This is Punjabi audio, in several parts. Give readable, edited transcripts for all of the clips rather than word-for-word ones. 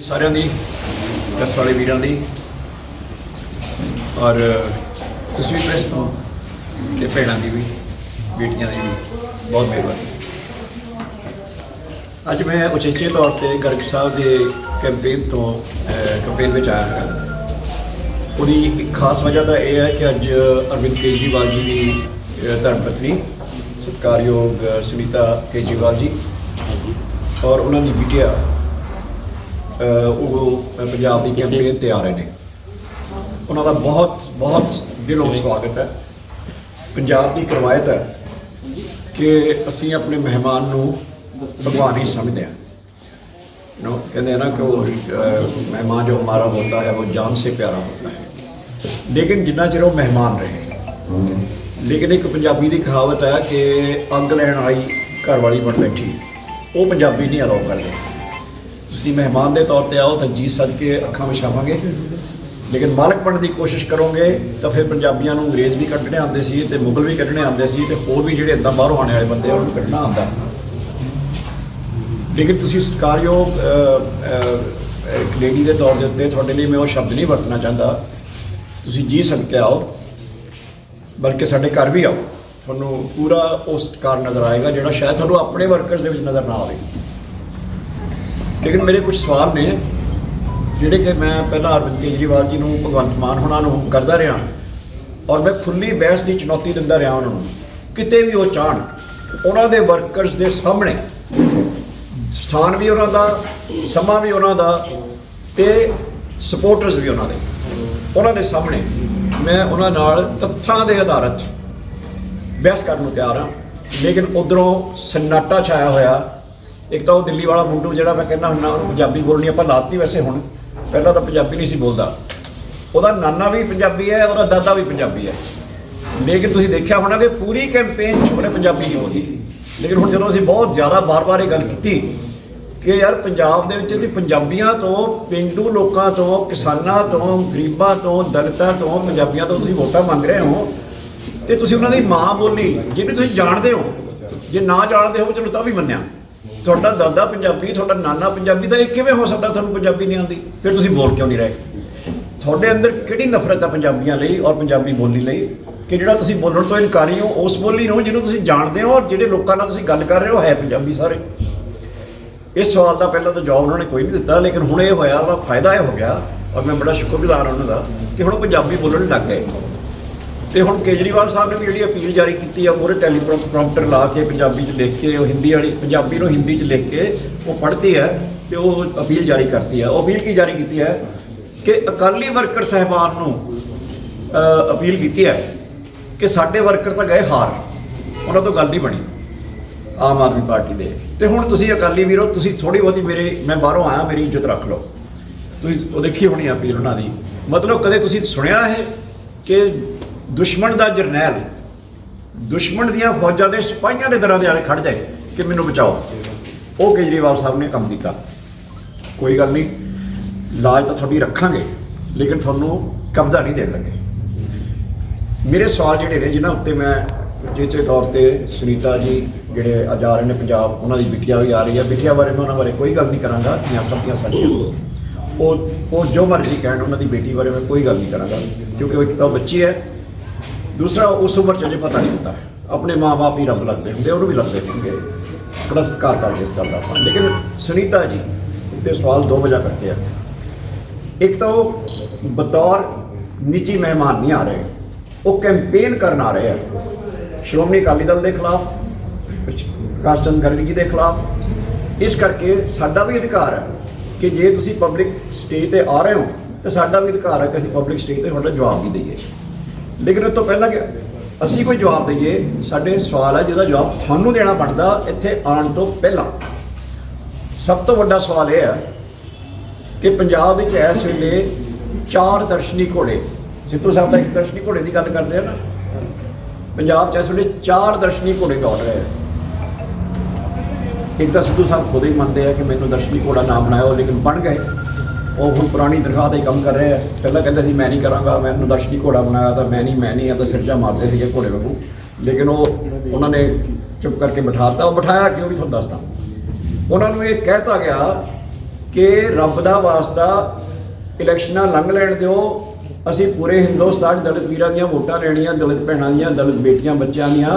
ਸਾਰਿਆਂ ਦੀ ਪ੍ਰੈਸ ਵਾਲੇ ਵੀਰਾਂ ਦੀ ਔਰ ਤੁਸੀਂ ਵੀ ਪ੍ਰੈਸ ਤੋਂ ਤੇ ਭੈਣਾਂ ਦੀ ਵੀ ਬੇਟੀਆਂ ਦੀ ਵੀ ਬਹੁਤ ਮਿਹਰਬਾਨੀ। ਅੱਜ ਮੈਂ ਉਚੇਚੇ ਤੌਰ ਤੇ ਗਰਗ ਸਾਹਿਬ ਦੇ ਕੈਂਪੇਨ ਵਿੱਚ ਆਇਆ ਹਾਂ। ਉਹਦੀ ਇੱਕ ਖਾਸ ਵਜ੍ਹਾ ਤਾਂ ਇਹ ਹੈ ਕਿ ਅੱਜ ਅਰਵਿੰਦ ਕੇਜਰੀਵਾਲ ਜੀ ਦੀ ਧਰਮ ਪਤਨੀ ਸਤਿਕਾਰਯੋਗ ਸੁਨੀਤਾ ਕੇਜਰੀਵਾਲ ਜੀ ਔਰ ਉਹਨਾਂ ਦੀ ਬਿਟੀਆ ਉਹ ਪੰਜਾਬ ਦੀ ਕੈਂਪੇਨ ਤੇ ਆ ਰਹੇ ਨੇ। ਉਹਨਾਂ ਦਾ ਬਹੁਤ ਬਹੁਤ ਦਿਲੋਂ ਸਵਾਗਤ ਹੈ। ਪੰਜਾਬ ਦੀ ਰਵਾਇਤ ਹੈ ਕਿ ਅਸੀਂ ਆਪਣੇ ਮਹਿਮਾਨ ਨੂੰ भगवान ही समझते हैं। कहते हैं ना कि वो मेहमान जो हमारा होता है वो जान से प्यारा होता है, लेकिन जिन्ना चिर वो मेहमान रहे। लेकिन एक पंजाबी की कहावत है कि अंग लैन आई घर वाली बन बैठी, वो पंजाबी नहीं अलाउ करते। तुसी मेहमान के तौर पर आओ तो जी सद के अखां विछावांगे, लेकिन मालक बनने की कोशिश करोगे तो फिर पंजाबियों को अंग्रेज़ भी कढ़ने आते सी ते मुगल भी कढ़ने आते सी ते होर भी जिहड़े इदां बाहरों आने वाले बंदे उन्होंने कढ़ना आंदा। लेकिन तुसी सत्कारयोग एक लेडी के तौर के उत्ते तुहाडे लिए मैं वो शब्द नहीं वरतना चाहता। तुसी जी सदके आओ, बल्कि साडे घर भी आओ, तुहानूं पूरा वो सत्कार नज़र आएगा जिहड़ा शायद तुहानूं अपने वर्कर्स दे विच नज़र ना आवे। लेकिन मेरे कुछ सवाल ने जिहड़े कि मैं पहला अरविंद केजरीवाल जी नूं भगवंत मान होना नूं करदा रहा और मैं खुली बहस की चुनौती दिंदा रहा उन्होंने किते भी वो चाहन उन्हां दे वर्कर्स दे सामने स्थान भी उन्हों समा भी उन्हों ते सपोर्टर्स भी उन्होंने सामने मैं उन्होंने तथ्यां के आधारित बहस करने को तैयार हाँ। लेकिन उधरों सन्नाटा छाया होया। एक तो दिल्ली वाला मुंडू जो मैं कहना हुन्ना पंजाबी बोलनी आप लाती, वैसे हुण पहला तो पंजाबी नहीं सी बोलता, वह नाना भी पंजाबी है और दादा भी पंजाबी है। लेकिन तुसीं देखा होना कि पूरी कैंपेन उन्हें पंजाबी नहीं बोली। लेकिन हुण जदों असीं बहुत ज़्यादा बार बार ये गल कीती कि यार पंजाब दे विच पंजाबियां तो पेंडू लोगों तो किसानां तो गरीबां तो दलितां तो पंजाबियां तो तुसीं वोटां मंग रहे हो ते तुसीं उन्हां दी मां बोली जिहड़ी तुसीं जाणदे हो, जे ना जाणदे हो चलो तां भी मन्निया तुहाडा दादा पंजाबी तुहाडा नाना पंजाबी दा इह किवें हो सकदा तुहानूं पंजाबी नहीं आउंदी, फिर तुसीं बोल क्यों नहीं रहे? तुहाडे अंदर किहड़ी नफरत है पंजाबियां लई और पंजाबी बोली लई कि जिहड़ा तुसीं बोलण तो इनकारी हो उस बोली ਨੂੰ ਜਿਹਨੂੰ ਤੁਸੀਂ ਜਾਣਦੇ ਹੋ और ਜਿਹੜੇ ਲੋਕਾਂ ਨਾਲ ਤੁਸੀਂ ਗੱਲ ਕਰ ਰਹੇ ਹੋ ਹੈ ਪੰਜਾਬੀ ਸਾਰੇ। इस सवाल का पहला तो जवाब उन्होंने कोई नहीं दिता, लेकिन हुण ये होया दा फायदा ये हो गया और मैं बड़ा शुक्रगुजार उन्हों का कि हुण पंजाबी बोलण लग गए। तो हुण केजरीवाल साहब ने भी जिहड़ी अपील जारी की है पूरे टैलीप्रॉम्प्टर ला के पंजाबी च लिख के हिंदी वाली पंजाबी नूं हिंदी च लिख के वो पढ़ती है तो वो अपील जारी करती है। अपील की जारी की है कि अकाली वर्कर साहबान नूं अपील की है कि साडे वर्कर तो गए हार, उन्होंने तो गल नहीं बनी आम आदमी पार्टी दे ते हुण तुसीं अकाली वीरो तुसीं थोड़ी बहुती मेरे मैं बाहरों आया मेरी इज्जत रख लो। तुसीं देखी होनी अपील उन्हां दी, मतलब कदे तुसीं सुनिया है कि दुश्मन दा जरनैल दुश्मन दियां फौजां दे सिपाहियां दे दरां दे आले खड़ जाए कि मैनूं बचाओ? वो केजरीवाल साहब ने काम किया। कोई गल नहीं, लाज तो थोड़ी रखांगे लेकिन तुहानूं कब्जा नहीं देण लगे। मेरे सवाल जिहड़े ने जिन्हां उत्ते मैं उचेचे तौर पर सुनीता जी ਜਿਹੜੇ ਅੱਜ ਆ ਰਹੇ ਨੇ पंजाब, ਉਹਨਾਂ ਦੀ ਬਿਟੀਆ ਵੀ ਆ ਰਹੀ ਹੈ। ਬਿਟੀਆ ਬਾਰੇ ਮੈਂ ਉਹਨਾਂ ਬਾਰੇ ਕੋਈ ਗੱਲ ਨਹੀਂ ਕਰਾਂਗਾ, ਧੀਆਂ ਸਭ ਦੀਆਂ ਸਾਡੀਆਂ ਉਹ ਜੋ ਮਰਜ਼ੀ ਕਹਿਣ, ਉਹਨਾਂ ਦੀ ਬੇਟੀ ਬਾਰੇ ਮੈਂ ਕੋਈ ਗੱਲ ਨਹੀਂ ਕਰਾਂਗਾ क्योंकि वो एक तो बच्ची है, दूसरा उस उम्र च पता नहीं होता है। अपने माँ बाप ही रब लगते होंगे, उन्होंने भी लगते होंगे, बड़ा सत्कार करके इस गल का। लेकिन सुनीता जी उत्ते सवाल दो वजह करके है। एक तो बतौर निजी मेहमान नहीं आ रहे, वो कैंपेन करन आ रहे हैं श्रोमणी अकाली दल के खिलाफ, प्रकाश चंद गर्ग जी के खिलाफ। इस करके साडा भी अधिकार है कि जे तुसी पब्लिक स्टेज पर आ रहे हो तो साडा भी अधिकार है कि असीं पब्लिक स्टेज पर तुहाडा जवाब भी दईए। लेकिन उस तो पहला कि असीं कोई जवाब दईए, साडे सवाल है जिहदा जवाब तुहानूं देना बनदा इत्थे आउण तो पहला। सब तो वड्डा सवाल यह है कि पंजाब विच इस वेले 4 दर्शनी घोड़े, सिद्धू साहब का एक दर्शनी घोड़े की गल करते हैं ना, पंजाब इस वेले 4 दर्शनी घोड़े दौड़ रहे हैं। एक तो सिद्धू साहब खुद ही मानते हैं कि मैंने दर्शनी घोड़ा ना बनाया, लेकिन बन गए। वो हम पुरानी तनख्वाह पर काम कर रहे हैं। पहला कहते सी मैं नहीं कराँगा, मैंने दर्शनी घोड़ा बनाया था, मैं नहीं तो सिरजा मारते थे घोड़े वागू। लेकिन वो उन्होंने चुप करके बिठाता। वो बिठाया क्यों भी थोड़ा दसदा। उन्होंने ये कहता गया कि रब दा वास्ता इलैक्शनां लंघ लैण दिओ, असीं पूरे हिंदुस्तान दलित वीरां दीयां वोटां लैणीਆਂ, दलित भैणां दीयां, दलित बेटियां बच्चिਆਂ दीयां,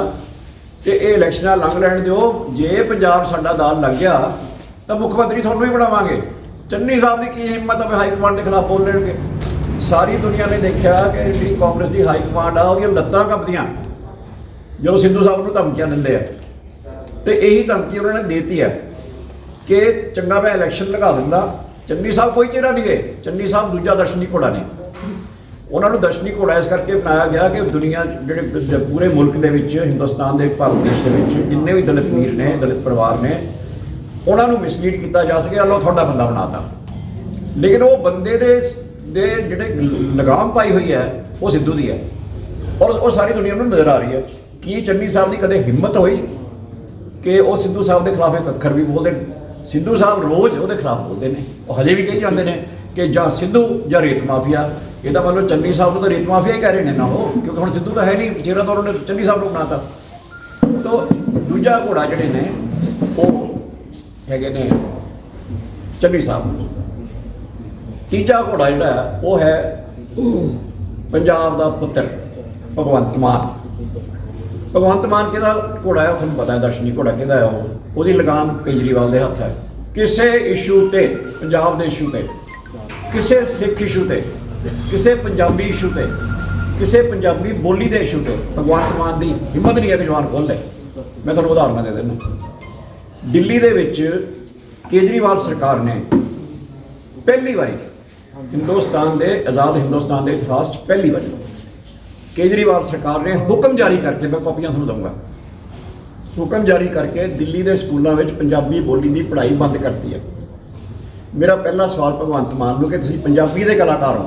ते ये इलैक्शनां लंघ लैण दिओ। जे पंजाब साडा दाल लग गया तो मुख मंत्री तुहानूं ही बनावांगे। चन्नी साहब की की हिम्मत है हाई कमांड के खिलाफ बोल लेंगे। सारी दुनिया ने देखा कि जी कांग्रेस की हाई कमांड आ वो लत्तां कंबदियां जो सिद्धू साहब को धमकियां दिंदे आ, तो यही धमकी उन्होंने देती है कि चंगा मैं इलैक्शन लगा दिंदा। चन्नी साहब कोई चेहरा नहीं गए, चन्नी साहब दूजा दर्शनी घोड़ा ने, उन्होंने दर्शनी घोड़ा इस करके बनाया गया कि दुनिया जो पूरे मुल्क के हिंदुस्तान के भारत देश के जिन्ने भी दलित वीर ने, दलित परिवार ने, उन्होंने मिसलीड किया जा सके, लो थोड़ा बंदा बनाता। लेकिन वो बंदे दे जिहड़े लगाम पाई हुई है वो सिद्धू दी है, और वो सारी दुनिया में नज़र आ रही है। कि चन्नी साहब की कदे हिम्मत हुई कि वो सिद्धू साहब के खिलाफ एक अखर भी बोलते हैं? सिद्धू साहब रोज़ वो खिलाफ बोलते हैं, वो हजे भी कही जाते हैं कि जां सिद्धू जां रेत माफिया। यदा मतलब चन्नी साहब को तो रेत माफिया ही कह रहे हैं ना हो, क्योंकि हम सिद्धू तो है नहीं, चेहरा तो उन्होंने चन्नी साहब को बनाता। तो दूजा घोड़ा जड़े ने वो हैगे ने चन्नी साहब। तीजा घोड़ा जिहड़ा वो है पंजाब का पुत्र भगवंत मान। भगवंत मान किहदा घोड़ा है तुहानूं पता है, दर्शनी घोड़ा किहदा है? वो लगाम केजरीवाल के हत्थ है। किसी इशू ते, पंजाब के इशू ते, किसी सिख इशू ते, किसी पंजाबी इशू ते, किसी पंजाबी बोली के इशू ते भगवंत मान की हिम्मत नहीं है कि जवान खोल ले। मैं तुहानूं उदाहरण दे देना। दिल्ली दे विच केजरीवाल सरकार ने पहली बारी हिंदुस्तान के आज़ाद हिंदुस्तान के इतिहास पहली बारी केजरीवाल सरकार ने हुक्म जारी करके, मैं कॉपियां तुहानूं दूंगा, हुक्म जारी करके दिल्ली के स्कूलों में पंजाबी बोली की पढ़ाई बंद करती है। मेरा पहला सवाल भगवंत मान लो कि तुसीं पंजाबी के कलाकार हो,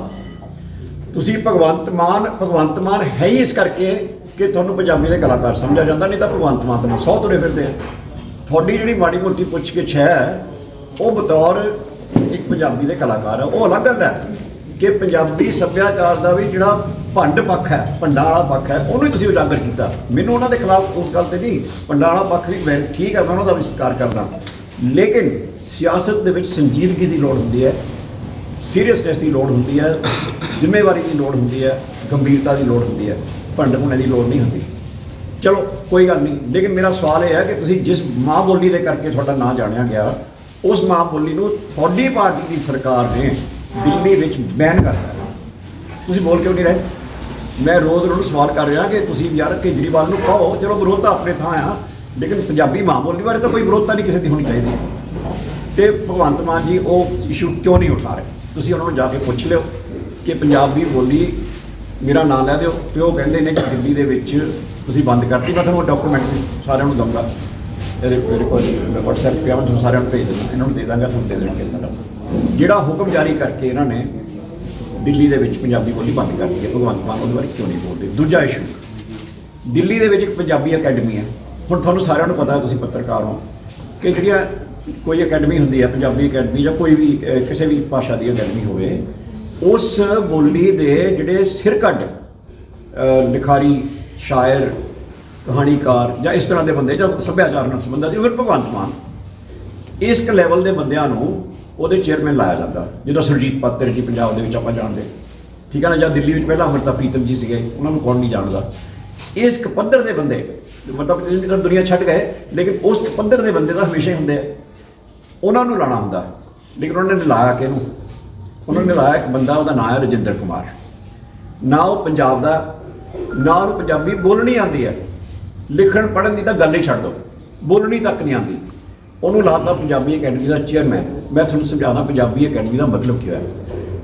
तुसीं भगवंत मान है ही इस करके कि तुहानूं पंजाबी के कलाकार समझा जाता, नहीं तो भगवंत मान तो 100 तुरे फिरदे हैं। थोड़ी जी माड़ी मोटी पुछ गिछ है वो बतौर एक पंजाबी के कलाकार है, वो अलग गल है कि पंजाबी सभ्याचार का भी जिहड़ा भंड पक्ष है, भंडा वाला पक्ष है, उन्होंने तुसीं उजागर किया। मैनूं उन्हां दे खिलाफ उस गल ते नहीं, भंडा वाला पक्ष भी ठीक है, मैं उन्हां दा भी सत्कार करदा, लेकिन सियासत दे विच संजीदगी की लोड़ हुंदी है, सीरीयसनेस की लोड़ हुंदी है, जिम्मेवारी की लोड़ हुंदी है, गंभीरता की लोड़ हुंदी है, भंड होने की लोड़ नहीं हुंदी। चलो कोई गल नहीं, लेकिन मेरा सवाल यह है कि तुसीं जिस माँ बोली के करके तुहाडा नाम जानिया गया, उस माँ बोली नूं तुहाडी पार्टी की सरकार ने दिल्ली विच बैन कर दिया। तुसीं बोल क्यों नहीं रहे? मैं रोज़ उन्होंने सवाल कर रहा कि तुसीं यार केजरीवाल नूं कहो, चलो विरोधता अपने थां आ, लेकिन पंजाबी माँ बोली बारे तो कोई विरोधता नहीं किसी की होनी चाहिए। तो भगवंत मान जी वो इशू क्यों नहीं उठा रहे? तुसीं उन्होंने जाके पुछ लिओ कि पंजाबी बोली मेरा नाम लै दिओ, तो वो कहते हैं कि दिल्ली दे विच तुसीं बंद करती। मैं तुहानूं डॉक्यूमेंट सारिਆਂ ਨੂੰ दूंगा, मेरे को व्हाट्सएप पे मैं तुहानूं सारिਆਂ ਨੂੰ भेज देना, इन्होंने दे दांगा, तुहानूं दे देंगे सारा जिहड़ा हुक्म जारी करके इन्होंने दिल्ली दे विच पंजाबी बोली बंद कर दी है। भगवंत मान उस बारे क्यों नहीं बोलते? दूजा इशू, दिल्ली दे विच एक पंजाबी अकैडमी है। हुण तुहानूं सारिਆਂ ਨੂੰ पता है, तुसीं पत्रकार हो, कि जिहड़ियां कोई अकैडमी हुंदी है, पंजाबी अकैडमी या कोई भी किसी भी भाषा की अकैडमी होवे, उस बोली दे जिहड़े सिरकੱਢ लिखारी, शायर, कहानीकार या इस तरह के बंदे जो सभ्याचार नाल संबंधित, फिर भगवंत मान इस लैवल के बंदिਆਂ ਨੂੰ ਉਹਦੇ चेयरमैन लाया जाता। जिद्दां सुरजीत पात्र जी पंजाब ਦੇ ਵਿੱਚ ਆਪਾਂ ਜਾਣਦੇ, ठीक है ना, ਜਾਂ दिल्ली ਵਿੱਚ ਪਹਿਲਾਂ अमृता प्रीतम जी ਸੀਗੇ, ਉਹਨਾਂ ਨੂੰ ਕੌਣ ਨਹੀਂ ਜਾਣਦਾ। ਇਸ ਪੱਧਰ ਦੇ ਬੰਦੇ मतलब दुनिया छੱਡ गए, लेकिन उस पੱਧਰ ਦੇ ਬੰਦੇ ਤਾਂ ਹਮੇਸ਼ਾ ਹੀ ਹੁੰਦੇ ਆ, ਉਹਨਾਂ ਨੂੰ ਲਾਣਾ ਹੁੰਦਾ। लेकिन उन्होंने लाया किहनूं? उन्होंने लाया एक बंदा, ਉਹਦਾ नाम है रजिंदर कुमार। ना वो पंजाब का, ना उन्होंने पंजाबी बोलनी आती है, लिखण पढ़न की तो गल ही छड्ड दो, बोलनी तक नहीं आती। उन्होंने लाता पंजाबी अकैडमी का चेयरमैन। मैं तुहानूं समझादा पंजाबी अकैडमी का मतलब क्या है।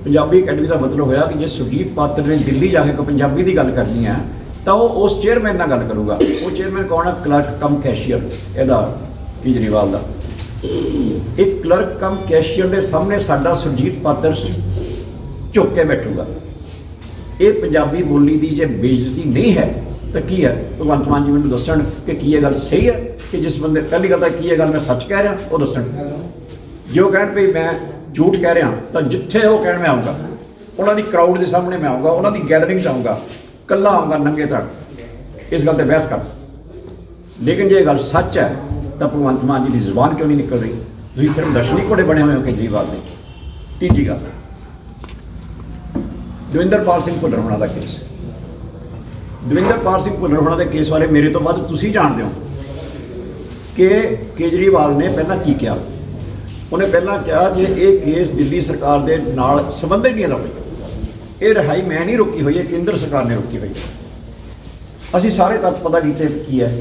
पंजाबी अकैडमी का मतलब होया कि जे सुरजीत पात्र ने दिल्ली जाके कोई पंजाबी की गल करनी है तो वो उस चेयरमैन नाल गल करूगा। वो चेयरमैन कौन है? क्लर्क कम कैशियर इहदा केजरीवाल का। एक क्लर्क कम कैशियर के सामने साडा सुरजीत पात्र झुक के बैठूगा। ये पंजाबी बोली की जे बेइज्जती नहीं है तो की है? भगवंत मान जी मैनूं दस्सण कि की ये गल सही है कि जिस बंदे पहली गल की ये गल मैं सच कह रहा, वो दस्सण। जो कहण भी मैं झूठ कह रहा तो जिथे वो कहण मैं आऊँगा, उन्होंने क्राउड के सामने मैं आऊँगा, उन्होंने गैदरिंग च आऊँगा, कल्ला आऊँगा नंगे तक, इस गल ते बहस कर। लेकिन जे गल सच है तो भगवंत मान जी की जुबान क्यों नहीं निकल रही? ਤੁਸੀਂ ਸਿਰਫ ਦਰਸ਼ਨੀ ਘੋੜੇ ਬਣੇ ਹੋਏ ਹੋ ਕੇਜਰੀਵਾਲ ਦੇ। ਤੀਜੀ ਗੱਲ, ਦਵਿੰਦਰਪਾਲ ਸਿੰਘ ਭੁੱਲਰ ਹੋਣਾ ਦਾ ਕੇਸ। ਦਵਿੰਦਰਪਾਲ ਸਿੰਘ ਭੁੱਲਰ ਹੋਣਾ ਦੇ ਕੇਸ ਬਾਰੇ ਮੇਰੇ ਤੋਂ ਵੱਧ ਤੁਸੀਂ ਜਾਣਦੇ ਹੋ ਕਿ ਕੇਜਰੀਵਾਲ ਨੇ ਪਹਿਲਾਂ ਕੀ ਕਿਹਾ। ਉਹਨੇ ਪਹਿਲਾਂ ਕਿਹਾ ਕਿ ਇਹ ਕੇਸ ਦਿੱਲੀ ਸਰਕਾਰ ਦੇ ਨਾਲ ਸੰਬੰਧਿਤ ਨਹੀਂ ਇਹਦਾ ਕੋਈ, ਇਹ ਰਿਹਾਈ ਮੈਂ ਨਹੀਂ ਰੋਕੀ ਹੋਈ ਹੈ, ਕੇਂਦਰ ਸਰਕਾਰ ਨੇ ਰੋਕੀ ਹੋਈ ਹੈ। ਅਸੀਂ ਸਾਰੇ ਤੱਥ ਪਤਾ ਕੀਤੇ ਕੀ ਹੈ।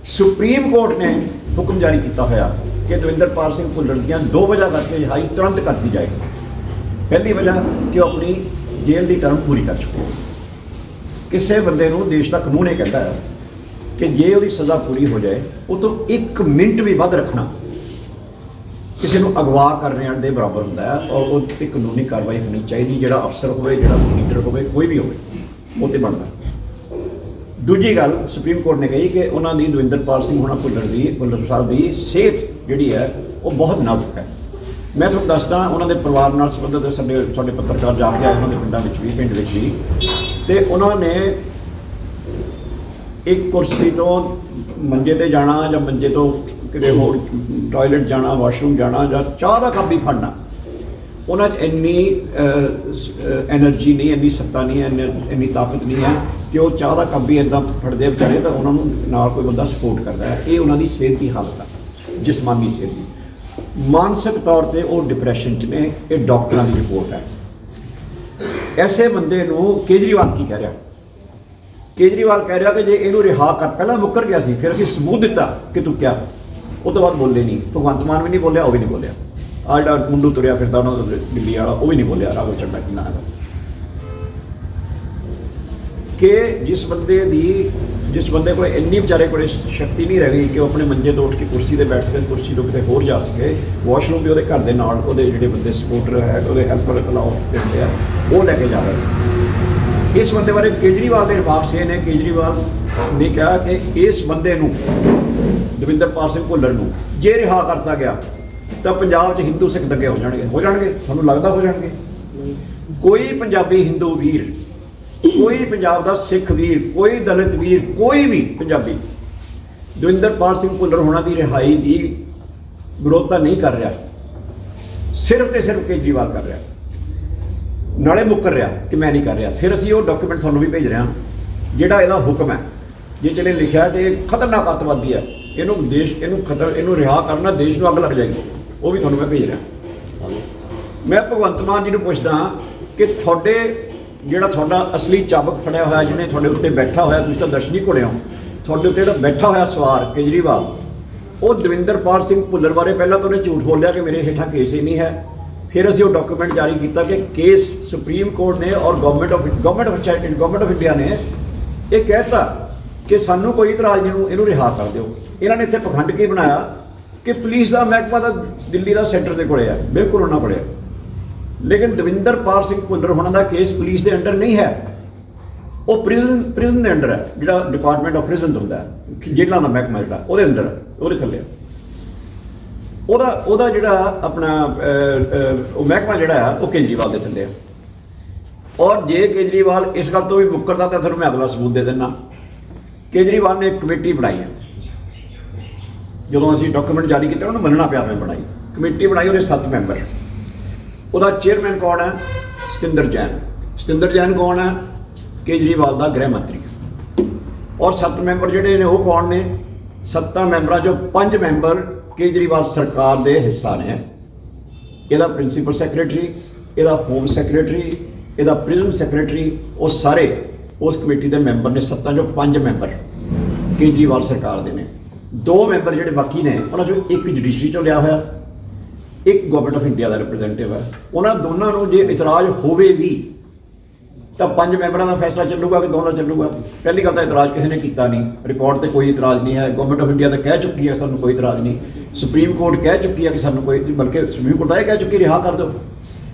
ਸੁਪਰੀਮ ਕੋਰਟ ਨੇ ਹੁਕਮ ਜਾਰੀ ਕੀਤਾ ਹੋਇਆ ਕਿ ਦਵਿੰਦਰਪਾਲ ਸਿੰਘ ਭੁੱਲਰ ਦੀਆਂ 2 ਵਜ੍ਹਾ ਕਰਕੇ ਰਿਹਾਈ ਤੁਰੰਤ ਕਰਤੀ ਜਾਏਗੀ। ਪਹਿਲੀ ਵਜ੍ਹਾ ਕਿ ਉਹ ਆਪਣੀ ਜੇਲ੍ਹ ਦੀ ਟਰਮ ਪੂਰੀ ਕਰ ਚੁੱਕੇ। ਕਿਸੇ ਬੰਦੇ ਨੂੰ ਦੇਸ਼ ਦਾ ਕਾਨੂੰਨ ਇਹ ਕਹਿੰਦਾ ਹੈ ਕਿ ਜੇ ਉਹਦੀ ਸਜ਼ਾ ਪੂਰੀ ਹੋ ਜਾਏ, ਉਹ ਤੋਂ 1 ਮਿੰਟ ਵੀ ਵੱਧ ਰੱਖਣਾ ਕਿਸੇ ਨੂੰ ਅਗਵਾ ਕਰਨ ਦੇ ਬਰਾਬਰ ਹੁੰਦਾ ਹੈ, ਔਰ ਉਹ 'ਤੇ ਕਾਨੂੰਨੀ ਕਾਰਵਾਈ ਹੋਣੀ ਚਾਹੀਦੀ। ਜਿਹੜਾ ਅਫਸਰ ਹੋਵੇ, ਜਿਹੜਾ ਲੀਡਰ ਹੋਵੇ, ਕੋਈ ਵੀ ਹੋਵੇ, ਉਹ 'ਤੇ ਬਣਦਾ। ਦੂਜੀ ਗੱਲ, ਸੁਪਰੀਮ ਕੋਰਟ ਨੇ ਕਹੀ ਕਿ ਉਹਨਾਂ ਦੀ ਦਵਿੰਦਰਪਾਲ ਸਿੰਘ ਹੋਣਾ ਭੁੱਲਰ ਸਾਹਿਬ ਦੀ ਸਿਹਤ ਜਿਹੜੀ ਹੈ ਉਹ ਬਹੁਤ ਨਾਜ਼ੁਕ ਹੈ। ਮੈਂ ਤੁਹਾਨੂੰ ਦੱਸਦਾ, ਉਹਨਾਂ ਦੇ ਪਰਿਵਾਰ ਨਾਲ ਸੰਬੰਧਿਤ ਸਾਡੇ ਪੱਤਰਕਾਰ ਜਾ ਕੇ ਆਏ ਉਹਨਾਂ ਦੇ ਪਿੰਡਾਂ ਵਿੱਚ ਵੀ, ਪਿੰਡ ਵਿੱਚ ਵੀ, ਤੇ ਉਹਨਾਂ ਨੇ ਇੱਕ ਕੁਰਸੀ ਤੋਂ ਮੰਜੇ ਤੇ ਜਾਣਾ ਜਾਂ ਮੰਜੇ ਤੋਂ ਕਿਤੇ ਹੋਰ ਟਾਇਲਟ ਜਾਣਾ, ਵਾਸ਼ਰੂਮ ਜਾਣਾ ਜਾਂ ਚਾਹ ਦਾ ਕੱਪ ਵੀ ਫੜਨਾ, ਉਹਨਾਂ 'ਚ ਇੰਨੀ ਐਨਰਜੀ ਨਹੀਂ, ਇੰਨੀ ਸੱਤਾ ਨਹੀਂ ਹੈ, ਇੰਨੀ ਤਾਕਤ ਨਹੀਂ ਹੈ ਕਿ ਉਹ ਚਾਹ ਦਾ ਕੱਪ ਵੀ ਇੱਦਾਂ ਫੜਦੇ ਵਿਚਾਰੇ ਤਾਂ ਉਹਨਾਂ ਨੂੰ ਨਾਲ ਕੋਈ ਬੰਦਾ ਸਪੋਰਟ ਕਰਦਾ ਹੈ। ਇਹ ਉਹਨਾਂ ਦੀ ਸਿਹਤ ਦੀ ਹਾਲਤ ਹੈ, ਜਿਸਮਾਨੀ ਸਿਹਤ ਦੀ। ਮਾਨਸਿਕ ਤੌਰ 'ਤੇ ਉਹ ਡਿਪਰੈਸ਼ਨ 'ਚ ਨੇ, ਇਹ ਡਾਕਟਰਾਂ ਦੀ ਰਿਪੋਰਟ ਹੈ। ਐਸੇ ਬੰਦੇ ਨੂੰ ਕੇਜਰੀਵਾਲ ਕੀ ਕਹਿ ਰਿਹਾ? ਕੇਜਰੀਵਾਲ ਕਹਿ ਰਿਹਾ ਕਿ ਜੇ ਇਹਨੂੰ ਰਿਹਾ ਕਰ, ਪਹਿਲਾਂ ਮੁੱਕਰ ਗਿਆ ਸੀ, ਫਿਰ ਅਸੀਂ ਸਬੂਤ ਦਿੱਤਾ ਕਿ ਤੂੰ ਕਿਆ, ਉਹ ਤੋਂ ਬਾਅਦ ਬੋਲੇ ਨਹੀਂ। ਭਗਵੰਤ ਮਾਨ ਵੀ ਨਹੀਂ ਬੋਲਿਆ, ਉਹ ਵੀ ਨਹੀਂ ਬੋਲਿਆ। ਆਹ ਜਿਹੜਾ ਮੁੰਡੂ ਤੁਰਿਆ ਫਿਰਦਾ ਉਹਨਾਂ ਦਾ ਦਿੱਲੀ ਵਾਲਾ, ਉਹ ਵੀ ਨਹੀਂ ਬੋਲਿਆ, ਰਾਘਵ ਚੱਡਾ ਕੀ ਨਾਂ ਹੈ, ਕਿ ਜਿਸ ਬੰਦੇ ਕੋਲ ਇੰਨੀ ਵਿਚਾਰੇ ਕੋਲ ਸ਼ਕਤੀ ਨਹੀਂ ਰਹਿ ਗਈ ਕਿ ਉਹ ਆਪਣੇ ਮੰਜੇ ਤੋਂ ਉੱਠ ਕੇ ਕੁਰਸੀ 'ਤੇ ਬੈਠ ਸਕੇ, ਕੁਰਸੀ ਤੋਂ ਕਿਤੇ ਹੋਰ ਜਾ ਸਕੇ, ਵਾਸ਼ਰੂਮ ਵੀ ਉਹਦੇ ਘਰ ਦੇ ਨਾਲ ਉਹਦੇ ਜਿਹੜੇ ਬੰਦੇ ਸਪੋਰਟਰ ਹੈ, ਉਹਦੇ ਹੈਲਪਰ ਅਲਾਉ ਕਰਦੇ ਆ, ਉਹ ਲੈ ਕੇ ਜਾ ਰਹੇ। ਇਸ ਬੰਦੇ ਬਾਰੇ ਕੇਜਰੀਵਾਲ ਦੇ ਰਿਮਾਰਕਸ ਇਹ ਨੇ, ਕੇਜਰੀਵਾਲ ਨੇ ਕਿਹਾ ਕਿ ਇਸ ਬੰਦੇ ਨੂੰ, ਦਵਿੰਦਰਪਾਲ ਸਿੰਘ ਭੁੱਲਰ ਨੂੰ, ਜੇ ਰਿਹਾ ਕਰਤਾ ਗਿਆ ਤਾਂ ਪੰਜਾਬ 'ਚ ਹਿੰਦੂ ਸਿੱਖ ਦੰਗੇ ਹੋ ਜਾਣਗੇ। ਤੁਹਾਨੂੰ ਲੱਗਦਾ ਹੋ ਜਾਣਗੇ? ਕੋਈ ਪੰਜਾਬੀ ਹਿੰਦੂ ਵੀਰ, ਕੋਈ ਪੰਜਾਬ ਦਾ ਸਿੱਖ ਵੀਰ, ਕੋਈ ਦਲਿਤ ਵੀਰ, ਕੋਈ ਵੀ ਪੰਜਾਬੀ ਦਵਿੰਦਰਪਾਲ ਸਿੰਘ ਭੁੱਲਰ ਹੋਣਾ ਦੀ ਰਿਹਾਈ ਦੀ ਵਿਰੋਧਤਾ ਨਹੀਂ ਕਰ ਰਿਹਾ, ਸਿਰਫ ਤੇ ਸਿਰਫ ਕੇਜਰੀਵਾਲ ਕਰ ਰਿਹਾ, ਨਾਲੇ ਮੁੱਕਰ ਰਿਹਾ ਕਿ ਮੈਂ ਨਹੀਂ ਕਰ ਰਿਹਾ। ਫਿਰ ਅਸੀਂ ਉਹ ਡਾਕੂਮੈਂਟ ਤੁਹਾਨੂੰ ਵੀ ਭੇਜ ਰਹੇ ਹਾਂ ਜਿਹੜਾ ਇਹਦਾ ਹੁਕਮ ਹੈ, ਜੇ ਚਲੇ ਲਿਖਿਆ ਕਿ ਇਹ ਖਤਰਨਾਕ ਅੱਤਵਾਦੀ ਹੈ, ਇਹਨੂੰ ਰਿਹਾ ਕਰਨਾ, ਦੇਸ਼ ਨੂੰ ਅੱਗ ਲੱਗ ਜਾਏਗੀ, ਉਹ ਵੀ ਤੁਹਾਨੂੰ ਮੈਂ ਭੇਜ ਰਿਹਾ। ਮੈਂ ਭਗਵੰਤ ਮਾਨ ਜੀ ਨੂੰ ਪੁੱਛਦਾ ਕਿ ਤੁਹਾਡਾ ਅਸਲੀ ਚਾਬਕ ਫੜਿਆ ਹੋਇਆ, ਜਿਹਨੇ ਤੁਹਾਡੇ ਉੱਤੇ ਬੈਠਾ ਹੋਇਆ, ਤੁਸੀਂ ਤਾਂ ਦਰਸ਼ਨੀ ਘੋੜੇ ਹੋ, ਤੁਹਾਡੇ ਉੱਤੇ ਜਿਹੜਾ ਬੈਠਾ ਹੋਇਆ ਸਵਾਰ ਕੇਜਰੀਵਾਲ, ਉਹ ਦਵਿੰਦਰਪਾਲ ਸਿੰਘ ਭੁੱਲਰ ਬਾਰੇ ਪਹਿਲਾਂ ਤਾਂ ਉਹਨੇ ਝੂਠ ਬੋਲਿਆ ਕਿ ਮੇਰੇ ਹੇਠਾਂ ਕੇਸ ਹੀ ਨਹੀਂ ਹੈ। ਫਿਰ ਅਸੀਂ ਉਹ ਡਾਕੂਮੈਂਟ ਜਾਰੀ ਕੀਤਾ ਕਿ ਕੇਸ ਸੁਪਰੀਮ ਕੋਰਟ ਨੇ ਔਰ ਗਵਰਨਮੈਂਟ ਆਫ ਇੰਡੀਆ ਨੇ ਇਹ ਕਹਿਤਾ ਕਿ ਸਾਨੂੰ ਕੋਈ ਇਤਰਾਜ਼ ਨਹੀਂ, ਇਹਨੂੰ ਰਿਹਾ ਕਰ ਦਿਓ। ਇਹਨਾਂ ਨੇ ਇੱਥੇ ਪਖੰਡ ਕੀ ਬਣਾਇਆ ਕਿ ਪੁਲਿਸ ਦਾ ਮਹਿਕਮਾ ਤਾਂ ਦਿੱਲੀ ਦਾ ਸੈਂਟਰ ਦੇ ਕੋਲੇ ਹੈ, ਬਿਲਕੁਲ ਉਹਨਾਂ ਕੋਲੇ, ਲੇਕਿਨ ਦਵਿੰਦਰਪਾਲ ਸਿੰਘ ਭੁੱਲਰ ਹੋਣਾ ਦਾ ਕੇਸ ਪੁਲਿਸ ਦੇ ਅੰਡਰ ਨਹੀਂ ਹੈ, ਉਹ ਪ੍ਰਿਜ਼ਨ ਦੇ ਅੰਡਰ ਹੈ, ਜਿਹੜਾ ਡਿਪਾਰਟਮੈਂਟ ਆਫ ਪ੍ਰਿਜ਼ਨਸ ਹੁੰਦਾ ਹੈ, ਜੇਲ੍ਹਾਂ ਦਾ ਮਹਿਕਮਾ ਜਿਹੜਾ ਉਹਦੇ ਅੰਡਰ, ਉਹਦੇ ਥੱਲੇ ਉਹਦਾ ਜਿਹੜਾ ਆਪਣਾ ਉਹ ਮਹਿਕਮਾ ਜਿਹੜਾ ਆ ਉਹ ਕੇਜਰੀਵਾਲ ਦੇ ਥੱਲੇ ਆ। ਔਰ ਜੇ ਕੇਜਰੀਵਾਲ ਇਸ ਗੱਲ ਤੋਂ ਵੀ ਮੁੱਕਰਦਾ ਤਾਂ ਤੁਹਾਨੂੰ ਮੈਂ ਅਗਲਾ ਸਬੂਤ ਦੇ ਦਿੰਦਾ। ਕੇਜਰੀਵਾਲ ਨੇ ਇੱਕ ਕਮੇਟੀ ਬਣਾਈ ਹੈ, ਜਦੋਂ ਅਸੀਂ ਡਾਕੂਮੈਂਟ ਜਾਰੀ ਕੀਤਾ ਉਹਨੂੰ ਮੰਨਣਾ ਪਿਆ, ਮੈਂ ਬਣਾਈ ਕਮੇਟੀ ਬਣਾਈ, ਉਹਦੇ 7 ਮੈਂਬਰ। ਉਹਦਾ ਚੇਅਰਮੈਨ ਕੌਣ ਹੈ? ਸਤਿੰਦਰ ਜੈਨ। ਸਤਿੰਦਰ ਜੈਨ ਕੌਣ ਹੈ? ਕੇਜਰੀਵਾਲ ਦਾ ਗ੍ਰਹਿ ਮੰਤਰੀ। ਔਰ 7 ਮੈਂਬਰ ਜਿਹੜੇ ਨੇ ਉਹ ਕੌਣ ਨੇ? 7 ਮੈਂਬਰਾਂ 'ਚੋਂ 5 ਮੈਂਬਰ ਕੇਜਰੀਵਾਲ ਸਰਕਾਰ ਦੇ ਹਿੱਸਾ ਨੇ। ਇਹਦਾ ਪ੍ਰਿੰਸੀਪਲ ਸੈਕਟਰੀ, ਇਹਦਾ ਹੋਮ ਸੈਕਟਰੀ, ਇਹਦਾ ਪ੍ਰਿਜ਼ਨ ਸੈਕਟਰੀ, ਉਹ ਸਾਰੇ ਉਸ ਕਮੇਟੀ ਦੇ ਮੈਂਬਰ ਨੇ। 7 'ਚੋਂ 5 ਮੈਂਬਰ ਕੇਜਰੀਵਾਲ ਸਰਕਾਰ ਦੇ ਨੇ। 2 ਮੈਂਬਰ ਜਿਹੜੇ ਬਾਕੀ ਨੇ ਉਹਨਾਂ 'ਚੋਂ ਇੱਕ ਜੁਡੀਸ਼ਰੀ 'ਚੋਂ ਲਿਆ ਹੋਇਆ, ਇੱਕ government of India the representative ਹੈ। ਉਹਨਾਂ ਦੋਨਾਂ ਨੂੰ ਜੇ ਇਤਰਾਜ਼ ਹੋਵੇ ਵੀ ਤਾਂ 5 ਮੈਂਬਰਾਂ ਦਾ ਫੈਸਲਾ ਚੱਲੂਗਾ ਕਿ 2 ਦਾ ਚੱਲੂਗਾ। ਪਹਿਲੀ ਗੱਲ ਤਾਂ ਇਤਰਾਜ਼ ਕਿਸੇ ਨੇ ਕੀਤਾ ਨਹੀਂ, ਰਿਕਾਰਡ ਤੇ ਕੋਈ ਇਤਰਾਜ਼ ਨਹੀਂ ਹੈ। ਗਵਰਨਮੈਂਟ ਆਫ ਇੰਡੀਆ ਤਾਂ ਕਹਿ ਚੁੱਕੀ ਹੈ ਸਾਨੂੰ ਕੋਈ ਇਤਰਾਜ਼ ਨਹੀਂ, ਸੁਪਰੀਮ ਕੋਰਟ ਕਹਿ ਚੁੱਕੀ ਹੈ ਕਿ ਸਾਨੂੰ ਕੋਈ, ਬਲਕਿ ਸੁਪਰੀਮ ਕੋਰਟ ਇਹ ਕਹਿ ਚੁੱਕੀ ਰਿਹਾ ਕਰ ਦਿਓ।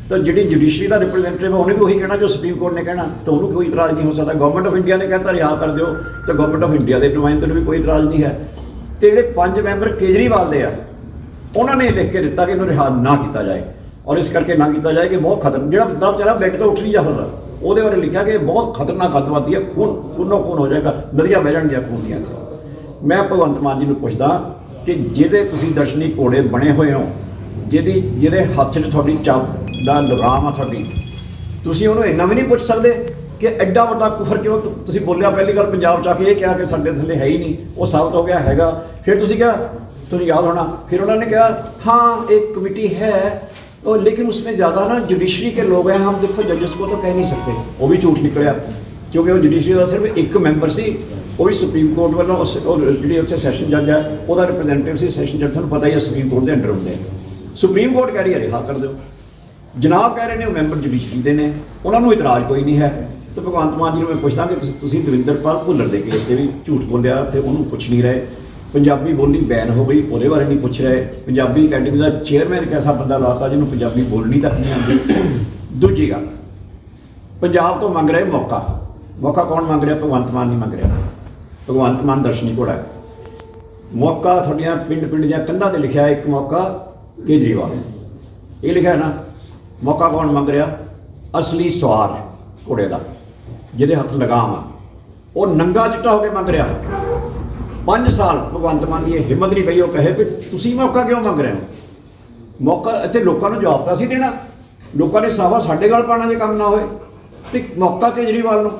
ਤਾਂ ਜਿਹੜੀ ਜੁਡੀਸ਼ਰੀ ਦਾ ਰਿਪਰੈਜ਼ੈਂਟੇਟਿਵ ਹੈ ਉਹਨੇ ਵੀ ਉਹੀ ਕਹਿਣਾ ਜੋ ਸੁਪਰੀਮ ਕੋਰਟ ਨੇ ਕਹਿਣਾ, ਤਾਂ ਉਹਨੂੰ ਕੋਈ ਇਤਰਾਜ਼ ਨਹੀਂ ਹੋ ਸਕਦਾ। ਗਵਰਨਮੈਂਟ ਆਫ ਇੰਡੀਆ ਨੇ ਕਹਿਤਾ ਰਿਹਾ ਕਰ ਦਿਓ, ਤਾਂ ਗਵਰਨਮੈਂਟ ਆਫ ਇੰਡੀਆ ਦੇ ਨੁਮਾਇੰਦੇ ਨੂੰ ਵੀ ਕੋਈ ਇਤਰਾਜ਼ ਨਹੀਂ ਹੈ। ਤੇ ਜਿਹੜੇ 5 ਮੈਂਬਰ ਕੇਜਰੀਵਾਲ ਦੇ ਆ, ਉਹਨਾਂ ਨੇ ਲਿਖ ਕੇ ਦਿੱਤਾ ਕਿ ਇਹਨੂੰ ਰਿਹਾ ਨਾ ਕੀਤਾ ਜਾਏ, ਔਰ ਇਸ ਕਰਕੇ ਨਾ ਕੀਤਾ ਜਾਏ ਕਿ ਬਹੁਤ ਖਤਰਨਾਕ, ਜਿਹੜਾ ਬੰਦਾ ਵਿਚਾਰਾ ਬੈੱਡ ਤੋਂ ਉੱਠ ਨਹੀਂ ਜਾ ਸਕਦਾ, ਉਹਦੇ ਬਾਰੇ ਲਿਖਿਆ ਕਿ ਬਹੁਤ ਖਤਰਨਾਕ ਅੱਤਵਾਦੀ ਹੈ, ਖੂਨੋ ਖੂਨ ਹੋ ਜਾਏਗਾ, ਨਦੀਆਂ ਵਹਿ ਜਾਣਗੀਆਂ ਖੂਨ ਦੀਆਂ। ਮੈਂ ਭਗਵੰਤ ਮਾਨ ਜੀ ਨੂੰ ਪੁੱਛਦਾ ਕਿ ਜਿਹਦੇ ਤੁਸੀਂ ਦਰਸ਼ਨੀ ਘੋੜੇ ਬਣੇ ਹੋਏ ਹੋ, ਜਿਹਦੇ ਹੱਥ 'ਚ ਤੁਹਾਡੀ ਚੱਬ ਦਾ ਲਗਾਮ ਆ ਤੁਹਾਡੀ, ਤੁਸੀਂ ਉਹਨੂੰ ਇੰਨਾ ਵੀ ਨਹੀਂ ਪੁੱਛ ਸਕਦੇ ਕਿ ਐਡਾ ਵੱਡਾ ਕੁਫਰ ਕਿਉਂ ਤੁਸੀਂ ਬੋਲਿਆ। ਪਹਿਲੀ ਗੱਲ ਪੰਜਾਬ 'ਚ ਆ ਕੇ ਇਹ ਕਿਹਾ ਕਿ ਸਾਡੇ ਥੱਲੇ ਹੈ ਹੀ ਨਹੀਂ, ਉਹ ਸਾਬਤ ਹੋ ਗਿਆ ਹੈਗਾ। ਫਿਰ ਤੁਸੀਂ ਕਿਹਾ, ਤੁਹਾਨੂੰ ਯਾਦ ਹੋਣਾ, फिर उन्होंने कहा हाँ एक कमेटी है और लेकिन उसमें ज़्यादा ना जुडिशरी के लोग हैं, हम देखो जजेस को तो कह नहीं सकते। वो भी झूठ निकलिया क्योंकि वो जुडिशरी का सिर्फ एक मैंबर सी, वो भी सुप्रीम कोर्ट वालों जी उत्थे सैशन जज है वह रिप्रजेंटेटिव से सैशन जज, थोड़ा पता ही है सुप्रीम कोर्ट के अंडर होंगे। सुप्रीम कोर्ट कह रही है रिहा कर दो, जनाब कह रहे हैं मैंबर जुडिशरी के ने, उन्होंने इतराज़ कोई नहीं है। तो भगवंत मान जी मैं पूछता कि तुसीं दविंदरपाल भुल्लर के केस से भी झूठ बोलिया तो उन्होंने पुछ नहीं रहे। पंजाबी बोलनी बैन हो गई, वो बारे नहीं पूछ रहे। पंजाबी अकैडमी का चेयरमैन एक ऐसा बंदा लाता जिन्होंने पंजाबी बोलनी तक नहीं आती। दूजी गल, पंजाब तो मंग रहे मौका, मौका कौन मंग रहा? भगवंत मान नहीं मंग रहा। भगवंत मान दर्शनी घोड़ा है। मौका थोड़िया पिंड पिंड दियां कंधां ते लिखा है, एक मौका केजरीवाल ये लिखा है ना। मौका कौन मंग रहा? असली सवार घोड़े का जिहदे हथ लगाम आ, वो नंगा चिट्टा होकर मंग रहा। 5 साल भगवंत मान की हिम्मत नहीं पई वो कहे भी तुसीं मौका क्यों मंग रहे हो? मौका इत्थे लोगों को जवाब तो असीं देना, लोगों ने सावा साडे गल पाना जे काम ना होए। ते मौका केजरीवाल नूं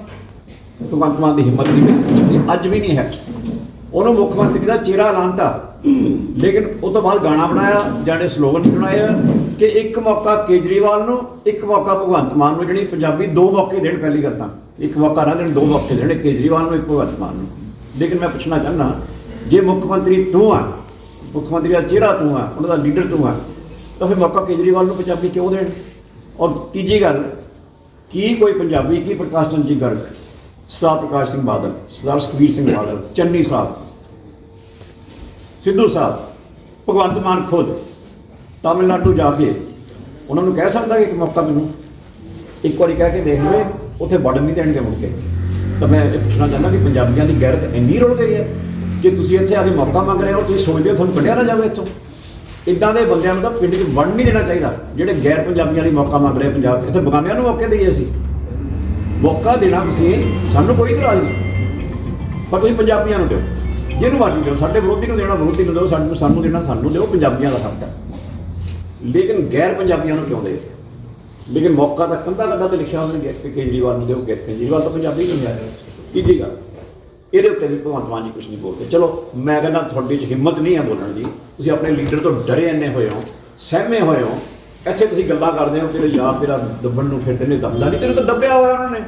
भगवंत मान की हिम्मत नहीं पई, अज भी नहीं है। उन्होंने मुख्यमंत्री का चेहरा लानता, लेकिन उस तो बाद गाना बनाया जाने स्लोगन बनाया कि एक मौका केजरीवाल नूं, एक मौका भगवंत मान नूं। जिहड़ी पंजाबी 2 मौके देण, पहली गल तां एक मौका ना देण, 2 मौके देण, केजरीवाल नूं, एक भगवंत मान नूं। लेकिन मैं पूछना चाहना, जे मुख्यमंत्री तू आ, मुख्यमंत्री का चेहरा तू आ, उन्होंने लीडर तू आ, तो फिर मौका केजरीवाल को पंजाबी क्यों देण? और तीजी गल, की कोई पंजाबी की प्रकाश चंद जी गर्ग, सरदार प्रकाश सिंह बादल, सरदार सुखबीर सिंह बादल, चन्नी साहब, सिद्धू साहब, भगवंत मान खुद तमिलनाडु जाके उन्होंने कह सकता कि एक मौका मैनूं एक बार कह के देख लो, उत्थे वड़न नहीं देणगे मुड़ के। तो मैं ये पूछना चाहता कि पंजाबियों की गैरत इन्नी रुड़ गई है कि तुसीं इत्थे आके मौका मंग रहे हो, तुसीं सोचते हो तुहानूं कढ़िया ना जाए इत्थों। इदां दे बंदियां नूं तां पिंड 'च वड़न नहीं देना चाहिए, जिहड़े गैर पंजाबियों लिए मौका मंग रहे। पंजाब इत्थे बगानियां नूं मौके दईए, असीं मौका देना, तुसीं सानूं कोई इतराज़ नहीं, पर तुसीं पंजाबियों नूं दिओ, जिहनूं मर्जी दिओ। साडे विरोधी नूं देना विरोधी नूं दिओ, सानूं देना सानूं दिओ, पंजाबियों का हक है। लेकिन गैर पंजाबियों नूं क्यों दे? लेकिन मौका तो कंधा कंधा तो लिखा उन्होंने केजरीवाल में दो, केजरीवाल तो पंजाबी नहीं है। तीजी गल, ये उत्ते भी भगवंत मान जी कुछ नहीं बोलते। चलो मैं कहना थोड़ी हिम्मत नहीं है बोलने की, तुसीं अपने लीडर तो डरे इन्ने होए हो, सहमे होए हो, इत्थे तुसीं गल्लां करदे हो कि यार तेरा दब्बण नूं फिरदे ने, दबदा नहीं, तेरे तो दब्बिया हुआ उन्होंने।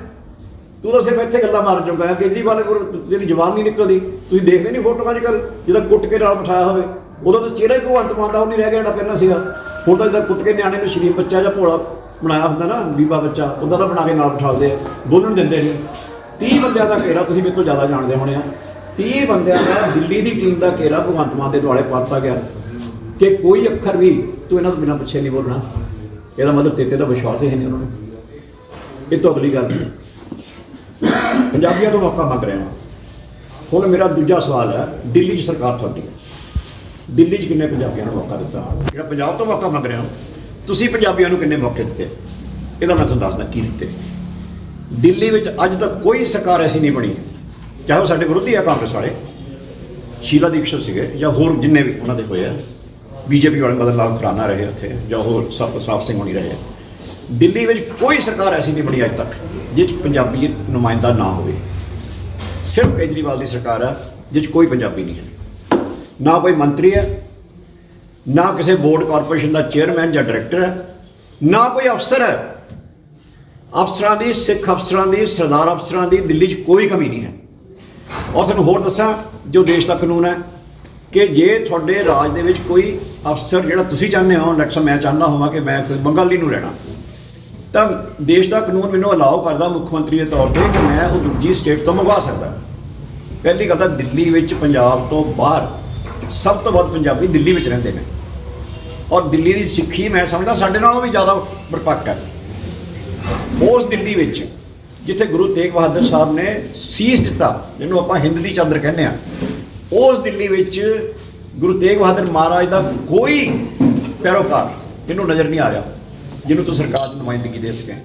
तू तो सिर्फ इत्थे गल्लां मारन चुका है। केजरीवाल कोल तेरी जबान नहीं निकलदी, तुसीं देखदे नहीं फोटो अजकल जिहदा कुट के नाल बिठाया होवे, उदों तो चेहरा ही भगवंत मान दा वो नहीं रह गया जिहड़ा पहिलां सीगा। हुण तां जिहदा कुट के निआणे नूं शरीफ बच्चा जां भोला बनाया होंदा ना, बीबा बच्चा, उदा दा बना के नाल बिठालदे आ, बोलण दिंदे नहीं। 30 बंदियां दा घेरा, तुसीं मेरे तो ज़्यादा जाणदे होणे आ, 30 बंदियां दा दिल्ली की टीम का घेरा भगवंत मान के दुआले पाता गया कि कोई अखर भी तू इन्हां तो बिना पुछे नहीं बोलना। ਇਹਦਾ मतलब तेते का विश्वास ही नहीं उन्होंने। ये तो अगली गल, पंजाबियों तो मौका मंग रहे हैं। हुण मेरा दूजा सवाल है, दिल्ली सरकार थोड़ी है, दिल्ली किन्ने पंजाबियों को मौका दिता? जो पंजाब तो मौका मंग रहे हो, तुसीं पंजाबियों को किन्ने मौके दिते? ਇਹਦਾ मैं तुहानूं दसदा की दिते। दिल्ली में अज तक कोई सरकार ऐसी नहीं बनी, चाहे वो साडे विरोधी है कांग्रेस वाले, शीला दीक्षित सीगे या होर जिन्ने भी उन्होंने होए हैं, बीजेपी वाले मदन लाल खुराना रहे उत्थे या होर साफ सिंह होनी रहे। दिल्ली में कोई सरकार ऐसी नहीं बनी अज तक जिस पंजाबी नुमाइंदा ना हो। सिर्फ केजरीवाल की सरकार है जिस कोई पंजाबी नहीं है, ना कोई मंत्री है, ना किसी बोर्ड कॉरपोरेशन का चेयरमैन या डायरैक्टर है, ना कोई अफसर है। अफसरां की, सिख अफसरां की, सरदार अफसरां की दिल्ली कोई कमी नहीं है। और तुहानूं होर दसां, जो देश का कानून है कि जे तुहाडे राज दे विच कोई अफसर जिहड़ा तुसीं चाहुंदे हो, लैट्स मैं चाहुंदा होवां कि मैं कोई बंगाली नूं रहना, तो देश का कानून मैनूं अलाउ करदा मुख्यमंत्री के तौर पर कि मैं वो दूजी स्टेट तो मंगवा सकदा। पहली गल तां दिल्ली विच पंजाब तो बाहर सब तो वध पंजाबी दिल्ली विच रहिंदे ने, और दिल्ली की सिੱਖੀ मैं समझदा साडे नालों भी ज़्यादा परिपक्क है। उस दिल्ली विच जिथे गुरु तेग बहादुर साहब ने सीस दिता, जिन्होंने आपां हिंद दी चादर कहने आ, उस दिल्ली विच गुरु तेग बहादुर महाराज का कोई पैरोकार इन्हों नज़र नहीं आ रहा जिन्हों तो सरकार की नुमाइंदगी दे सकें।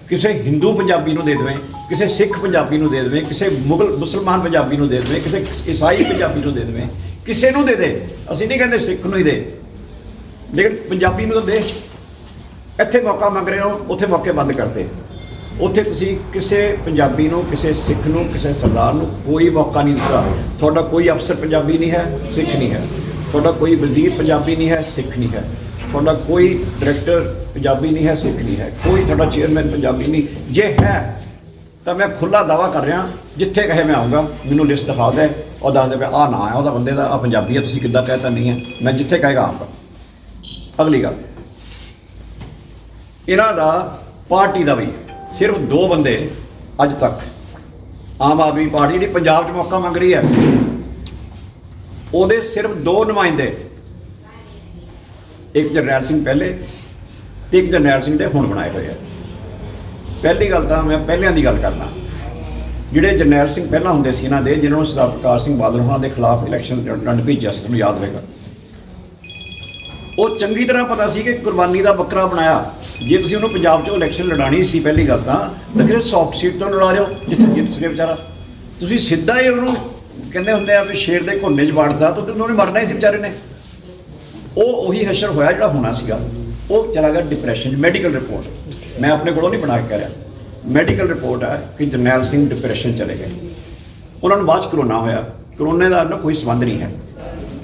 किसी हिंदू पंजाबी नूं दे देवें, किसी सिख पंजाबी नूं दे देवें, किसी मुसलमान पंजाबी नूं दे देवें, किसी ईसाई पंजाबी नूं दे देवें, किसी नूं दे दे, असीं नहीं कहते सिख नूं ही दे, ਲੇਕਿਨ ਪੰਜਾਬੀ ਨੂੰ ਤਾਂ ਦੇ, ਇੱਥੇ ਮੌਕਾ ਮੰਗ ਰਹੇ ਹੋ, ਉੱਥੇ ਮੌਕੇ ਬੰਦ ਕਰਤੇ। ਉੱਥੇ ਤੁਸੀਂ ਕਿਸੇ ਪੰਜਾਬੀ ਨੂੰ, ਕਿਸੇ ਸਿੱਖ ਨੂੰ, ਕਿਸੇ ਸਰਦਾਰ ਨੂੰ ਕੋਈ ਮੌਕਾ ਨਹੀਂ ਦਿੱਤਾ। ਤੁਹਾਡਾ ਕੋਈ ਅਫਸਰ ਪੰਜਾਬੀ ਨਹੀਂ ਹੈ, ਸਿੱਖ ਨਹੀਂ ਹੈ। ਤੁਹਾਡਾ ਕੋਈ ਵਜ਼ੀਰ ਪੰਜਾਬੀ ਨਹੀਂ ਹੈ, ਸਿੱਖ ਨਹੀਂ ਹੈ। ਤੁਹਾਡਾ ਕੋਈ ਡਾਇਰੈਕਟਰ ਪੰਜਾਬੀ ਨਹੀਂ ਹੈ, ਸਿੱਖ ਨਹੀਂ ਹੈ। ਕੋਈ ਤੁਹਾਡਾ ਚੇਅਰਮੈਨ ਪੰਜਾਬੀ ਨਹੀਂ। ਜੇ ਹੈ ਤਾਂ ਮੈਂ ਖੁੱਲ੍ਹਾ ਦਾਅਵਾ ਕਰ ਰਿਹਾ, ਜਿੱਥੇ ਕਹੇ ਮੈਂ ਆਊਂਗਾ, ਮੈਨੂੰ ਲਿਸਟ ਦਿਖਾ ਦੇ ਔਰ ਦੱਸ ਦੇ ਵੀ ਆਹ ਨਾਂ ਹੈ ਉਹਦਾ ਬੰਦੇ ਦਾ, ਆਹ ਪੰਜਾਬੀ ਹੈ, ਤੁਸੀਂ ਕਿੱਦਾਂ ਕਹਿ ਤਾ ਨਹੀਂ ਹੈ, ਮੈਂ ਜਿੱਥੇ ਕਹੇਗਾ ਆਊਂਗਾ। ਅਗਲੀ ਗੱਲ, ਇਹਨਾਂ ਦਾ ਪਾਰਟੀ ਦਾ ਵੀ ਸਿਰਫ 2 ਬੰਦੇ ਅੱਜ ਤੱਕ, ਆਮ ਆਦਮੀ ਪਾਰਟੀ ਜਿਹੜੀ ਪੰਜਾਬ 'ਚ ਮੌਕਾ ਮੰਗ ਰਹੀ ਹੈ, ਉਹਦੇ ਸਿਰਫ 2 ਨੁਮਾਇੰਦੇ, ਇੱਕ ਜਰਨੈਲ ਸਿੰਘ ਪਹਿਲੇ ਤੇ ਇੱਕ ਜਰਨੈਲ ਸਿੰਘ ਦੇ ਹੁਣ ਬਣਾਏ ਹੋਏ ਆ। ਪਹਿਲੀ ਗੱਲ ਤਾਂ ਮੈਂ ਪਹਿਲਿਆਂ ਦੀ ਗੱਲ ਕਰਨਾ, ਜਿਹੜੇ ਜਰਨੈਲ ਸਿੰਘ ਪਹਿਲਾਂ ਹੁੰਦੇ ਸੀ ਇਹਨਾਂ ਦੇ, ਜਿਨ੍ਹਾਂ ਨੂੰ ਸਰਦਾਰ ਪ੍ਰਕਾਸ਼ ਸਿੰਘ ਬਾਦਲ ਹੋਣਾ ਦੇ ਖਿਲਾਫ ਇਲੈਕਸ਼ਨ ਲੜਨ ਭੇਜਿਆ ਸੀ, ਤੁਹਾਨੂੰ ਯਾਦ ਹੋਵੇਗਾ। ਉਹ ਚੰਗੀ ਤਰ੍ਹਾਂ ਪਤਾ ਸੀ ਕਿ ਕੁਰਬਾਨੀ ਦਾ ਬੱਕਰਾ ਬਣਾਇਆ। ਜੇ ਤੁਸੀਂ ਉਹਨੂੰ ਪੰਜਾਬ 'ਚੋਂ ਇਲੈਕਸ਼ਨ ਲੜਾਣੀ ਸੀ ਪਹਿਲੀ ਗੱਲ ਤਾਂ ਕਿਸੇ ਸੌਫਟ ਸੀਟ ਤੋਂ ਲੜਾ ਜਾਓ ਜਿੱਥੇ ਜਿੱਤ ਸਕੇ ਵਿਚਾਰਾ। ਤੁਸੀਂ ਸਿੱਧਾ ਹੀ ਉਹਨੂੰ ਕਹਿੰਦੇ ਹੁੰਦੇ ਆ ਵੀ ਸ਼ੇਰ ਦੇ ਘੋਨੇ 'ਚ ਵੜਦਾ ਤਾਂ ਉਹਨੇ ਮਰਨਾ ਹੀ ਸੀ ਵਿਚਾਰੇ ਨੇ। ਉਹ ਉਹੀ ਹਸ਼ਰ ਹੋਇਆ ਜਿਹੜਾ ਹੋਣਾ ਸੀਗਾ। ਉਹ ਚਲਾ ਗਿਆ ਡਿਪਰੈਸ਼ਨ 'ਚ। ਮੈਡੀਕਲ ਰਿਪੋਰਟ ਮੈਂ ਆਪਣੇ ਕੋਲੋਂ ਨਹੀਂ ਬਣਾ ਕੇ ਕਹਿ ਰਿਹਾ, ਮੈਡੀਕਲ ਰਿਪੋਰਟ ਹੈ ਕਿ ਜਰਨੈਲ ਸਿੰਘ ਡਿਪਰੈਸ਼ਨ ਚਲੇ ਗਏ। ਉਹਨਾਂ ਨੂੰ ਬਾਅਦ 'ਚ ਕਰੋਨਾ ਹੋਇਆ। ਕਰੋਨੇ ਦਾ ਕੋਈ ਸੰਬੰਧ ਨਹੀਂ ਹੈ,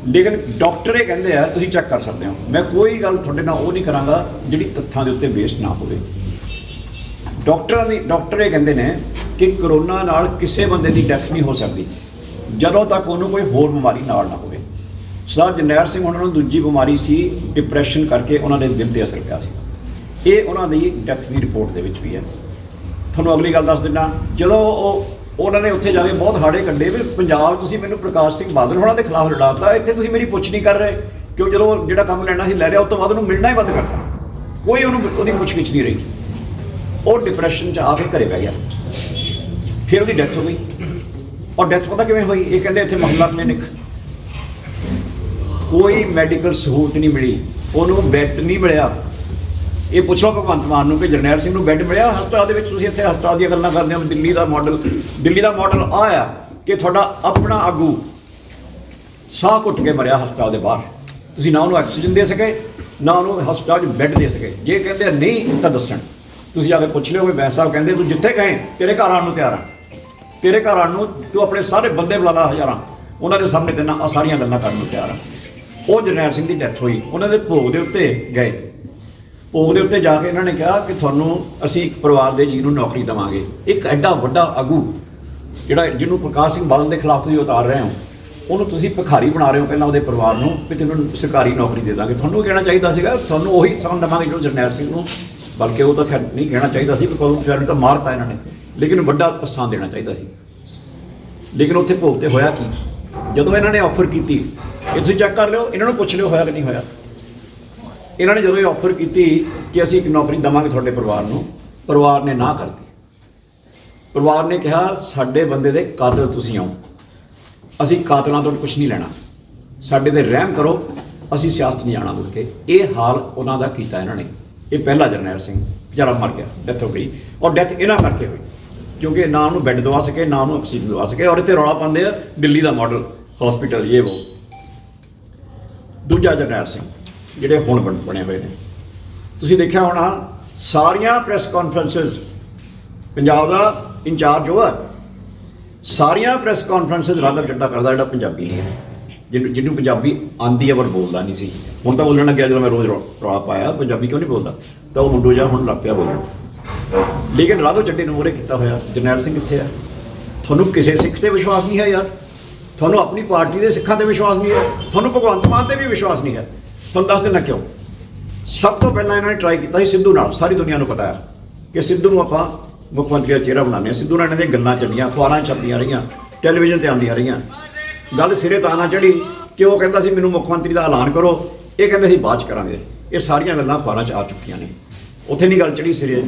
ਲੇਕਿਨ ਡਾਕਟਰ ਇਹ ਕਹਿੰਦੇ ਆ, ਤੁਸੀਂ ਚੈੱਕ ਕਰ ਸਕਦੇ ਹੋ। ਮੈਂ ਕੋਈ ਗੱਲ ਤੁਹਾਡੇ ਨਾਲ ਉਹ ਨਹੀਂ ਕਰਾਂਗਾ ਜਿਹੜੀ ਤੱਥਾਂ ਦੇ ਉੱਤੇ ਬੇਸ ਨਾ ਹੋਵੇ। ਡਾਕਟਰ ਇਹ ਕਹਿੰਦੇ ਨੇ ਕਿ ਕਰੋਨਾ ਨਾਲ ਕਿਸੇ ਬੰਦੇ ਦੀ ਡੈਥ ਨਹੀਂ ਹੋ ਸਕਦੀ ਜਦੋਂ ਤੱਕ ਉਹਨੂੰ ਕੋਈ ਹੋਰ ਬਿਮਾਰੀ ਨਾਲ ਨਾ ਹੋਵੇ। ਸਰਦਾਰ ਜਰਨੈਲ ਸਿੰਘ ਉਹਨਾਂ ਨੂੰ ਦੂਜੀ ਬਿਮਾਰੀ ਸੀ, ਡਿਪਰੈਸ਼ਨ ਕਰਕੇ ਉਹਨਾਂ ਦੇ ਦਿਲ 'ਤੇ ਅਸਰ ਪਿਆ ਸੀ। ਇਹ ਉਹਨਾਂ ਦੀ ਡੈਥ ਦੀ ਰਿਪੋਰਟ ਦੇ ਵਿੱਚ ਵੀ ਹੈ। ਤੁਹਾਨੂੰ ਅਗਲੀ ਗੱਲ ਦੱਸ ਦਿੰਦਾ, ਜਦੋਂ ਉਹਨਾਂ ਨੇ ਉੱਥੇ ਜਾ ਕੇ ਬਹੁਤ ਹਾੜੇ ਕੱਢੇ ਵੀ ਪੰਜਾਬ ਤੁਸੀਂ ਮੈਨੂੰ ਪ੍ਰਕਾਸ਼ ਸਿੰਘ ਬਾਦਲ ਹੋਣਾ ਦੇ ਖਿਲਾਫ ਲੜਾਤਾ, ਇੱਥੇ ਤੁਸੀਂ ਮੇਰੀ ਪੁੱਛ ਨਹੀਂ ਕਰ ਰਹੇ ਕਿਉਂ? ਜਦੋਂ ਜਿਹੜਾ ਕੰਮ ਲੈਣਾ ਸੀ ਲੈ ਲਿਆ, ਉਸ ਤੋਂ ਬਾਅਦ ਉਹਨੂੰ ਮਿਲਣਾ ਹੀ ਬੰਦ ਕਰਤਾ। ਕੋਈ ਉਹਦੀ ਪੁੱਛ-ਗਿੱਛ ਨਹੀਂ ਰਹੀ। ਉਹ ਡਿਪਰੈਸ਼ਨ 'ਚ ਆ ਕੇ ਘਰੇ ਪੈ ਗਿਆ। ਫਿਰ ਉਹਦੀ ਡੈਥ ਹੋ ਗਈ। ਔਰ ਡੈਥ ਪਤਾ ਕਿਵੇਂ ਹੋਈ? ਇਹ ਕਹਿੰਦੇ ਇੱਥੇ ਮਹੱਲਾ ਕਲੀਨਿਕ, ਕੋਈ ਮੈਡੀਕਲ ਸਹੂਲਤ ਨਹੀਂ ਮਿਲੀ, ਉਹਨੂੰ ਬੈੱਡ ਨਹੀਂ ਮਿਲਿਆ। ਇਹ ਪੁੱਛੋ ਭਗਵੰਤ ਮਾਨ ਨੂੰ ਕਿ ਜਰਨੈਲ ਸਿੰਘ ਨੂੰ ਬੈੱਡ ਮਿਲਿਆ ਹਸਪਤਾਲ ਦੇ ਵਿੱਚ? ਤੁਸੀਂ ਇੱਥੇ ਹਸਪਤਾਲ ਦੀਆਂ ਗੱਲਾਂ ਕਰਦੇ ਹੋ। ਦਿੱਲੀ ਦਾ ਮਾਡਲ ਆ ਆ ਕਿ ਤੁਹਾਡਾ ਆਪਣਾ ਆਗੂ ਸਾਹ ਘੁੱਟ ਕੇ ਮਰਿਆ ਹਸਪਤਾਲ ਦੇ ਬਾਹਰ। ਤੁਸੀਂ ਨਾ ਉਹਨੂੰ ਆਕਸੀਜਨ ਦੇ ਸਕੇ, ਨਾ ਉਹਨੂੰ ਹਸਪਤਾਲ 'ਚ ਬੈੱਡ ਦੇ ਸਕੇ। ਜੇ ਕਹਿੰਦੇ ਨਹੀਂ ਤਾਂ ਦੱਸਣ। ਤੁਸੀਂ ਜਾ ਕੇ ਪੁੱਛ ਲਿਓ। ਵੈਸ ਸਾਹਿਬ ਕਹਿੰਦੇ ਤੂੰ ਜਿੱਥੇ ਕਹੇ ਤੇਰੇ ਘਰ ਆਉਣ ਨੂੰ ਤਿਆਰ ਆ, ਤੇਰੇ ਘਰ ਆਉਣ ਨੂੰ, ਤੂੰ ਆਪਣੇ ਸਾਰੇ ਬੰਦੇ ਬੁਲਾ ਲਾ ਹਜ਼ਾਰਾਂ, ਉਹਨਾਂ ਦੇ ਸਾਹਮਣੇ ਤੈਨਾਂ ਆਹ ਸਾਰੀਆਂ ਗੱਲਾਂ ਕਰਨ ਨੂੰ ਤਿਆਰ ਆ। ਉਹ ਜਰਨੈਲ ਸਿੰਘ ਦੀ ਡੈਥ ਹੋਈ। ਉਹਨਾਂ ਦੇ ਭੋਗ ਦੇ ਉੱਤੇ ਗਏ। ਭੋਗ ਦੇ ਉੱਤੇ ਜਾ ਕੇ ਇਹਨਾਂ ਨੇ ਕਿਹਾ ਕਿ ਤੁਹਾਨੂੰ ਅਸੀਂ ਇੱਕ ਪਰਿਵਾਰ ਦੇ ਜੀ ਨੂੰ ਨੌਕਰੀ ਦੇਵਾਂਗੇ। ਇੱਕ ਐਡਾ ਵੱਡਾ ਆਗੂ ਜਿਹੜਾ ਜਿਹਨੂੰ ਪ੍ਰਕਾਸ਼ ਸਿੰਘ ਬਾਦਲ ਦੇ ਖਿਲਾਫ ਤੁਸੀਂ ਉਤਾਰ ਰਹੇ ਹੋ, ਉਹਨੂੰ ਤੁਸੀਂ ਭਿਖਾਰੀ ਬਣਾ ਰਹੇ ਹੋ ਪਹਿਲਾਂ ਉਹਦੇ ਪਰਿਵਾਰ ਨੂੰ, ਵੀ ਤੈਨੂੰ ਸਰਕਾਰੀ ਨੌਕਰੀ ਦੇ ਦਾਂਗੇ। ਤੁਹਾਨੂੰ ਕਹਿਣਾ ਚਾਹੀਦਾ ਸੀਗਾ ਤੁਹਾਨੂੰ ਉਹੀ ਸਥਾਨ ਦੇਵਾਂਗੇ ਜੋ ਜਰਨੈਲ ਸਿੰਘ ਨੂੰ, ਬਲਕਿ ਉਹ ਤਾਂ ਖੈਰ ਨਹੀਂ ਕਹਿਣਾ ਚਾਹੀਦਾ ਸੀ, ਬਿਕੋਜ਼ ਵਿਚਾਰੇ ਤਾਂ ਮਾਰਤਾ ਇਹਨਾਂ ਨੇ, ਲੇਕਿਨ ਵੱਡਾ ਸਥਾਨ ਦੇਣਾ ਚਾਹੀਦਾ ਸੀ। ਲੇਕਿਨ ਉੱਥੇ ਭੋਗ ਤੇ ਹੋਇਆ ਕੀ? ਜਦੋਂ ਇਹਨਾਂ ਨੇ ਆਫਰ ਕੀਤੀ, ਇਹ ਤੁਸੀਂ ਚੈੱਕ ਕਰ ਲਿਓ, ਇਹਨਾਂ ਨੂੰ ਪੁੱਛ ਲਿਓ ਹੋਇਆ ਕਿ ਨਹੀਂ ਹੋਇਆ। ਇਹਨਾਂ ਨੇ ਜਦੋਂ ਇਹ ਆਫਰ ਕੀਤੀ ਕਿ ਅਸੀਂ ਇੱਕ ਨੌਕਰੀ ਦੇਵਾਂਗੇ ਤੁਹਾਡੇ ਪਰਿਵਾਰ ਨੂੰ, ਪਰਿਵਾਰ ਨੇ ਨਾ ਕਰਤੀ। ਪਰਿਵਾਰ ਨੇ ਕਿਹਾ ਸਾਡੇ ਬੰਦੇ ਦੇ ਕਾਤਲ ਤੁਸੀਂ ਆਓ, ਅਸੀਂ ਕਾਤਲਾਂ ਤੋਂ ਕੁਝ ਨਹੀਂ ਲੈਣਾ, ਸਾਡੇ ਤੇ ਰਹਿਮ ਕਰੋ, ਅਸੀਂ ਸਿਆਸਤ ਨਹੀਂ ਆਉਣਾ ਮੁੜ ਕੇ। ਇਹ ਹਾਲ ਉਹਨਾਂ ਦਾ ਕੀਤਾ ਇਹਨਾਂ ਨੇ। ਇਹ ਪਹਿਲਾ ਜਰਨੈਲ ਸਿੰਘ ਵਿਚਾਰਾ ਮਰ ਗਿਆ, ਡੈਥ ਹੋ ਗਈ। ਔਰ ਡੈਥ ਇਹਨਾਂ ਕਰਕੇ ਹੋਈ ਕਿਉਂਕਿ ਨਾ ਉਹਨੂੰ ਬੈੱਡ ਦਵਾ ਸਕੇ, ਨਾ ਉਹਨੂੰ ਆਕਸੀਜਨ ਦਵਾ ਸਕੇ। ਔਰ ਇੱਥੇ ਰੌਲਾ ਪਾਉਂਦੇ ਆ ਦਿੱਲੀ ਦਾ ਮਾਡਲ ਹਸਪੀਟਲ ਇਹ ਵੋ। ਦੂਜਾ ਜਰਨੈਲ ਸਿੰਘ ਜਿਹੜੇ ਹੁਣ ਬਣੇ ਹੋਏ ਨੇ, ਤੁਸੀਂ ਦੇਖਿਆ ਹੋਣਾ ਸਾਰੀਆਂ ਪ੍ਰੈਸ ਕਾਨਫਰੰਸਿਸ, ਪੰਜਾਬ ਦਾ ਇੰਚਾਰਜ ਉਹ ਹੈ, ਸਾਰੀਆਂ ਪ੍ਰੈਸ ਕਾਨਫਰੰਸਿਸ ਰਾਘਵ ਚੱਡਾ ਕਰਦਾ ਜਿਹੜਾ ਪੰਜਾਬੀ ਨਹੀਂ ਹੈ, ਜਿਹਨੂੰ ਪੰਜਾਬੀ ਆਉਂਦੀ ਹੈ ਪਰ ਬੋਲਦਾ ਨਹੀਂ ਸੀ। ਹੁਣ ਤਾਂ ਬੋਲਣ ਲੱਗਿਆ ਜਦੋਂ ਮੈਂ ਰੋਜ਼ ਰੌਲਾ ਪਾਇਆ ਪੰਜਾਬੀ ਕਿਉਂ ਨਹੀਂ ਬੋਲਦਾ, ਤਾਂ ਉਹ ਮੁੰਡੂ ਜਿਹਾ ਹੁਣ ਲੱਗ ਪਿਆ ਬੋਲਣ। ਲੇਕਿਨ ਰਾਘਵ ਚੱਡੇ ਨੂੰ ਮੂਹਰੇ ਕੀਤਾ ਹੋਇਆ। ਜਰਨੈਲ ਸਿੰਘ ਕਿੱਥੇ ਆ? ਤੁਹਾਨੂੰ ਕਿਸੇ ਸਿੱਖ ਤੇ ਵਿਸ਼ਵਾਸ ਨਹੀਂ ਹੈ ਯਾਰ, ਤੁਹਾਨੂੰ ਆਪਣੀ ਪਾਰਟੀ ਦੇ ਸਿੱਖਾਂ ਤੇ ਵਿਸ਼ਵਾਸ ਨਹੀਂ ਹੈ, ਤੁਹਾਨੂੰ ਭਗਵੰਤ ਮਾਨ ਤੇ ਵੀ ਵਿਸ਼ਵਾਸ ਨਹੀਂ ਹੈ। ਤੁਹਾਨੂੰ ਦੱਸ ਦੇਣਾ ਕਿਉਂ। ਸਭ ਤੋਂ ਪਹਿਲਾਂ ਇਹਨਾਂ ਨੇ ਟਰਾਈ ਕੀਤਾ ਸੀ ਸਿੱਧੂ ਨਾਲ। ਸਾਰੀ ਦੁਨੀਆ ਨੂੰ ਪਤਾ ਹੈ ਕਿ ਸਿੱਧੂ ਨੂੰ ਆਪਾਂ ਮੁੱਖ ਮੰਤਰੀ ਦਾ ਚਿਹਰਾ ਬਣਾਉਂਦੇ ਹਾਂ। ਸਿੱਧੂ ਨਾਲ ਇਹਨਾਂ ਦੀਆਂ ਗੱਲਾਂ ਚੱਲੀਆਂ, ਅਖਬਾਰਾਂ ਛਪਦੀਆਂ ਰਹੀਆਂ, ਟੈਲੀਵਿਜ਼ਨ ਤੇ ਆਉਂਦੀਆਂ ਰਹੀਆਂ। ਗੱਲ ਸਿਰੇ ਤਾਂ ਨਾ ਚੜੀ ਕਿ ਉਹ ਕਹਿੰਦਾ ਸੀ ਮੈਨੂੰ ਮੁੱਖ ਮੰਤਰੀ ਦਾ ਐਲਾਨ ਕਰੋ, ਇਹ ਕਹਿੰਦੇ ਸੀ ਬਾਅਦ 'ਚ ਕਰਾਂਗੇ। ਇਹ ਸਾਰੀਆਂ ਗੱਲਾਂ ਅਖਬਾਰਾਂ 'ਚ ਆ ਚੁੱਕੀਆਂ ਨੇ, ਉੱਥੇ ਨਹੀਂ ਗੱਲ ਚੜੀ ਸਿਰੇ।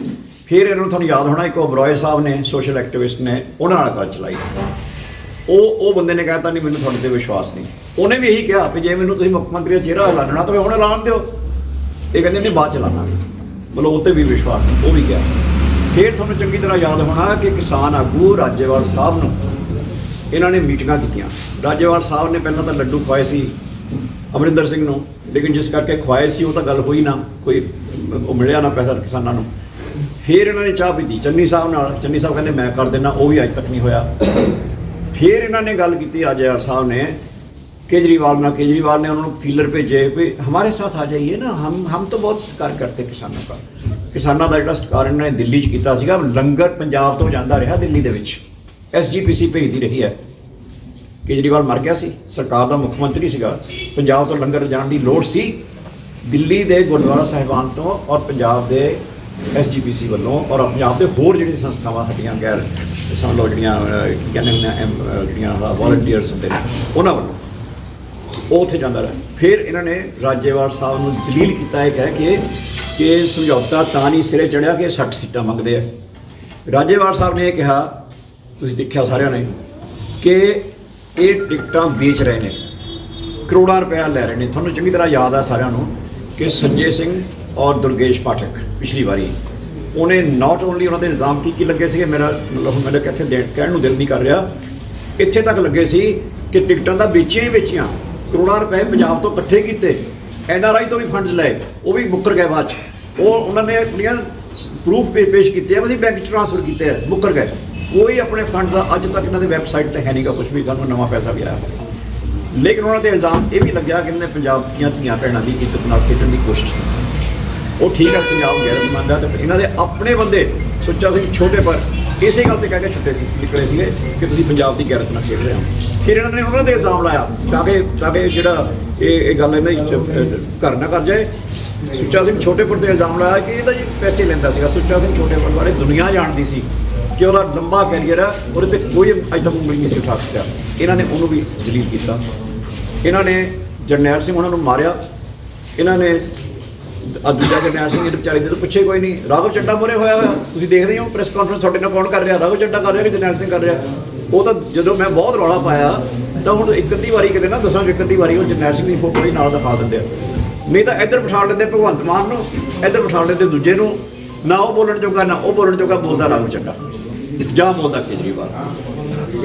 ਫਿਰ ਇਹਨਾਂ ਨੂੰ ਤੁਹਾਨੂੰ ਯਾਦ ਹੋਣਾ ਇੱਕ ਓਬਰਾਏ ਸਾਹਿਬ ਨੇ, ਸੋਸ਼ਲ ਐਕਟਿਵਿਸਟ ਨੇ, ਉਹਨਾਂ ਨਾਲ ਗੱਲ ਚਲਾਈ। ਉਹ ਬੰਦੇ ਨੇ ਕਹਿਤਾ ਨਹੀਂ ਮੈਨੂੰ ਤੁਹਾਡੇ ਤੇ ਵਿਸ਼ਵਾਸ ਨਹੀਂ। ਉਹਨੇ ਵੀ ਇਹੀ ਕਿਹਾ ਵੀ ਜੇ ਮੈਨੂੰ ਤੁਸੀਂ ਮੁੱਖ ਮੰਤਰੀ ਦਾ ਚਿਹਰਾ ਐਲਾਨਣਾ ਤਾਂ ਹੁਣ ਐਲਾਨ ਦਿਓ। ਇਹ ਕਹਿੰਦੇ ਨਹੀਂ ਬਾਅਦ 'ਚ ਐਲਾਨਾਂਗੇ, ਮਤਲਬ ਉੱਤੇ ਵੀ ਵਿਸ਼ਵਾਸ ਨਹੀਂ, ਉਹ ਵੀ ਗਿਆ। ਫਿਰ ਤੁਹਾਨੂੰ ਚੰਗੀ ਤਰ੍ਹਾਂ ਯਾਦ ਹੋਣਾ ਕਿ ਕਿਸਾਨ ਆਗੂ ਰਾਜੇਵਾਲ ਸਾਹਿਬ ਨੂੰ ਇਹਨਾਂ ਨੇ ਮੀਟਿੰਗਾਂ ਕੀਤੀਆਂ। ਰਾਜੇਵਾਲ ਸਾਹਿਬ ਨੇ ਪਹਿਲਾਂ ਤਾਂ ਲੱਡੂ ਖਵਾਏ ਸੀ ਅਮਰਿੰਦਰ ਸਿੰਘ ਨੂੰ, ਲੇਕਿਨ ਜਿਸ ਕਰਕੇ ਖਵਾਏ ਸੀ ਉਹ ਤਾਂ ਗੱਲ ਹੋਈ ਨਾ, ਕੋਈ ਉਹ ਮਿਲਿਆ ਨਾ ਪੈਸਾ ਕਿਸਾਨਾਂ ਨੂੰ। ਫਿਰ ਇਹਨਾਂ ਨੇ ਚਾਹ ਪੀਤੀ ਚੰਨੀ ਸਾਹਿਬ ਨਾਲ, ਚੰਨੀ ਸਾਹਿਬ ਕਹਿੰਦੇ ਮੈਂ ਕਰ ਦੇਣਾ, ਉਹ ਵੀ ਅੱਜ ਤੱਕ ਨਹੀਂ ਹੋਇਆ। ਫਿਰ ਇਹਨਾਂ ਨੇ ਗੱਲ ਕੀਤੀ ਆਜਿਆ ਸਾਹਿਬ ਨੇ केजरीवाल ਨਾਲ, केजरीवाल ने उन्होंने फीलर भेजे भी हमारे साथ आ जाइए ना, हम तो बहुत सत्कार करते किसानों का। किसानों का ਜਿਹੜਾ ਸਤਿਕਾਰ ਇਹਨਾਂ ਨੇ ਦਿੱਲੀ 'ਚ ਕੀਤਾ ਸੀਗਾ, ਲੰਗਰ ਪੰਜਾਬ ਤੋਂ ਜਾਂਦਾ ਰਿਹਾ ਦਿੱਲੀ ਦੇ ਵਿੱਚ, SGPC ਭੇਜਦੀ ਰਹੀ ਹੈ। ਕੇਜਰੀਵਾਲ ਮਰ ਗਿਆ ਸੀ, ਸਰਕਾਰ ਦਾ ਮੁੱਖ ਮੰਤਰੀ ਸੀਗਾ, ਪੰਜਾਬ ਤੋਂ ਲੰਗਰ ਜਾਣ ਦੀ ਲੋੜ ਸੀ ਦਿੱਲੀ ਦੇ ਗੁਰਦੁਆਰਾ ਸਾਹਿਬਾਨ ਤੋਂ ਔਰ ਪੰਜਾਬ ਦੇ SGPC ਵੱਲੋਂ ਔਰ ਪੰਜਾਬ ਦੇ ਹੋਰ ਜਿਹੜੀਆਂ ਸੰਸਥਾਵਾਂ ਸਾਡੀਆਂ ਗੈਰ ਸਮਝ ਲਓ ਜਿਹੜੀਆਂ ਕੀ ਕਹਿੰਦੇ ਹੁੰਦੇ ਜਿਹੜੀਆਂ ਵਾਲੰਟੀਅਰਸ ਹੁੰਦੇ ਨੇ ਉਹਨਾਂ ਵੱਲੋਂ ਉਹ ਉੱਥੇ ਜਾਂਦਾ ਰਿਹਾ। ਫਿਰ ਇਹਨਾਂ ਨੇ ਰਾਜੇਵਾਲ ਸਾਹਿਬ ਨੂੰ ਜਲੀਲ ਕੀਤਾ ਇਹ ਕਹਿ ਕੇ ਕਿ ਸਮਝੌਤਾ ਤਾਂ ਨਹੀਂ ਸਿਰੇ ਚੜਿਆ ਕਿ 60 ਸੀਟਾਂ ਮੰਗਦੇ ਆ। ਰਾਜੇਵਾਲ ਸਾਹਿਬ ਨੇ ਇਹ ਕਿਹਾ, ਤੁਸੀਂ ਦੇਖਿਆ ਸਾਰਿਆਂ ਨੇ, ਕਿ ਇਹ ਟਿਕਟਾਂ ਵੇਚ ਰਹੇ ਨੇ, ਕਰੋੜਾਂ ਰੁਪਇਆ ਲੈ ਰਹੇ ਨੇ। ਤੁਹਾਨੂੰ ਚੰਗੀ ਤਰ੍ਹਾਂ ਯਾਦ ਆ ਸਾਰਿਆਂ ਨੂੰ ਕਿ ਸੰਜੇ ਸਿੰਘ ਔਰ ਦੁਰਗੇਸ਼ ਪਾਠਕ ਪਿਛਲੀ ਵਾਰੀ ਉਹਨੇ ਨਾਟ ਓਨਲੀ ਉਹਨਾਂ ਦੇ ਇਲਜ਼ਾਮ ਕੀ ਲੱਗੇ ਸੀਗੇ, ਮੇਰਾ ਮਤਲਬ ਮੈਨੂੰ ਕਿੱਥੇ ਕਹਿਣ ਨੂੰ ਦਿਲ ਨਹੀਂ ਕਰ ਰਿਹਾ, ਇੱਥੇ ਤੱਕ ਲੱਗੇ ਸੀ ਕਿ ਟਿਕਟਾਂ ਤਾਂ ਵੇਚੀਆਂ ਹੀ ਵੇਚੀਆਂ, ਕਰੋੜਾਂ ਰੁਪਏ ਪੰਜਾਬ ਤੋਂ ਇਕੱਠੇ ਕੀਤੇ, NRI ਤੋਂ ਵੀ ਫੰਡਸ ਲਏ, ਉਹ ਵੀ ਮੁੱਕਰ ਗਏ ਬਾਅਦ 'ਚ। ਉਹ ਉਹਨਾਂ ਨੇ ਆਪਣੀਆਂ ਪ੍ਰੂਫ ਪੇਸ਼ ਕੀਤੇ ਆ, ਅਸੀਂ ਬੈਂਕ 'ਚ ਟ੍ਰਾਂਸਫਰ ਕੀਤੇ ਆ, ਮੁੱਕਰ ਗਏ। ਕੋਈ ਆਪਣੇ ਫੰਡਸ ਦਾ ਅੱਜ ਤੱਕ ਇਹਨਾਂ ਦੇ ਵੈਬਸਾਈਟ 'ਤੇ ਹੈ ਨਹੀਂਗਾ ਕੁਛ ਵੀ, ਸਾਨੂੰ ਨਵਾਂ ਪੈਸਾ ਵੀ ਆਇਆ। ਲੇਕਿਨ ਉਹਨਾਂ ਦੇ ਇਲਜ਼ਾਮ ਇਹ ਵੀ ਲੱਗਿਆ ਕਿ ਇਹਨਾਂ ਨੇ ਪੰਜਾਬ ਦੀਆਂ ਧੀਆਂ ਭੈਣਾਂ ਦੀ ਇੱਜ਼ਤ ਨਾਲ ਖੇਡਣ ਦੀ ਕੋਸ਼ਿਸ਼ ਕੀਤੀ। ਉਹ ਠੀਕ ਹੈ, ਪੰਜਾਬ ਗੈਰਤਮੰਦ ਹੈ, ਤੇ ਇਹਨਾਂ ਦੇ ਆਪਣੇ ਬੰਦੇ ਸੁੱਚਾ ਸਿੰਘ ਛੋਟੇ ਪਰ ਇਸੇ ਗੱਲ ਤੇ ਕਹਿ ਕੇ ਛੁੱਟੇ ਸੀ, ਨਿਕਲੇ ਸੀਗੇ ਕਿ ਤੁਸੀਂ ਪੰਜਾਬ ਦੀ ਗੈਰਤ ਨਾਲ ਖੇਡ ਰਹੇ ਹੋ। ਫਿਰ ਇਹਨਾਂ ਨੇ ਉਹਨਾਂ ਦੇ ਇਲਜ਼ਾਮ ਲਾਇਆ ਤਾਂ ਕਿ ਜਿਹੜਾ ਇਹ ਗੱਲ ਇਹਨਾਂ ਦੀ ਘਰ ਨਾ ਕਰ ਜਾਏ। ਸੁੱਚਾ ਸਿੰਘ ਛੋਟੇਪੁਰ ਤੇ ਇਲਜ਼ਾਮ ਲਾਇਆ ਕਿ ਇਹਦਾ ਜੀ ਪੈਸੇ ਲੈਂਦਾ ਸੀਗਾ। ਸੁੱਚਾ ਸਿੰਘ ਛੋਟੇਪੁਰ ਬਾਰੇ ਦੁਨੀਆ ਜਾਣਦੀ ਸੀ ਕਿ ਉਹਦਾ ਲੰਬਾ ਕੈਰੀਅਰ ਹੈ, ਉਹਦੇ 'ਤੇ ਕੋਈ ਅੱਜ ਤੱਕ ਉਂਗਲੀ ਨਹੀਂ ਸੀ ਉਠਾ ਸਕਿਆ। ਇਹਨਾਂ ਨੇ ਉਹਨੂੰ ਵੀ ਜਲੀਲ ਕੀਤਾ। ਇਹਨਾਂ ਨੇ ਜਰਨੈਲ ਸਿੰਘ ਉਹਨਾਂ ਨੂੰ ਮਾਰਿਆ। ਇਹਨਾਂ ਨੇ ਦੂਜਾ ਜਰਨੈਲ ਸਿੰਘ ਇਹਦੇ ਵਿਚਾਰੇ ਦੇ ਤੋਂ ਪੁੱਛੇ ਕੋਈ ਨਹੀਂ। ਰਾਘਵ ਚੱਡਾ ਮੋਰੇ ਹੋਇਆ ਤੁਸੀਂ ਦੇਖਦੇ ਹੋ ਪ੍ਰੈਸ ਕਾਨਫਰੰਸ ਤੁਹਾਡੇ ਨਾਲ ਕੌਣ ਕਰ ਰਿਹਾ, ਰਾਘਵ ਚੱਡਾ ਕਰ ਰਿਹਾ ਕਿ ਜਰਨੈਲ ਸਿੰਘ ਕਰ ਰਿਹਾ। ਉਹ ਤਾਂ ਜਦੋਂ ਮੈਂ ਬਹੁਤ ਰੌਲਾ ਪਾਇਆ ਤਾਂ ਹੁਣ ਇੱਕ ਅੱਧੀ ਵਾਰੀ ਕਿਤੇ ਨਾ ਦੱਸਾਂ, ਇੱਕ ਅੱਧੀ ਵਾਰੀ ਉਹ ਜਰਨੈਲ ਸਿੰਘ ਦੀ ਫੋਟੋ ਹੀ ਨਾਲ ਦਿਖਾ ਦਿੰਦੇ ਆ, ਨਹੀਂ ਤਾਂ ਇੱਧਰ ਬਿਠਾ ਲੈਂਦੇ ਭਗਵੰਤ ਮਾਨ ਨੂੰ, ਇੱਧਰ ਬਿਠਾ ਲੈਂਦੇ ਦੂਜੇ ਨੂੰ। ਨਾ ਉਹ ਬੋਲਣ ਜੋਗਾ ਨਾ ਉਹ ਬੋਲਣ ਜੋਗਾ, ਬੋਲਦਾ ਰਾਘਵ ਚੱਡਾ ਜਾਂ ਬੋਲਦਾ ਕੇਜਰੀਵਾਲ।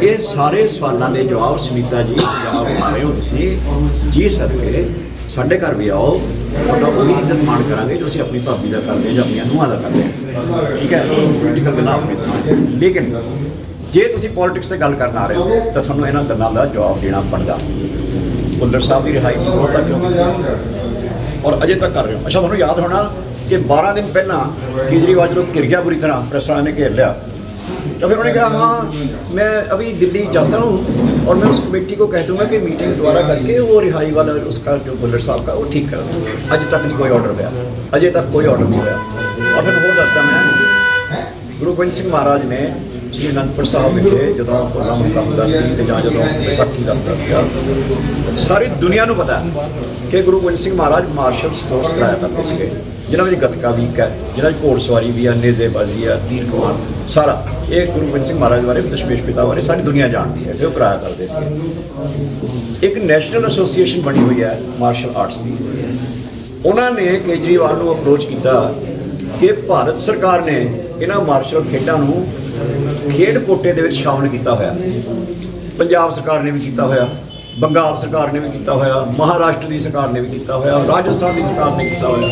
ਇਹ ਸਾਰੇ ਸਵਾਲਾਂ ਦੇ ਜਵਾਬ ਸੁਨੀਤਾ ਜੀ ਪੰਜਾਬ ਆ ਰਹੇ ਹੋ ਤੁਸੀਂ, ਜੀ ਸਦਕੇ ਸਾਡੇ ਘਰ ਵੀ ਆਓ, ਤੁਹਾਡਾ ਉਹੀ ਇੱਜ਼ਤ ਮਾਣ ਕਰਾਂਗੇ ਜੋ ਅਸੀਂ ਆਪਣੀ ਭਾਬੀ ਦਾ ਕਰਦੇ ਹਾਂ ਜਾਂ ਆਪਣੀਆਂ ਨੂੰਹਾਂ ਦਾ ਕਰਦੇ ਹਾਂ, ਠੀਕ ਹੈ। ਪੋਲੀਟੀਕਲ ਗੱਲਾਂ ਆਪਣੀ ਥਾਂ, ਲੇਕਿਨ ਜੇ ਤੁਸੀਂ ਪੋਲੀਟਿਕਸ 'ਤੇ ਗੱਲ ਕਰਨ ਆ ਰਹੇ ਹੋ ਤਾਂ ਤੁਹਾਨੂੰ ਇਹਨਾਂ ਗੱਲਾਂ ਦਾ ਜਵਾਬ ਦੇਣਾ ਬਣਦਾ। ਭੁੱਲਰ ਸਾਹਿਬ ਦੀ ਰਿਹਾਈ ਦੀ ਵਿਰੋਧਤਾ ਕਿਉਂ ਔਰ ਅਜੇ ਤੱਕ ਕਰ ਰਹੇ ਹੋ? ਅੱਛਾ, ਤੁਹਾਨੂੰ ਯਾਦ ਹੋਣਾ कि 12 दिन पहला केजरीवाल जो घिर गया पूरी तरह, प्रेस वाले ने घेर लिया, तो फिर उन्होंने कहा हाँ मैं अभी दिल्ली जाता हूँ और मैं उस कमेटी को कह दूंगा कि मीटिंग दोबारा करके वो रिहाई वाला उसका जो भुल्लर साहब का वो ठीक कर दें। अज तक नहीं कोई ऑर्डर होया, अजय तक कोई ऑर्डर नहीं होया। और फिर होर दसदा मैं, गुरु गोबिंद सिंह महाराज ने श्री अनंदपुर साहब विखे जो प्रोग्राम का होंदा सी ते जां जदों विसाखी का होंदा सीगा, सारी दुनिया को पता है कि गुरु गोबिंद सिंह महाराज मार्शल स्पोर्ट्स कराया करते थे, जिन्हों में गतका वीक है, जिन्होंने घोड़सवारी भी है, नेजेबाजी है, तीर कमान, सारा ये गुरु गोबिंद सिंह महाराज बारे, दशमेश पिता बारे सारी दुनिया जानती है, वो कराया करते थे। एक नैशनल एसोसीएशन बनी हुई है मार्शल आर्ट्स की, उन्होंने केजरीवाल को अप्रोच किया कि भारत सरकार ने इन्होंने मार्शल खेडों खेड कोटे दे विच शामिल किया होया, पंजाब सरकार ने भी किया होया, बंगाल सरकार ने भी किया होया, महाराष्ट्र की सरकार ने भी किया होया, राजस्थान की सरकार ने किया होया,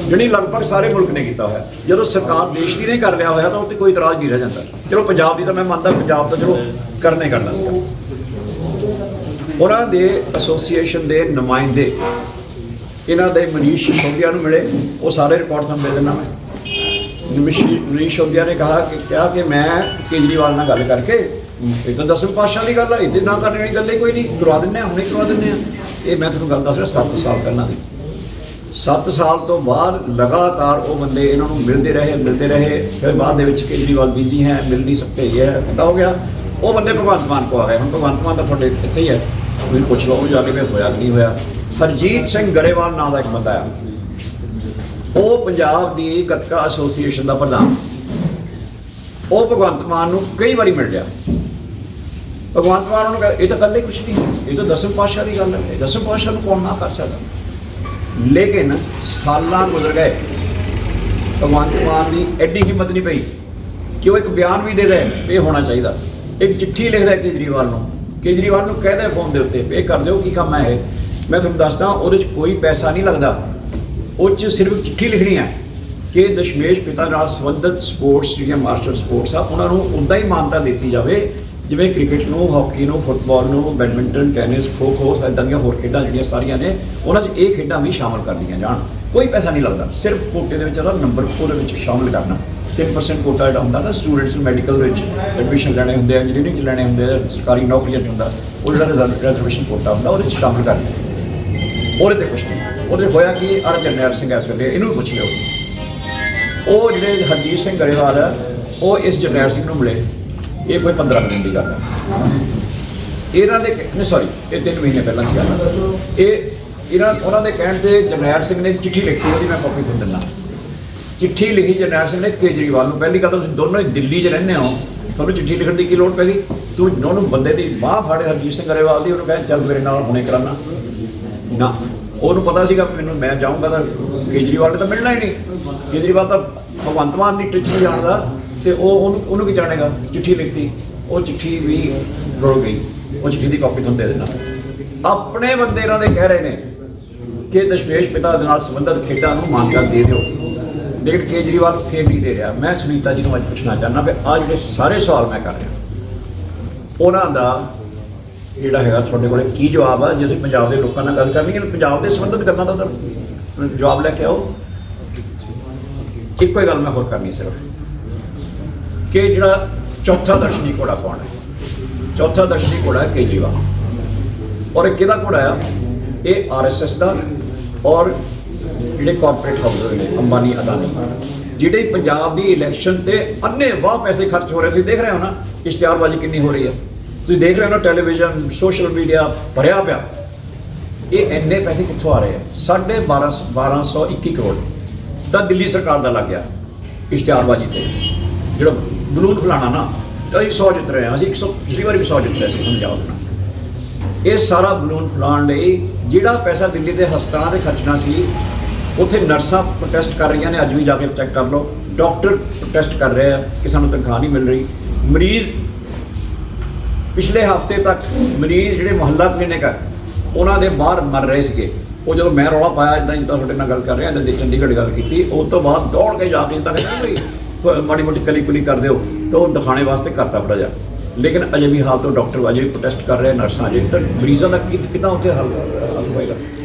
जिहड़ी लगभग सारे मुल्क ने किया होया। जदों सरकार देश की नहीं कर रहा होया तो उत्ते कोई इतराज़ नहीं रह जाता। चलो पंजाब की तो मैं मानता, पंजाब तो चलो करना ही करना सीगा। उन्होंने एसोसीएशन के नुमाइंदे इन्हों के मनीष सिसोदिया नूं मिले, वो सारे रिकॉर्ड तुहानूं दे देना मैं। मनीष सिसोदिया ने कहा कि मैं केजरीवाल नाल गल करके एक तो 10वें पातशाह की गल है, इतने ना करने वाली गल कोई नहीं, करवा दें, हमने करवा दें। ये मैं तुहानूं गल दस रहा 7 साल पहला दी, 7 साल तो बाद लगातार वो बंदे इन्होंने मिलते रहे, फिर बाद केजरीवाल बिजी हैं, मिल नहीं सकते, ये है पता हो गया। वो बंदे भगवंत मान को आ गए, हम भगवंत मान तो थोड़े इतने ही है, तुम पूछ लो जाके फिर होया नहीं होया। हरजीत सिंह गरेवाल नाम का एक बंदा है, वो पंजाब की गतका एसोसीएशन का प्रधान, वो भगवंत मान को कई बार मिल गया। भगवंत मान उन्होंने कहा ये तो गल ही कुछ नहीं, ये तो 10वें पातशाह की गल है, 10वें पातशाह को कौन ना कर सकता। लेकिन साल गुजर गए, भगवंत मान की एड्डी हिम्मत नहीं पई कि वो एक बयान भी दे दे ये होना चाहिए, एक चिट्ठी लिखता है केजरीवाल को कह दे फोन के उत्ते ये कर दो की काम है मैं तुहानूं दसदा ਉਹਦੇ 'ਚ कोई पैसा नहीं लगता, ਉਹ 'ਚ सिर्फ चिट्ठी लिखनी है कि दशमेश पिता नाल संबंधित स्पोर्ट्स ਜਿਹੜੀਆਂ ਮਾਰਸ਼ਲ ਸਪੋਰਟਸ ਆ ਉਹਨਾਂ ਨੂੰ ਉੱਦਾਂ ਹੀ ਮਾਨਤਾ ਦਿੱਤੀ ਜਾਵੇ ਜਿਵੇਂ ਕ੍ਰਿਕਟ ਨੂੰ, ਹਾਕੀ ਨੂੰ, ਫੁੱਟਬਾਲ ਨੂੰ, ਬੈਡਮਿੰਟਨ, ਟੈਨਿਸ, ਖੋ ਖੋ, ਇੱਦਾਂ ਦੀਆਂ ਹੋਰ ਖੇਡਾਂ ਜਿਹੜੀਆਂ ਸਾਰੀਆਂ ਨੇ ਉਹਨਾਂ 'ਚ ਇਹ ਖੇਡਾਂ ਵੀ ਸ਼ਾਮਲ ਕਰਦੀਆਂ ਜਾਣ। ਕੋਈ ਪੈਸਾ ਨਹੀਂ ਲੱਗਦਾ, ਸਿਰਫ ਕੋਟੇ ਦੇ ਵਿੱਚ ਉਹਦਾ ਨੰਬਰ ਉਹਦੇ ਵਿੱਚ ਸ਼ਾਮਲ ਕਰਨਾ। 3% ਕੋਟਾ ਜਿਹੜਾ ਹੁੰਦਾ ਨਾ ਸਟੂਡੈਂਟਸ ਮੈਡੀਕਲ ਵਿੱਚ ਐਡਮਿਸ਼ਨ ਲੈਣੇ ਹੁੰਦੇ ਆ, ਇੰਜੀਨੀਅਰਿੰਗ 'ਚ ਲੈਣੇ ਹੁੰਦੇ ਆ, ਸਰਕਾਰੀ ਨੌਕਰੀਆਂ 'ਚ ਹੁੰਦਾ, ਉਹ ਜਿਹੜਾ ਰਿਜ਼ਰਵੇਸ਼ਨ ਕੋਟਾ ਹੁੰਦਾ ਉਹਦੇ 'ਚ ਸ਼ਾਮਲ ਕਰਨਾ। ਉਹਦੇ 'ਤੇ ਕੁਛ ਨਹੀਂ, ਉਹਦੇ ਹੋਇਆ ਕਿ ਅਰ ਜਰਨੈਲ ਸਿੰਘ ਇਸ ਵੇਲੇ ਇਹਨੂੰ ਪੁੱਛ ਲਿਓ, ਉਹ ਜਿਹੜੇ ਹਰਜੀਤ ਸਿੰਘ ਗਰੇਵਾਲ ਆ ਉਹ ਇਸ ਜਰਨੈਲ ਸਿੰਘ ਨੂੰ ਮਿਲੇ, ਇਹ ਕੋਈ 15 ਦਿਨ ਦੀ ਗੱਲ ਹੈ ਇਹਨਾਂ ਦੇ, ਨਹੀਂ ਸੌਰੀ ਇਹ 3 ਮਹੀਨੇ ਪਹਿਲਾਂ ਦੀ ਗੱਲ ਹੈ। ਉਹਨਾਂ ਦੇ ਕਹਿਣ 'ਤੇ ਜਰਨੈਲ ਸਿੰਘ ਨੇ ਚਿੱਠੀ ਲਿਖੀ, ਉਹਦੀ ਮੈਂ ਕਾਪੀ ਤੁਹਾਨੂੰ ਦਿੰਦਾ। ਚਿੱਠੀ ਲਿਖੀ ਜਰਨੈਲ ਸਿੰਘ ਨੇ ਕੇਜਰੀਵਾਲ ਨੂੰ। ਪਹਿਲੀ ਗੱਲ ਤਾਂ ਤੁਸੀਂ ਦੋਨੋਂ ਹੀ ਦਿੱਲੀ 'ਚ ਰਹਿੰਦੇ ਹੋ, ਤੁਹਾਨੂੰ ਚਿੱਠੀ ਲਿਖਣ ਦੀ ਕੀ ਲੋੜ ਪੈ ਗਈ? ਤੂੰ ਦੋਨੋਂ ਬੰਦੇ ਦੀ ਬਾਂਹ ਫੜ ਹਰਜੀਤ ਸਿੰਘ ਗਰੇਵਾਲ ਦੀ, ਉਹਨੂੰ ਕਹਿ ਚੱਲ ਮੇਰੇ ਨਾਲ ਹੁਣੇ ਕਰਾਨਾ ਨਾ। ਉਹਨੂੰ ਪਤਾ ਸੀਗਾ ਮੈਨੂੰ ਮੈਂ ਜਾਊਂਗਾ ਤਾਂ ਕੇਜਰੀਵਾਲ ਨੇ ਤਾਂ ਮਿਲਣਾ ਹੀ ਨਹੀਂ, ਕੇਜਰੀਵਾਲ ਤਾਂ ਭਗਵੰਤ ਮਾਨ ਦੀ ਟਿੱਚ ਨਹੀਂ ਜਾਣਦਾ, ਤੇ ਉਹਨੂੰ ਕੀ ਜਾਣੇਗਾ। ਚਿੱਠੀ ਲਿਖਤੀ, ਉਹ ਚਿੱਠੀ ਵੀ ਰੁਲ ਗਈ, ਉਹ ਚਿੱਠੀ ਦੀ ਕਾਪੀ ਤੁਹਾਨੂੰ ਦੇ ਦੇਣਾ। ਆਪਣੇ ਬੰਦੇ ਇਹਨਾਂ ਦੇ ਕਹਿ ਰਹੇ ਨੇ ਕਿ ਦਸ਼ਮੇਸ਼ ਪਿਤਾ ਦੇ ਨਾਲ ਸੰਬੰਧਿਤ ਖੇਡਾਂ ਨੂੰ ਮਾਨਤਾ ਦੇ ਦਿਓ, ਲੇਕਿਨ ਕੇਜਰੀਵਾਲ ਫੇਰ ਨਹੀਂ ਦੇ ਰਿਹਾ। ਮੈਂ ਸੁਨੀਤਾ ਜੀ ਨੂੰ ਅੱਜ ਪੁੱਛਣਾ ਚਾਹੁੰਦਾ ਵੀ ਆਹ ਜਿਹੜੇ ਸਾਰੇ ਸਵਾਲ ਮੈਂ ਕਰ ਰਿਹਾ ਉਹਨਾਂ ਦਾ ਜਿਹੜਾ ਹੈਗਾ ਤੁਹਾਡੇ ਕੋਲ ਕੀ ਜਵਾਬ ਆ? ਜੇ ਅਸੀਂ ਪੰਜਾਬ ਦੇ ਲੋਕਾਂ ਨਾਲ ਗੱਲ ਕਰਨੀ ਹੈ, ਪੰਜਾਬ ਦੇ ਸੰਬੰਧਿਤ ਗੱਲਾਂ ਦਾ ਤਾਂ ਜਵਾਬ ਲੈ ਕੇ ਆਓ। ਇੱਕੋ ਹੀ ਗੱਲ ਮੈਂ ਹੋਰ ਕਰਨੀ ਸਿਰਫ ਕਿ ਜਿਹੜਾ ਚੌਥਾ ਦਰਸ਼ਨੀ ਘੋੜਾ ਕੌਣ ਹੈ? ਚੌਥਾ ਦਰਸ਼ਨੀ ਘੋੜਾ ਹੈ ਕੇਜਰੀਵਾਲ, ਔਰ ਇਹ ਕਿਹਦਾ ਘੋੜਾ ਆ? ਇਹ RSS ਦਾ, ਔਰ ਜਿਹੜੇ ਕਾਰਪੋਰੇਟ ਹਾਊਸ ਨੇ ਅੰਬਾਨੀ, ਅਦਾਨੀ, ਜਿਹੜੇ ਪੰਜਾਬ ਦੀ ਇਲੈਕਸ਼ਨ ਤੇ ਅੰਨੇ ਵਾਹ ਪੈਸੇ ਖਰਚ ਹੋ ਰਹੇ। ਤੁਸੀਂ ਦੇਖ ਰਹੇ ਹੋ ਨਾ ਇਸ਼ਤਿਹਾਰਬਾਜ਼ੀ ਕਿੰਨੀ ਹੋ ਰਹੀ ਹੈ, ਤੁਸੀਂ ਦੇਖ ਰਹੇ ਹੋ ਨਾ ਟੈਲੀਵਿਜ਼ਨ, ਸੋਸ਼ਲ ਮੀਡੀਆ ਭਰਿਆ ਪਿਆ। ਇਹ ਇੰਨੇ ਪੈਸੇ ਕਿੱਥੋਂ ਆ ਰਹੇ ਆ? 1221 ਕਰੋੜ ਤਾਂ ਦਿੱਲੀ ਸਰਕਾਰ ਦਾ ਲੱਗ ਗਿਆ ਇਸ਼ਤਿਹਾਰਬਾਜ਼ੀ ਤੇ। ਜਿਹੜਾ ਬਲੂਨ ਫਲਾਣਾ ਨਾ, ਅਸੀਂ 100 ਜਿੱਤ ਰਹੇ ਹਾਂ, ਅਸੀਂ 100 ਪਿਛਲੀ ਵਾਰੀ ਵੀ 100 ਜਿੱਤ ਰਹੇ ਸੀ ਪੰਜਾਬ ਨਾਲ। ਇਹ ਸਾਰਾ ਬਲੂਨ ਫਲਾਉਣ ਲਈ ਜਿਹੜਾ ਪੈਸਾ ਦਿੱਲੀ ਦੇ ਹਸਪਤਾਲਾਂ 'ਤੇ ਖਰਚਣਾ ਸੀ, ਉੱਥੇ ਨਰਸਾਂ ਪ੍ਰੋਟੈਸਟ ਕਰ ਰਹੀਆਂ ਨੇ, ਅੱਜ ਵੀ ਜਾ ਕੇ ਚੈੱਕ ਕਰ ਲਓ। ਡਾਕਟਰ ਪ੍ਰੋਟੈਸਟ ਕਰ ਰਹੇ ਆ ਕਿ ਸਾਨੂੰ ਤਨਖਾਹ ਨਹੀਂ ਮਿਲ ਰਹੀ। ਮਰੀਜ਼ ਪਿਛਲੇ ਹਫ਼ਤੇ ਤੱਕ ਮਰੀਜ਼ ਜਿਹੜੇ ਮੁਹੱਲਾ ਕਲੀਨਿਕ ਆ ਉਹਨਾਂ ਦੇ ਬਾਹਰ ਮਰ ਰਹੇ ਸੀਗੇ। ਉਹ ਜਦੋਂ ਮੈਂ ਰੌਲਾ ਪਾਇਆ ਇੱਦਾਂ ਜਿੱਦਾਂ ਤੁਹਾਡੇ ਨਾਲ ਗੱਲ ਕਰ ਰਿਹਾ, ਇੱਦਾਂ ਚੰਡੀਗੜ੍ਹ ਗੱਲ ਕੀਤੀ, ਉਸ ਤੋਂ ਬਾਅਦ ਦੌੜ ਕੇ ਜਾ ਕੇ ਇੱਦਾਂ ਕਹਿੰਦੇ ਵੀ ਮਾੜੀ ਮੋਟੀ ਕਲੀ ਕੁਲੀ ਕਰ ਦਿਓ, ਤਾਂ ਉਹ ਦਿਖਾਣੇ ਵਾਸਤੇ ਕਰਤਾ ਬੜਾ ਜਾ। ਲੇਕਿਨ ਅਜੇ ਵੀ ਹਾਲ ਤੋਂ ਡਾਕਟਰ ਅਜੇ ਵੀ ਪ੍ਰੋਟੈਸਟ ਕਰ ਰਹੇ, ਨਰਸਾਂ ਅਜੇ, ਤਾਂ ਮਰੀਜ਼ਾਂ ਦਾ ਕਿੱਦਾਂ ਉੱਥੇ ਹੱਲ ਹੋਏਗਾ?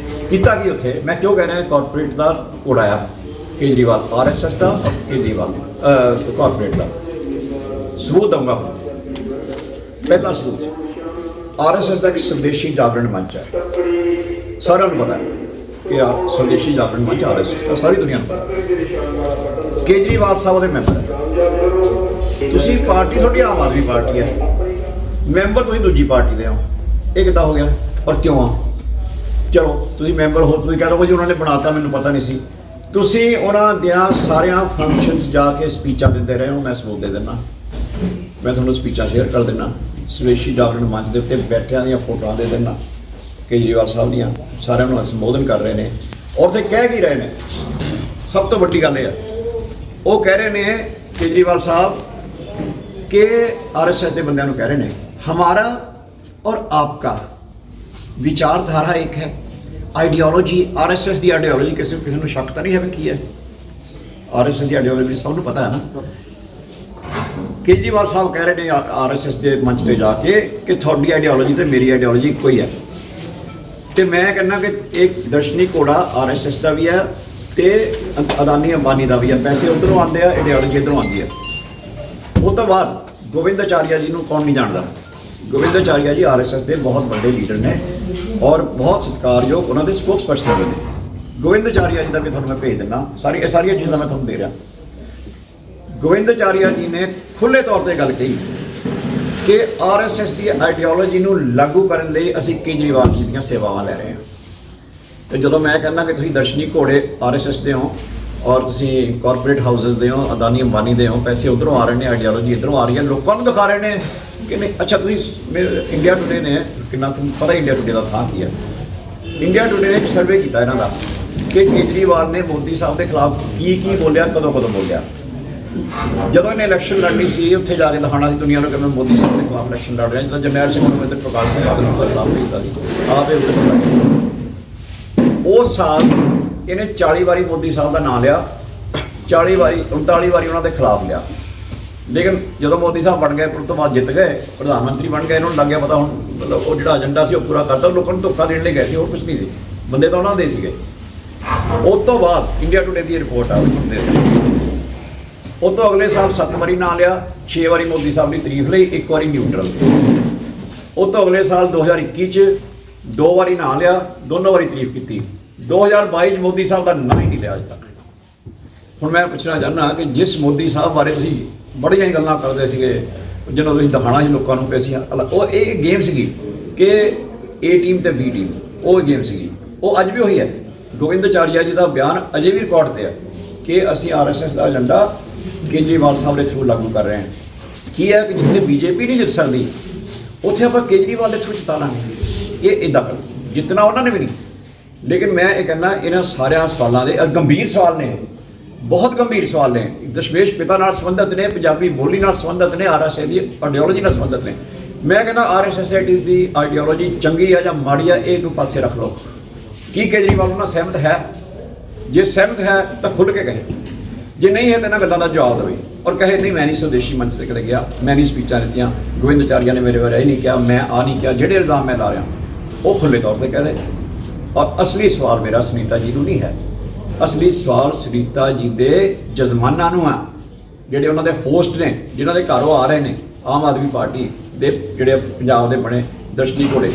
ਕੀਤਾ ਕੀ ਉੱਥੇ? ਮੈਂ ਕਿਉਂ ਕਹਿ ਰਿਹਾ ਕਾਰਪੋਰੇਟ ਦਾ ਘੋੜਾ ਆ ਕੇਜਰੀਵਾਲ, RSS ਦਾ, ਕੇਜਰੀਵਾਲ ਕਾਰਪੋਰੇਟ ਦਾ। ਸਬੂਤ ਦਊਂਗਾ। ਪਹਿਲਾ ਸਬੂਤ, RSS ਦਾ ਇੱਕ ਸੰਦੇਸ਼ੀ ਜਾਗਰਣ ਮੰਚ ਹੈ, ਸਾਰਿਆਂ ਨੂੰ ਪਤਾ ਹੈ ਕਿ ਸੰਦੇਸ਼ੀ ਜਾਗਰਣ ਮੰਚ RSS ਦਾ, ਸਾਰੀ ਦੁਨੀਆ ਨੂੰ ਪਤਾ। ਕੇਜਰੀਵਾਲ ਸਾਹਿਬ ਉਹਦੇ ਮੈਂਬਰ ਹੈ। ਤੁਸੀਂ ਪਾਰਟੀ, ਤੁਹਾਡੀ ਆਮ ਆਦਮੀ ਪਾਰਟੀ ਹੈ, ਮੈਂਬਰ ਤੁਸੀਂ ਦੂਜੀ ਪਾਰਟੀ ਦੇ ਹੋ। ਇਹ ਕਿੱਦਾਂ ਹੋ ਗਿਆ ਔਰ ਕਿਉਂ ਆ? ਚਲੋ ਤੁਸੀਂ ਮੈਂਬਰ ਹੋ, ਤੁਸੀਂ ਕਹਿ ਲਓ ਜੀ ਉਹਨਾਂ ਨੇ ਬਣਾਤਾ, ਮੈਨੂੰ ਪਤਾ ਨਹੀਂ ਸੀ। ਤੁਸੀਂ ਉਹਨਾਂ ਦੀਆਂ ਸਾਰਿਆਂ ਫੰਕਸ਼ਨਸ ਜਾ ਕੇ ਸਪੀਚਾਂ ਦਿੰਦੇ ਰਹੇ ਹੋ, ਮੈਂ ਸਬੂਤ ਦੇ ਦਿੰਦਾ। ਮੈਂ ਤੁਹਾਨੂੰ ਸਪੀਚਾਂ ਸ਼ੇਅਰ ਕਰ ਦਿੰਦਾ, ਸਵਦੇਸ਼ੀ ਜਾਗਰਣ ਮੰਚ ਦੇ ਉੱਤੇ ਬੈਠਿਆਂ ਦੀਆਂ ਫੋਟੋਆਂ ਦੇ ਦਿੰਦਾ ਕੇਜਰੀਵਾਲ ਸਾਹਿਬ ਦੀਆਂ, ਸਾਰਿਆਂ ਨੂੰ ਸੰਬੋਧਨ ਕਰ ਰਹੇ ਨੇ। ਔਰ ਤੇ ਕਹਿ ਕੀ ਰਹੇ ਨੇ? ਸਭ ਤੋਂ ਵੱਡੀ ਗੱਲ ਇਹ ਹੈ, ਉਹ ਕਹਿ ਰਹੇ ਨੇ ਕੇਜਰੀਵਾਲ ਸਾਹਿਬ ਕਿ RSS ਦੇ ਬੰਦਿਆਂ ਨੂੰ ਕਹਿ ਰਹੇ ਨੇ, ਹਮਾਰਾ ਔਰ ਆਪਕਾ ਵਿਚਾਰਧਾਰਾ ਇੱਕ ਹੈ, ਆਈਡੀਓਲੋਜੀ RSS ਦੀ ਆਈਡੀਓਲੋਜੀ ਕਿਸੇ ਨੂੰ ਸ਼ੱਕ ਤਾਂ ਨਹੀਂ ਹੈ ਵੀ ਕੀ ਹੈ? RSS ਦੀ ਆਈਡੀਓਲੋਜੀ ਸਭ ਨੂੰ ਪਤਾ ਹੈ ਨਾ। ਕੇਜਰੀਵਾਲ ਸਾਹਿਬ ਕਹਿ ਰਹੇ ਨੇ RSS ਦੇ ਮੰਚ ਤੇ ਜਾ ਕੇ ਕਿ ਤੁਹਾਡੀ ਆਈਡੀਓਲੋਜੀ ਤੇ ਮੇਰੀ ਆਈਡੀਓਲੋਜੀ ਇੱਕੋ ਹੀ ਹੈ। ਤੇ ਮੈਂ ਕਹਿੰਦਾ ਕਿ ਇੱਕ ਦਰਸ਼ਨੀ ਘੋੜਾ RSS ਦਾ ਵੀ ਹੈ ਤੇ ਅਦਾਨੀ ਅੰਬਾਨੀ ਦਾ ਵੀ ਹੈ। ਪੈਸੇ ਉੱਧਰੋਂ ਆਉਂਦੇ ਆ, ਆਈਡੀਓਲੋਜੀ ਇੱਧਰੋਂ ਆਉਂਦੀ ਹੈ। ਉਹ ਤੋਂ ਬਾਅਦ ਗੋਬਿੰਦਾਚਾਰੀਆ ਜੀ ਨੂੰ ਕੌਣ ਨਹੀਂ ਜਾਣਦਾ? ਗੋਬਿੰਦਾਚਾਰੀਆ ਜੀ RSS ਦੇ ਬਹੁਤ ਵੱਡੇ ਲੀਡਰ ਨੇ ਔਰ ਬਹੁਤ ਸਤਿਕਾਰਯੋਗ ਉਹਨਾਂ ਦੇ ਸਪੋਕਸ ਪਰਸਨ ਨੇ। ਗੋਬਿੰਦਾਚਾਰੀਆ ਜੀ ਦਾ ਵੀ ਤੁਹਾਨੂੰ ਮੈਂ ਭੇਜ ਦਿੰਦਾ, ਸਾਰੀਆਂ ਚੀਜ਼ਾਂ ਮੈਂ ਤੁਹਾਨੂੰ ਦੇ ਰਿਹਾ। ਗੋਬਿੰਦਾਚਾਰੀਆ ਜੀ ਨੇ ਖੁੱਲ੍ਹੇ ਤੌਰ ਤੇ ਗੱਲ ਕਹੀ ਕਿ RSS ਦੀ ਆਈਡੀਓਲੋਜੀ ਨੂੰ ਲਾਗੂ ਕਰਨ ਲਈ ਅਸੀਂ ਕੇਜਰੀਵਾਲ ਜੀ ਦੀਆਂ ਸੇਵਾਵਾਂ ਲੈ ਰਹੇ ਹਾਂ। ਤੇ ਜਦੋਂ ਮੈਂ ਕਹਿੰਦਾ ਕਿ ਤੁਸੀਂ ਦਰਸ਼ਨੀ ਘੋੜੇ RSS ਦੇ ਹੋ ਔਰ ਤੁਸੀਂ ਕਾਰਪੋਰੇਟ ਹਾਊਸਸ ਦੇ ਹੋ, ਅਦਾਨੀ ਅੰਬਾਨੀ ਦੇ ਹੋ, ਪੈਸੇ ਉੱਧਰੋਂ ਆ ਰਹੇ ਨੇ, ਆਈਡੀਓਲੋਜੀ ਇੱਧਰੋਂ ਆ ਰਹੀ ਹੈ, ਲੋਕਾਂ ਨੂੰ ਦਿਖਾ ਰਹੇ ਨੇ ਕਿ ਨਹੀਂ। ਅੱਛਾ ਤੁਸੀਂ ਇੰਡੀਆ ਟੁਡੇ ਨੇ, ਕਿੰਨਾ ਤੁਹਾਨੂੰ ਪਤਾ ਇੰਡੀਆ ਟੁਡੇ ਦਾ ਥਾਂ ਕੀ ਹੈ? ਇੰਡੀਆ ਟੁਡੇ ਨੇ ਇੱਕ ਸਰਵੇ ਕੀਤਾ ਇਹਨਾਂ ਦਾ ਕਿ ਕੇਜਰੀਵਾਲ ਨੇ ਮੋਦੀ ਸਾਹਿਬ ਦੇ ਖਿਲਾਫ ਕੀ ਬੋਲਿਆ, ਕਦੋਂ ਬੋਲਿਆ। ਜਦੋਂ ਇਹਨੇ ਇਲੈਕਸ਼ਨ ਲੜਨੀ ਸੀ, ਉੱਥੇ ਜਾ ਕੇ ਦਿਖਾਉਣਾ ਸੀ ਦੁਨੀਆ ਨੂੰ ਕਿ ਮੈਂ ਮੋਦੀ ਸਾਹਿਬ ਦੇ ਖਿਲਾਫ ਇਲੈਕਸ਼ਨ ਲੜ ਰਿਹਾ। ਜਦੋਂ ਜਰਨੈਲ ਸਿੰਘ ਨੂੰ ਪ੍ਰਕਾਸ਼ ਸਿੰਘ ਬਾਦਲ ਨੂੰ ਖਿਲਾਫ ਕੀਤਾ ਸੀ, ਆਪ ਇਹ ਉੱਤੇ उस साल इन्हें 40 वारी मोदी साहब का नाम लिया, 40 वारी 39 वारी उन्होंने खिलाफ लिया। लेकिन जो मोदी साहब बन गए उस तो बाद जित गए, प्रधानमंत्री बन गए, इन्होंने लग गया पता हूँ मतलब वो जो एजेंडा से पूरा करता, लोगों को धोखा देने लिए गए थे, और कुछ नहीं सी, बंदे तो उन्होंने सीगे। उस तो बाद इंडिया टुडे की रिपोर्ट आ उस तो अगले साल 7 वारी ना लिया, 6 वारी मोदी साहब की तारीफ ली, 1 वारी न्यूट्रल। उस तो अगले साल 2021 2 वारी ना लिया, दोनों वारी तारीफ की। 2022 मोदी साहब का ना ही नहीं लिया अज तक। हुण मैं पूछना चाहना कि जिस मोदी साहब बारे तुसीं बड़ियां ही गल्लां करदे सीगे, जिन्होंने तुसीं दिखाना ਸੀ लोगों को पैसे ਉਹ ਇਹ गेम ਸੀਗੀ कि ए टीम ਤੇ बी टीम, ਉਹ गेम ਸੀਗੀ, ਉਹ ਅੱਜ ਵੀ ਉਹੀ ਹੈ। ਗੋਬਿੰਦਚਾਰੀਆ ਜੀ ਦਾ ਬਿਆਨ ਅਜੇ ਵੀ ਰਿਕਾਰਡ ਤੇ ਹੈ कि ਅਸੀਂ आरएसएस ਦਾ ਏਜੰਡਾ केजरीवाल साहब के थ्रू लागू कर रहे हैं। की है कि जितने बीजेपी नहीं जित सकती उत्थे आप केजरीवाल के थ्रू जिता लाँगे, ये इदा कर जितना उन्होंने भी नहीं। लेकिन मैं ये कहना इन्होंने सारे सवालों के गंभीर सवाल ने, बहुत गंभीर सवाल ने, दशमेश पिता नाल संबंधित ने, पंजाबी बोली नाल संबंधित ने, आरएसएस की आइडियोलॉजी नाल संबंधित ने। मैं कहना आरएसएस की आइडियोलॉजी चंगी है या माड़ी है, ये पासे रख लो। की केजरीवाल उन्होंने सहमत है? जे सहमत है तो खुल के कहे, जे नहीं है तो इन्होंने गलों का जवाब देवे और कहे नहीं मैं नहीं स्वदेशी मंच से कदे गया, मैं नहीं स्पीचा दी, गोविंदचारिया ने मेरे बारे यही नहीं किया, मैं आ नहीं किया, जेडे इल्जाम मैं ला रहा वो खुले तौर पर कह दे। और असली सवाल मेरा सुनीता जी को नहीं है, असली सवाल सुनीता जी के जजमाना है, जेडे उन्होंने होस्ट ने, जिन्हों के घर आ रहे हैं आम आदमी पार्टी के जोड़े पंजाब के बने दर्शनी घोड़े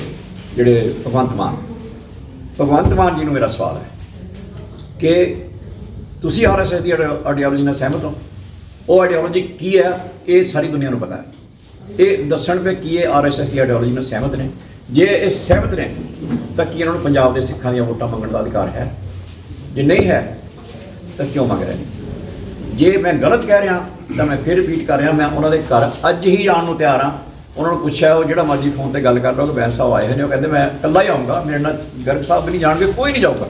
जोड़े भगवंत मान जी को मेरा सवाल है कि तुसी आरएसएस की आइडियोलॉजी में सहमत हो? वो आइडियोलॉजी की है ये सारी दुनिया को पता है, ये दसन पे की आरएसएस की आइडियोलॉजी में सहमत ने। जे ये सहमत ने तो कि इन्होंने पंजाब के सिखां दी वोटां मंगण का अधिकार है? जे नहीं है तो क्यों मंग रहे हैं? जे मैं गलत कह रहा तो मैं फिर रिपीट कर रहा, मैं उन्होंने घर अज ही जाने को तैयार हाँ। उन्होंने पूछा वो जो मर्जी फोन पर गल कर लो कि बैस साहब आए हैं, वो कहते मैं कल्ला ही आऊँगा, मेरे नाल गर्ग साहब भी नहीं जाएंगे, कोई नहीं जाऊँगा,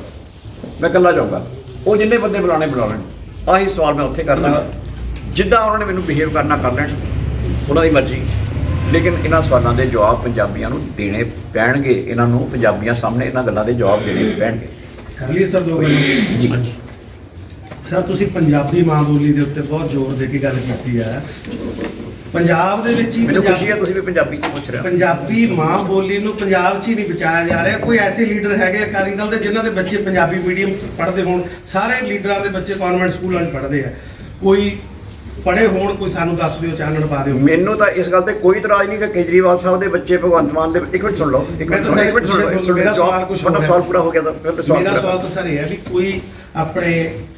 मैं कल्ला जाऊँगा। वो जिन्ने बंदे बुलाने बुला लें, आही सवाल मैं उत्थे करना, जिद्दां उन्होंने मैनूं बिहेव करना कर लैण, उन्होंने मर्जी। लेकिन इन्हां सवालों के जवाब पंजाबियों को देने पैणगे, इन्हों पंजाबियों सामने इन्हां गल्लां के जवाब देने पैणगे। कर लिए सर 2 मिनट जी। सर तुसी पंजाबी मां बोली के उत्ते बहुत जोर दे के गल कीती है। पंजाब दे विच ही मैनूं खुशी है तुसीं भी पंजाबी च पुछ रहे हो। पंजाबी मां बोली नूं पंजाब च ही नहीं बचाया जा रहा। कोई ऐसे लीडर हैगे अकाली दल दे जिन्हां दे बच्चे पंजाबी मीडियम पढ़ते होण? सारे लीडरां दे बच्चे कॉन्वेंट स्कूलों च पढ़ते हैं, कोई पढ़े होण, कोई सानूं दस दिओ, चानण पा दिओ। मैनूं तां इस गल ते कोई इतराज़ नहीं कि केजरीवाल साहब के बच्चे भगवंत मान दे। एक मिनट सुन लो, एक मिनट सुन लो, मेरा सवाल पूरा हो गया था। मेरा सवाल तो सर ये है भी कोई अपने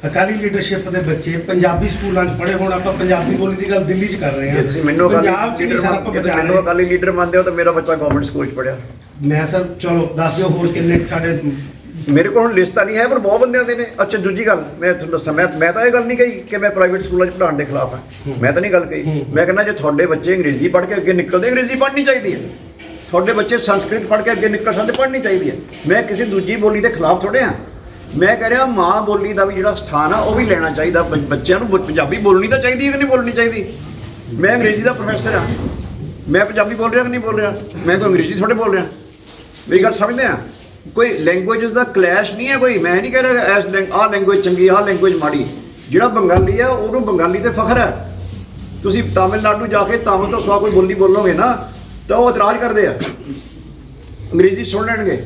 अकाली लीडरशिप के बच्चे पंजाबी स्कूलों में पढ़े होण, आपां पंजाबी बोली की गल दिल्ली च कर रहे हैं, पंजाब च नहीं सर आपां बचा रहे। मैनूं अकाली लीडर मानते हो तो मेरा बच्चा गवर्नमेंट स्कूल च पढ़िया। मैं सर चलो दस दिओ होर किन्ने साडे मेरे को लिस्ट नहीं है पर बहुत बंदे आते हैं। अच्छा दूजी गल मैं तुहानूं दस्सां, मैं तो ये गल नहीं कही कि मैं प्राइवेट स्कूलों में पढ़ाने के खिलाफ हाँ, मैं तो नहीं गल कही। मैं कहना जो थोड़े बच्चे अंग्रेजी पढ़ के अगे निकलते, अंग्रेजी पढ़नी चाहिए है। थोड़े बच्चे संस्कृत पढ़ के अगे निकल सकते, पढ़नी चाहिए है। मैं किसी दूजी बोली के खिलाफ थोड़े हाँ। मैं कह रहा माँ बोली का भी जो स्थान है वह भी लेना चाहिए। बच्चों को पंजाबी बोलनी तो चाहिए कि नहीं बोलनी चाहिए? मैं अंग्रेजी का प्रोफैसर हाँ, मैं पंजाबी बोल रहा कि नहीं बोल रहा? मैं कोई अंग्रेजी थोड़े बोल रहा। मेरी गल समझते हैं? कोई लैंगुएज का क्लैश नहीं है। कोई मैं नहीं कह रहा इस आ लैंगुएज चंगी, आ लैंगुएज माड़ी। जो बंगाली है उन्होंने बंगाली तो फखर है। तुम तमिलनाडु जाके तमिल तो सवा कोई बोली बोलोगे ना तो वो इतराज़ करते हैं, अंग्रेजी सुन लेंगे।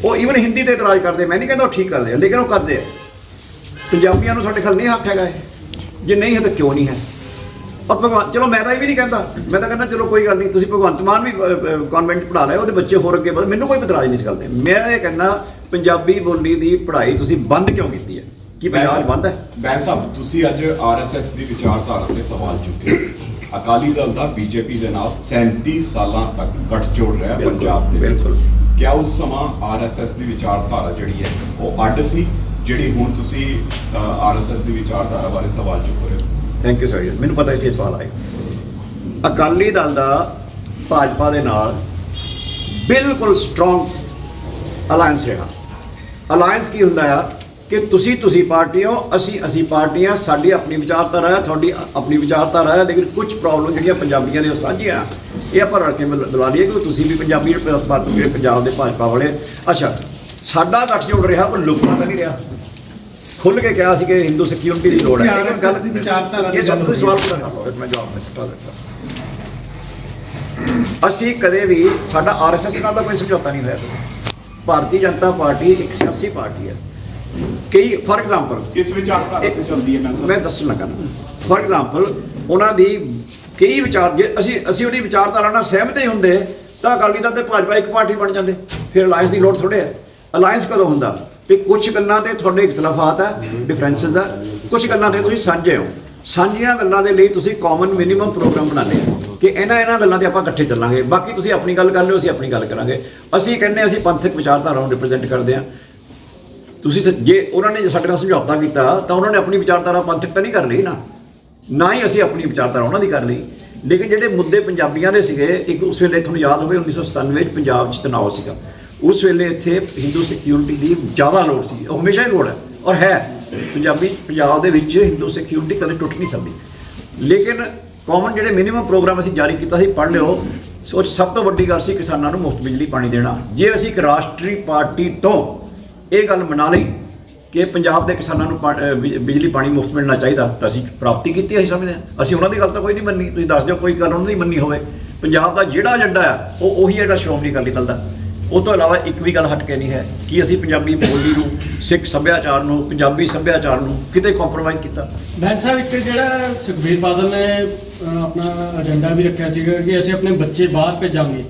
वो ईवन हिंदी तो इतराज़ करते, मैं नहीं कहता ठीक करते हैं, लेकिन वो करते हैं। पंजाबियों साढ़े खल नहीं हक है, जे नहीं है तो क्यों नहीं है? और भगवान चलो मैं तो ये भी नहीं कहता, मैं तो कहना चलो कोई गल नहीं, तुसीं भगवंत मान भी कॉन्वेंट पढ़ा रहे हो, बच्चे होर अगे बढ़, मैनूं कोई इतराज़ नहीं इस गल ते। मैं ये कहना पंजाबी बोली की पढ़ाई तुसीं बंद क्यों की है? कि पंजाब बंद है? बैन साहब तुसीं अज आरएसएस की विचारधारा से सवाल चुके। अकाली दल का बीजेपी के नाल 37 साल तक गठजोड़ रहा पंजाब के। बिल्कुल। क्या उस समय आरएसएस की विचारधारा जिहड़ी है वो अड्ड सी जिहड़ी हुण तुसीं आरएसएस की विचारधारा बारे सवाल चुक रहे हो? थैंक यू सर जी, मैनूं पता इसी सवाल आए। अकाली दल का भाजपा के नाल बिल्कुल स्ट्रोंग अलायंस रहा। अलायंस की हुंदा है कि तुसी पार्टी हो, असी पार्टी हाँ, साडी अपनी विचारधारा है, थोड़ी अपनी विचारधारा है, लेकिन कुछ प्रॉब्लम जिहड़ियां पंजाबियां ने साझियां ये आपां रल के बुला लीए कि तुसी भी पंजाबी पंजाब के भाजपा वाले। अच्छा ਸਾਡਾ ਗੱਠਜੋੜ ਰਿਹਾ, ਕੋਈ ਲੁਕਣਾ ਤਾਂ ਨਹੀਂ ਰਿਹਾ। ਖੁੱਲ੍ਹ ਕੇ ਕਿਹਾ ਸੀ ਕਿ ਹਿੰਦੂ ਸਿੱਖ ਯੂਨਿਟੀ ਦੀ ਲੋੜ ਹੈ। RSS ਦੀ ਵਿਚਾਰਧਾਰਾ ਦੀ ਇਹ ਸਭ ਗੱਲ ਕੁਝ ਸਵਾਲ ਪੂਰਾ ਕਰ ਲਓ, ਫਿਰ ਮੈਂ ਜਵਾਬ ਦਿੱਤਾ। ਅਸੀਂ ਕਦੇ ਵੀ ਸਾਡਾ ਆਰਐਸਐਸ ਨਾਲ ਤਾਂ ਕੋਈ ਸਮਝੌਤਾ ਨਹੀਂ ਹੋਇਆ। ਭਾਰਤੀ ਜਨਤਾ ਪਾਰਟੀ ਇੱਕ ਸਿਆਸੀ ਪਾਰਟੀ ਹੈ। ਕਈ ਫॉर ਐਗਜ਼ਾਮਪਲ ਕਿਸ ਵਿਚਾਰਧਾਰਾ ਤੇ ਚੱਲਦੀ ਹੈ ਮੈਂ ਦੱਸਣ ਲੱਗਾ ਨਾ, ਫॉर ਐਗਜ਼ਾਮਪਲ ਉਹਨਾਂ ਦੀ ਕਈ ਵਿਚਾਰ, ਜੇ ਅਸੀਂ ਉਹਦੀ ਵਿਚਾਰਧਾਰਾ ਨਾਲ ਸਹਿਮਤ ਹੀ ਹੁੰਦੇ ਤਾਂ ਅਕਾਲੀ ਦਲ ਤੇ ਭਾਜਪਾ ਇੱਕ ਪਾਰਟੀ ਬਣ ਜਾਂਦੇ, ਫਿਰ ਅਲਾਇੰਸ ਦੀ ਲੋੜ ਥੋੜ੍ਹੇ ਹੈ। ਅਲਾਇੰਸ ਕਦੋਂ ਹੁੰਦਾ ਵੀ ਕੁਝ ਗੱਲਾਂ ਤੇ ਤੁਹਾਡੇ ਇਖਤਲਾਫਾਤ ਹੈ, ਡਿਫਰੈਂਸਿਸ ਹੈ, ਕੁਝ ਗੱਲਾਂ ਤੇ ਤੁਸੀਂ ਸਾਂਝੇ ਹੋ। ਸਾਂਝੀਆਂ ਗੱਲਾਂ ਦੇ ਲਈ ਤੁਸੀਂ ਕਾਮਨ ਮਿਨੀਮਮ ਪ੍ਰੋਗਰਾਮ ਬਣਾਉਂਦੇ ਆ ਕਿ ਇਹਨਾਂ ਗੱਲਾਂ ਤੇ ਆਪਾਂ ਇਕੱਠੇ ਚੱਲਾਂਗੇ, ਬਾਕੀ ਤੁਸੀਂ ਆਪਣੀ ਗੱਲ ਕਰ ਲਿਓ, ਅਸੀਂ ਆਪਣੀ ਗੱਲ ਕਰਾਂਗੇ। ਅਸੀਂ ਕਹਿੰਦੇ ਅਸੀਂ ਪੰਥਕ ਵਿਚਾਰਧਾਰਾ ਨੂੰ ਰਿਪਰੈਜ਼ੈਂਟ ਕਰਦੇ ਹਾਂ। ਤੁਸੀਂ ਜੇ ਉਹਨਾਂ ਨੇ ਸਾਡੇ ਨਾਲ ਸਮਝੌਤਾ ਕੀਤਾ ਤਾਂ ਉਹਨਾਂ ਨੇ ਆਪਣੀ ਵਿਚਾਰਧਾਰਾ ਪੰਥਕ ਤਾਂ ਨਹੀਂ ਕਰ ਲਈ ਨਾ ਹੀ ਅਸੀਂ ਆਪਣੀ ਵਿਚਾਰਧਾਰਾ ਉਹਨਾਂ ਦੀ ਕਰ ਲਈ। ਲੇਕਿਨ ਜਿਹੜੇ ਮੁੱਦੇ ਪੰਜਾਬੀਆਂ ਦੇ ਸੀਗੇ, ਇੱਕ ਉਸ ਵੇਲੇ ਤੁਹਾਨੂੰ ਯਾਦ ਹੋਵੇ 1997 ਵਿੱਚ ਪੰਜਾਬ 'ਚ ਤਣਾਅ ਸੀਗਾ। ਉਸ ਵੇਲੇ ਇੱਥੇ ਹਿੰਦੂ ਸਿੱਖ ਯੂਨਿਟੀ ਦੀ ਜ਼ਿਆਦਾ ਲੋੜ ਸੀ, ਉਹ ਹਮੇਸ਼ਾ ਹੀ ਲੋੜ ਹੈ ਔਰ ਹੈ। ਪੰਜਾਬ ਦੇ ਵਿੱਚ ਹਿੰਦੂ ਸਿੱਖ ਯੂਨਿਟੀ ਕਦੇ ਟੁੱਟ ਨਹੀਂ ਸਕਦੀ। ਲੇਕਿਨ ਕਾਮਨ ਜਿਹੜੇ ਮਿਨੀਮਮ ਪ੍ਰੋਗਰਾਮ ਅਸੀਂ ਜਾਰੀ ਕੀਤਾ ਸੀ, ਪੜ੍ਹ ਲਿਓ, ਸੋ ਸਭ ਤੋਂ ਵੱਡੀ ਗੱਲ ਸੀ ਕਿਸਾਨਾਂ ਨੂੰ ਮੁਫਤ ਬਿਜਲੀ ਪਾਣੀ ਦੇਣਾ। ਜੇ ਅਸੀਂ ਇੱਕ ਰਾਸ਼ਟਰੀ ਪਾਰਟੀ ਤੋਂ ਇਹ ਗੱਲ ਮਨਾ ਲਈ ਕਿ ਪੰਜਾਬ ਦੇ ਕਿਸਾਨਾਂ ਨੂੰ ਬਿਜਲੀ ਪਾਣੀ ਮੁਫਤ ਮਿਲਣਾ ਚਾਹੀਦਾ, ਤਾਂ ਅਸੀਂ ਪ੍ਰਾਪਤੀ ਕੀਤੀ। ਅਸੀਂ ਸਮਝਦੇ ਹਾਂ ਅਸੀਂ ਉਹਨਾਂ ਦੀ ਗੱਲ ਤਾਂ ਕੋਈ ਨਹੀਂ ਮੰਨੀ। ਤੁਸੀਂ ਦੱਸ ਦਿਓ ਕੋਈ ਗੱਲ ਉਹਨਾਂ ਦੀ ਮੰਨੀ ਹੋਵੇ। ਪੰਜਾਬ ਦਾ ਜਿਹੜਾ ਏਜੰਡਾ ਆ ਉਹੀ ਜਿਹੜਾ ਸ਼੍ਰੋਮਣੀ ਅਕਾਲੀ ਦਲ ਦਾ। ਉਹ ਤੋਂ ਇਲਾਵਾ ਇੱਕ ਵੀ ਗੱਲ ਹਟ ਕੇ ਨਹੀਂ ਹੈ ਕਿ ਅਸੀਂ ਪੰਜਾਬੀ ਬੋਲੀ ਨੂੰ, ਸਿੱਖ ਸੱਭਿਆਚਾਰ ਨੂੰ, ਪੰਜਾਬੀ ਸੱਭਿਆਚਾਰ ਨੂੰ ਕਿਤੇ ਕੰਪਰੋਮਾਈਜ਼ ਕੀਤਾ। ਬੈਂਸ ਸਾਹਿਬ, ਇੱਕ ਜਿਹੜਾ ਸੁਖਬੀਰ ਬਾਦਲ ਨੇ ਆਪਣਾ ਏਜੰਡਾ ਵੀ ਰੱਖਿਆ ਸੀਗਾ ਕਿ ਅਸੀਂ ਆਪਣੇ ਬੱਚੇ ਬਾਹਰ ਭੇਜਾਂਗੇ।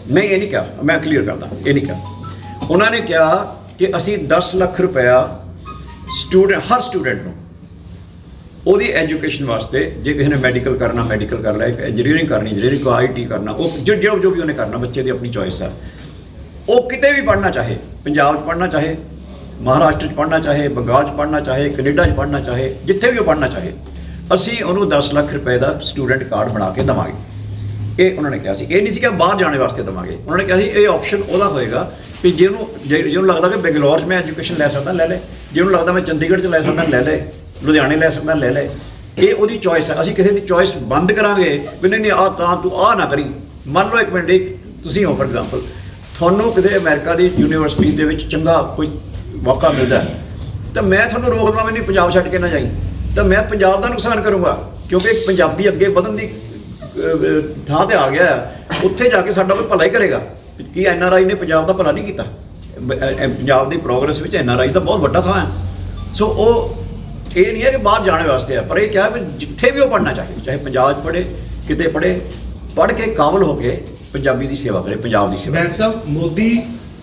ਨਹੀਂ, ਇਹ ਨਹੀਂ ਕਿਹਾ। ਮੈਂ ਕਲੀਅਰ ਕਰਦਾ, ਇਹ ਨਹੀਂ ਕਿਹਾ। ਉਹਨਾਂ ਨੇ ਕਿਹਾ ਕਿ ਅਸੀਂ 10 ਲੱਖ ਰੁਪਇਆ ਹਰ ਸਟੂਡੈਂਟ ਨੂੰ ਉਹਦੀ ਐਜੂਕੇਸ਼ਨ ਵਾਸਤੇ, ਜੇ ਕਿਸੇ ਨੇ ਮੈਡੀਕਲ ਕਰਨਾ ਮੈਡੀਕਲ ਕਰ ਲੈ, ਇੰਜੀਨੀਅਰਿੰਗ ਕਰਨੀ ਇੰਜੀਨੀਅਰਿੰਗ, ਕੋਈ IT ਕਰਨਾ, ਉਹ ਜੋ ਵੀ ਉਹਨੇ ਕਰਨਾ, ਬੱਚੇ ਦੀ ਆਪਣੀ ਚੋਇਸ ਹੈ। ਉਹ ਕਿਤੇ ਵੀ ਪੜ੍ਹਨਾ ਚਾਹੇ, ਪੰਜਾਬ 'ਚ ਪੜ੍ਹਨਾ ਚਾਹੇ, ਮਹਾਰਾਸ਼ਟਰ 'ਚ ਪੜ੍ਹਨਾ ਚਾਹੇ, ਬੰਗਾਲ 'ਚ ਪੜ੍ਹਨਾ ਚਾਹੇ, ਕੈਨੇਡਾ 'ਚ ਪੜ੍ਹਨਾ ਚਾਹੇ, ਜਿੱਥੇ ਵੀ ਉਹ ਪੜ੍ਹਨਾ ਚਾਹੇ, ਅਸੀਂ ਉਹਨੂੰ 10 ਲੱਖ ਰੁਪਏ ਦਾ ਸਟੂਡੈਂਟ ਕਾਰਡ ਬਣਾ ਕੇ ਦੇਵਾਂਗੇ। ਇਹ ਉਹਨਾਂ ਨੇ ਕਿਹਾ ਸੀ। ਇਹ ਨਹੀਂ ਸੀ ਕਿ ਬਾਹਰ ਜਾਣੇ ਵਾਸਤੇ ਦੇਵਾਂਗੇ। ਉਹਨਾਂ ਨੇ ਕਿਹਾ ਸੀ ਇਹ ਆਪਸ਼ਨ ਉਹਦਾ ਹੋਏਗਾ ਵੀ ਜਿਹਨੂੰ ਲੱਗਦਾ ਕਿ ਬੰਗਲੌਰ 'ਚ ਮੈਂ ਐਜੂਕੇਸ਼ਨ ਲੈ ਸਕਦਾ ਲੈ ਲੈ, ਜਿਹਨੂੰ ਲੱਗਦਾ ਮੈਂ ਚੰਡੀਗੜ੍ਹ 'ਚ ਲੈ ਸਕਦਾ ਲੈ ਲੈ, ਲੁਧਿਆਣੇ ਲੈ ਸਕਦਾ ਲੈ ਲੈ। ਇਹ ਉਹਦੀ ਚੋਇਸ ਹੈ। ਅਸੀਂ ਕਿਸੇ ਦੀ ਚੋਇਸ ਬੰਦ ਕਰਾਂਗੇ ਵੀ ਨਹੀਂ ਆਹ ਤਾਂ ਤੂੰ ਆਹ ਨਾ ਕਰੀ। ਮੰਨ ਲਓ ਇੱਕ ਮਿੰਟ, ਤੁਸੀਂ ਹੋ ਫॉर ਐਗਜ਼ਾਮਪਲ, ਤੁਹਾਨੂੰ ਕਿਤੇ ਅਮਰੀਕਾ ਦੀ ਯੂਨੀਵਰਸਿਟੀ ਦੇ ਵਿੱਚ ਚੰਗਾ ਕੋਈ ਮੌਕਾ ਮਿਲਦਾ ਤਾਂ ਮੈਂ ਤੁਹਾਨੂੰ ਰੋਕ ਦੇਵਾਂ ਨਹੀਂ ਪੰਜਾਬ ਛੱਡ ਕੇ ਨਾ ਜਾਈ, ਤਾਂ ਮੈਂ ਪੰਜਾਬ ਦਾ ਨੁਕਸਾਨ ਕਰੂੰਗਾ। ਕਿਉਂਕਿ ਪੰਜਾਬੀ ਅੱਗੇ ਵਧਣ ਦੀ ਥਾਂ ਤੇ ਆ ਗਿਆ, ਉੱਥੇ ਜਾ ਕੇ ਸਾਡਾ ਕੋਈ ਭਲਾ ਹੀ ਕਰੇਗਾ। ਕੀ NRI ਨੇ ਪੰਜਾਬ ਦਾ ਭਲਾ ਨਹੀਂ ਕੀਤਾ? ਪੰਜਾਬ ਦੀ ਪ੍ਰੋਗਰੈਸ ਵਿੱਚ NRI ਦਾ ਬਹੁਤ ਵੱਡਾ ਥਾਂ ਹੈ। ਸੋ ਉਹ ਇਹ ਨਹੀਂ ਹੈ ਕਿ ਬਾਹਰ ਜਾਣ ਵਾਸਤੇ ਹੈ, ਪਰ ਇਹ ਕਿਹਾ ਵੀ ਜਿੱਥੇ ਵੀ ਉਹ ਪੜ੍ਹਨਾ ਚਾਹੇ, ਚਾਹੇ ਪੰਜਾਬ 'ਚ ਪੜ੍ਹੇ, ਕਿਤੇ ਪੜ੍ਹੇ, ਪੜ੍ਹ ਕੇ ਕਾਬਲ ਹੋ ਕੇ ਪੰਜਾਬੀ ਦੀ ਸੇਵਾ ਕਰੇ, ਪੰਜਾਬ ਦੀ ਸੇਵਾ। ਬੈਂਸ ਸਾਹਿਬ, ਮੋਦੀ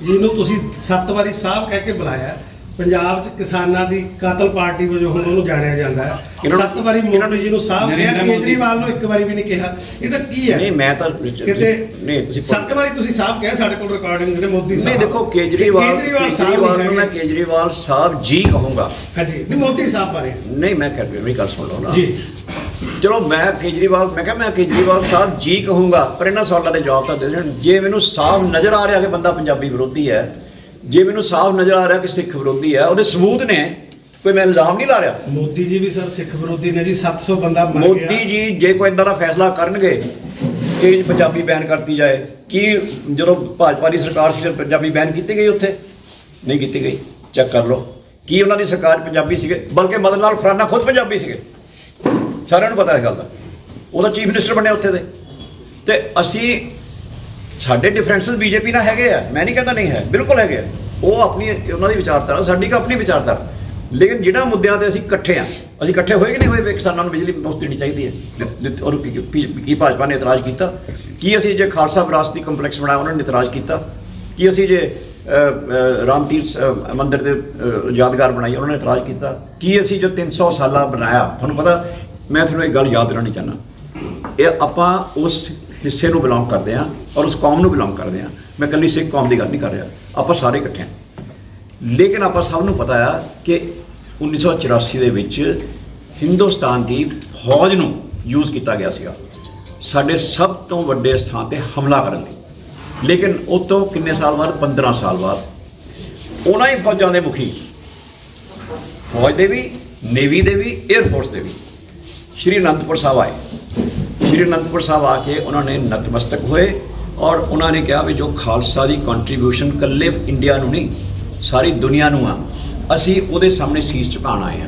ਜੀ ਨੂੰ ਤੁਸੀਂ 7 ਵਾਰੀ ਸਾਹਿਬ ਕਹਿ ਕੇ ਬੁਲਾਇਆ। ਪੰਜਾਬ 'ਚ ਕਿਸਾਨਾਂ ਦੀ ਕਾਤਲ ਪਾਰਟੀ ਵਜੋਂ ਹੁਣ ਉਹਨੂੰ ਜਾਣਿਆ ਜਾਂਦਾ ਹੈ। 7 ਵਾਰੀ ਮੋਦੀ ਜੀ ਨੂੰ ਸਾਹਿਬ ਕਿਹਾ, ਕੇਜਰੀਵਾਲ ਨੂੰ ਇੱਕ ਵਾਰੀ ਵੀ ਨਹੀਂ ਕਿਹਾ। ਇਹਦਾ ਕੀ ਹੈ? ਨਹੀਂ, ਮੈਂ ਤਾਂ ਕਿਤੇ ਨਹੀਂ, ਤੁਸੀਂ 7 ਵਾਰੀ ਤੁਸੀਂ ਸਾਹਿਬ ਕਿਹਾ, ਸਾਡੇ ਕੋਲ ਰਿਕਾਰਡਿੰਗ ਨੇ ਮੋਦੀ ਸਾਹਿਬ। ਨਹੀਂ, ਦੇਖੋ ਕੇਜਰੀਵਾਲ ਨੂੰ ਮੈਂ ਕੇਜਰੀਵਾਲ ਸਾਹਿਬ ਜੀ ਕਹੂੰਗਾ। ਹਾਂਜੀ, ਨਹੀਂ ਮੋਦੀ ਸਾਹਿਬ ਬਾਰੇ ਨਹੀਂ, ਮੈਂ ਕਰ ਮੇਰੀ ਗੱਲ ਸੁਣ ਲਓ ਨਾ ਜੀ। ਚਲੋ ਮੈਂ ਕੇਜਰੀਵਾਲ ਸਾਹਿਬ ਜੀ ਕਹੂੰਗਾ, ਪਰ ਇਹਨਾਂ ਸਵਾਲਾਂ ਦੇ ਜਵਾਬ ਤਾਂ ਦੇ ਦੇਣ। ਜੇ ਮੈਨੂੰ ਸਾਫ਼ ਨਜ਼ਰ ਆ ਰਿਹਾ ਕਿ ਬੰਦਾ ਪੰਜਾਬੀ ਵਿਰੋਧੀ ਹੈ, ਜੇ ਮੈਨੂੰ ਸਾਫ਼ ਨਜ਼ਰ ਆ ਰਿਹਾ ਕਿ ਸਿੱਖ ਵਿਰੋਧੀ ਹੈ, ਉਹਦੇ ਸਬੂਤ ਨੇ, ਕੋਈ ਮੈਂ ਇਲਜ਼ਾਮ ਨਹੀਂ ਲਾ ਰਿਹਾ। ਮੋਦੀ ਜੀ ਵੀ ਸਰ ਸਿੱਖ ਵਿਰੋਧੀ ਨੇ ਜੀ। 700 ਬੰਦਾ ਮਰ ਗਿਆ। ਮੋਦੀ ਜੀ ਜੇ ਕੋਈ ਇਦਾਂ ਦਾ ਫੈਸਲਾ ਕਰਨਗੇ ਕਿ ਪੰਜਾਬੀ ਬੈਨ ਕਰਤੀ ਜਾਏ, ਕੀ ਜਦੋਂ ਭਾਜਪਾ ਦੀ ਸਰਕਾਰ ਸੀ ਪੰਜਾਬੀ ਬੈਨ ਕੀਤੀ ਗਈ? ਉੱਥੇ ਨਹੀਂ ਕੀਤੀ ਗਈ, ਚੈੱਕ ਕਰ ਲਓ। ਕੀ ਉਹਨਾਂ ਦੀ ਸਰਕਾਰ ਪੰਜਾਬੀ ਸੀਗੇ? ਬਲਕਿ ਮਦਨ ਲਾਲ ਖੁਰਾਨਾ ਖੁਦ ਪੰਜਾਬੀ ਸੀਗੇ, ਸਾਰਿਆਂ ਨੂੰ ਪਤਾ ਇਸ ਗੱਲ ਦਾ। ਉਹਦਾ ਚੀਫ ਮਿਨਿਸਟਰ ਬਣਿਆ ਉੱਥੇ ਦੇ। ਤੇ ਅਸੀਂ, ਸਾਡੇ ਡਿਫਰੈਂਸਿਸ ਬੀਜੇਪੀ ਨਾਲ ਹੈਗੇ ਆ, ਮੈਂ ਨਹੀਂ ਕਹਿੰਦਾ ਨਹੀਂ ਹੈ, ਬਿਲਕੁਲ ਹੈਗੇ ਆ। ਉਹ ਆਪਣੀ ਉਹਨਾਂ ਦੀ ਵਿਚਾਰਧਾਰਾ, ਸਾਡੀ ਕਿ ਆਪਣੀ ਵਿਚਾਰਧਾਰਾ। ਲੇਕਿਨ ਜਿਹੜਾ ਮੁੱਦਿਆਂ ਤੇ ਅਸੀਂ ਇਕੱਠੇ ਆ, ਅਸੀਂ ਇਕੱਠੇ ਹੋਏ ਕਿ ਨਹੀਂ ਹੋਏ? ਕਿਸਾਨਾਂ ਨੂੰ ਬਿਜਲੀ ਮੁਫਤ ਦੇਣੀ ਚਾਹੀਦੀ ਹੈ। ਔਰ ਕੀ ਭਾਜਪਾ ਨੇ ਇਤਰਾਜ਼ ਕੀਤਾ? ਕੀ ਅਸੀਂ ਜੇ ਖਾਲਸਾ ਵਿਰਾਸਤੀ ਕੰਪਲੈਕਸ ਬਣਾਇਆ, ਉਹਨਾਂ ਨੇ ਇਤਰਾਜ਼ ਕੀਤਾ? ਕੀ ਅਸੀਂ ਜੇ ਰਾਮ ਤੀਰਥ ਮੰਦਿਰ ਦੇ ਯਾਦਗਾਰ ਬਣਾਈ, ਉਹਨਾਂ ਨੇ ਇਤਰਾਜ਼ ਕੀਤਾ? ਕੀ ਅਸੀਂ ਜੋ 300 ਸਾਲਾ ਬਣਾਇਆ? ਤੁਹਾਨੂੰ ਪਤਾ, ਮੈਂ ਤੁਹਾਨੂੰ ਇੱਕ ਗੱਲ ਯਾਦ ਦਿਲਾਉਣੀ ਚਾਹੁੰਦਾ, ਇਹ ਆਪਾਂ ਉਸ ਹਿੱਸੇ ਨੂੰ ਬਿਲੋਂਗ ਕਰਦੇ ਹਾਂ ਔਰ ਉਸ ਕੌਮ ਨੂੰ ਬਿਲੋਂਗ ਕਰਦੇ ਹਾਂ। ਮੈਂ ਇਕੱਲੀ ਸਿੱਖ ਕੌਮ ਦੀ ਗੱਲ ਨਹੀਂ ਕਰ ਰਿਹਾ, ਆਪਾਂ ਸਾਰੇ ਇਕੱਠੇ ਹਾਂ। ਲੇਕਿਨ ਆਪਾਂ ਸਭ ਨੂੰ ਪਤਾ ਆ ਕਿ 1984 ਦੇ ਵਿੱਚ ਹਿੰਦੁਸਤਾਨ ਦੀ ਫੌਜ ਨੂੰ ਯੂਜ਼ ਕੀਤਾ ਗਿਆ ਸੀਗਾ ਸਾਡੇ ਸਭ ਤੋਂ ਵੱਡੇ ਸਥਾਨ ਤੇ ਹਮਲਾ ਕਰਨ ਲਈ। ਲੇਕਿਨ ਉਹ ਤੋਂ ਕਿੰਨੇ ਸਾਲ ਬਾਅਦ? 15 ਸਾਲ ਬਾਅਦ ਉਹਨਾਂ ਹੀ ਫੌਜਾਂ ਦੇ ਮੁਖੀ, ਫੌਜ ਦੇ ਵੀ, ਨੇਵੀ ਦੇ ਵੀ, 에ਅਰਫੋਰਸ ਦੇ ਵੀ, ਸ਼੍ਰੀ ਅਨੰਦਪੁਰ ਸਾਹਿਬ ਆਏ। ਸ਼੍ਰੀ ਅਨੰਦਪੁਰ ਸਾਹਿਬ ਆ ਕੇ ਉਹਨਾਂ ਨੇ ਨਤਮਸਤਕ ਹੋਏ ਔਰ ਉਹਨਾਂ ਨੇ ਕਿਹਾ ਵੀ ਜੋ ਖਾਲਸਾ ਦੀ ਕੰਟਰੀਬਿਊਸ਼ਨ ਇਕੱਲੇ ਇੰਡੀਆ ਨੂੰ ਨਹੀਂ, ਸਾਰੀ ਦੁਨੀਆ ਨੂੰ ਆ, ਅਸੀਂ ਉਹਦੇ ਸਾਹਮਣੇ ਸੀਸ ਝੁਕਾਉਣ ਆਏ ਆ।